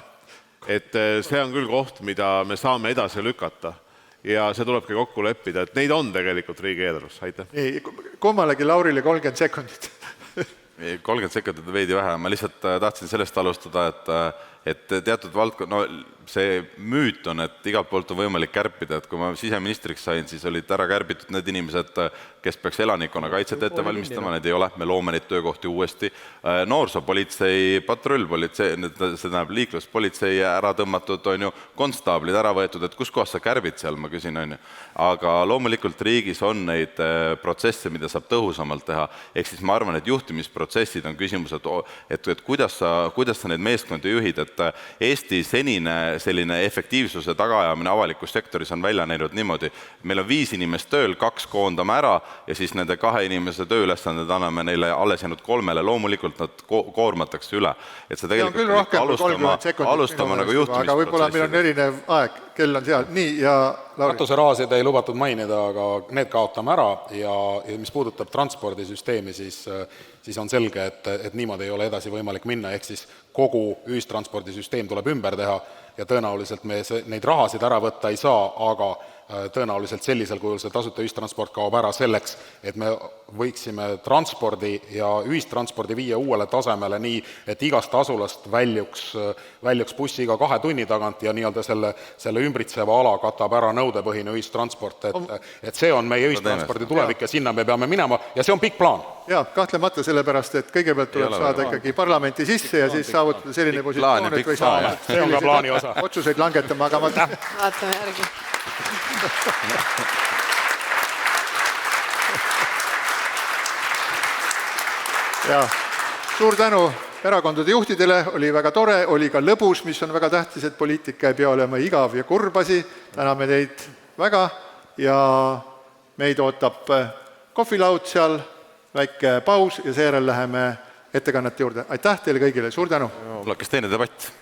et see on küll koht, mida me saame edasi lükata ja see tulebki kokku leppida, et neid on tegelikult riigieelarves. Aitäh. Kummalegi Laurile 30 sekundit. 30 sekundit veidi vähe, ma lihtsalt tahtsin sellest alustada, et teatud valdkond, see müüt on, et igalt poolt on võimalik kärpida, et kui ma siseministriks sain, siis olid ära kärbitud need inimesed, kes peaks elanikkonna kaitset ette valmistama, need ei ole, me loome neid töökohti uuesti. Noorsoopolitsei, patrullpolitsei, see näeb liikluspolitsei ära tõmmatud, on ju, konstaablid ära võetud, et kus kohas sa kärbid seal, ma küsin, on ju. Aga loomulikult riigis on neid protsesse, mida saab tõhusamalt teha, ehk siis ma arvan, et juhtimisprotsessid on küsimused, et kuidas sa neid meeskondi juhid, et Eesti senine selline efektiivsuse tagaajamine avalikus sektoris on välja näinud niimoodi. Meil on 5 inimest tööl, 2 koondame ära ja siis nende 2 inimese tööülesanded anname neile alles jäänud 3, loomulikult nad koormatakse üle. Et see tegelikult alustama nagu juhtimisprotsessi. Aga võib-olla meil on erinev aeg, kell on seal. Nii, ja Lauri. Katuserahasid ei lubatud mainida, aga need kaotame ära ja mis puudutab transpordisüsteemi, siis on selge, et niimoodi ei ole edasi võimalik minna, ehk siis kogu ühistranspordisüsteem tuleb ümber teha ja tõenäoliselt me neid rahasid ära võtta ei saa, aga tõenäoliselt sellisel kujul see tasuta ühistransport kaob ära selleks, et me võiksime transpordi ja ühistranspordi viia uuele tasemele nii, et igast asulast väljuks bussi iga 2 tunni tagant ja nii-öelda selle ümbritseva ala katab ära nõudepõhine ühistransport, et see on meie ühistranspordi tulevik ja sinna me peame minema ja see on pikk plaan. Jaa, kahtlemata sellepärast, et kõigepealt tuleb saada ikkagi parlamenti sisse ja siis saavutada selline positsioon, et või saada see on ka plaani osa. Otsuseid langetama, aga vaatame järgi. Ja, suur tänu erakondade juhtidele, oli väga tore, oli ka lõbus, mis on väga tähtis, et poliitika ei pea olema igav ja kurbasi. Täname teid väga ja meid ootab kohvilaud seal, väike paus ja seejärel läheme ettekannete juurde. Aitäh teile kõigile, suur tänu! Hakkas teine debatt.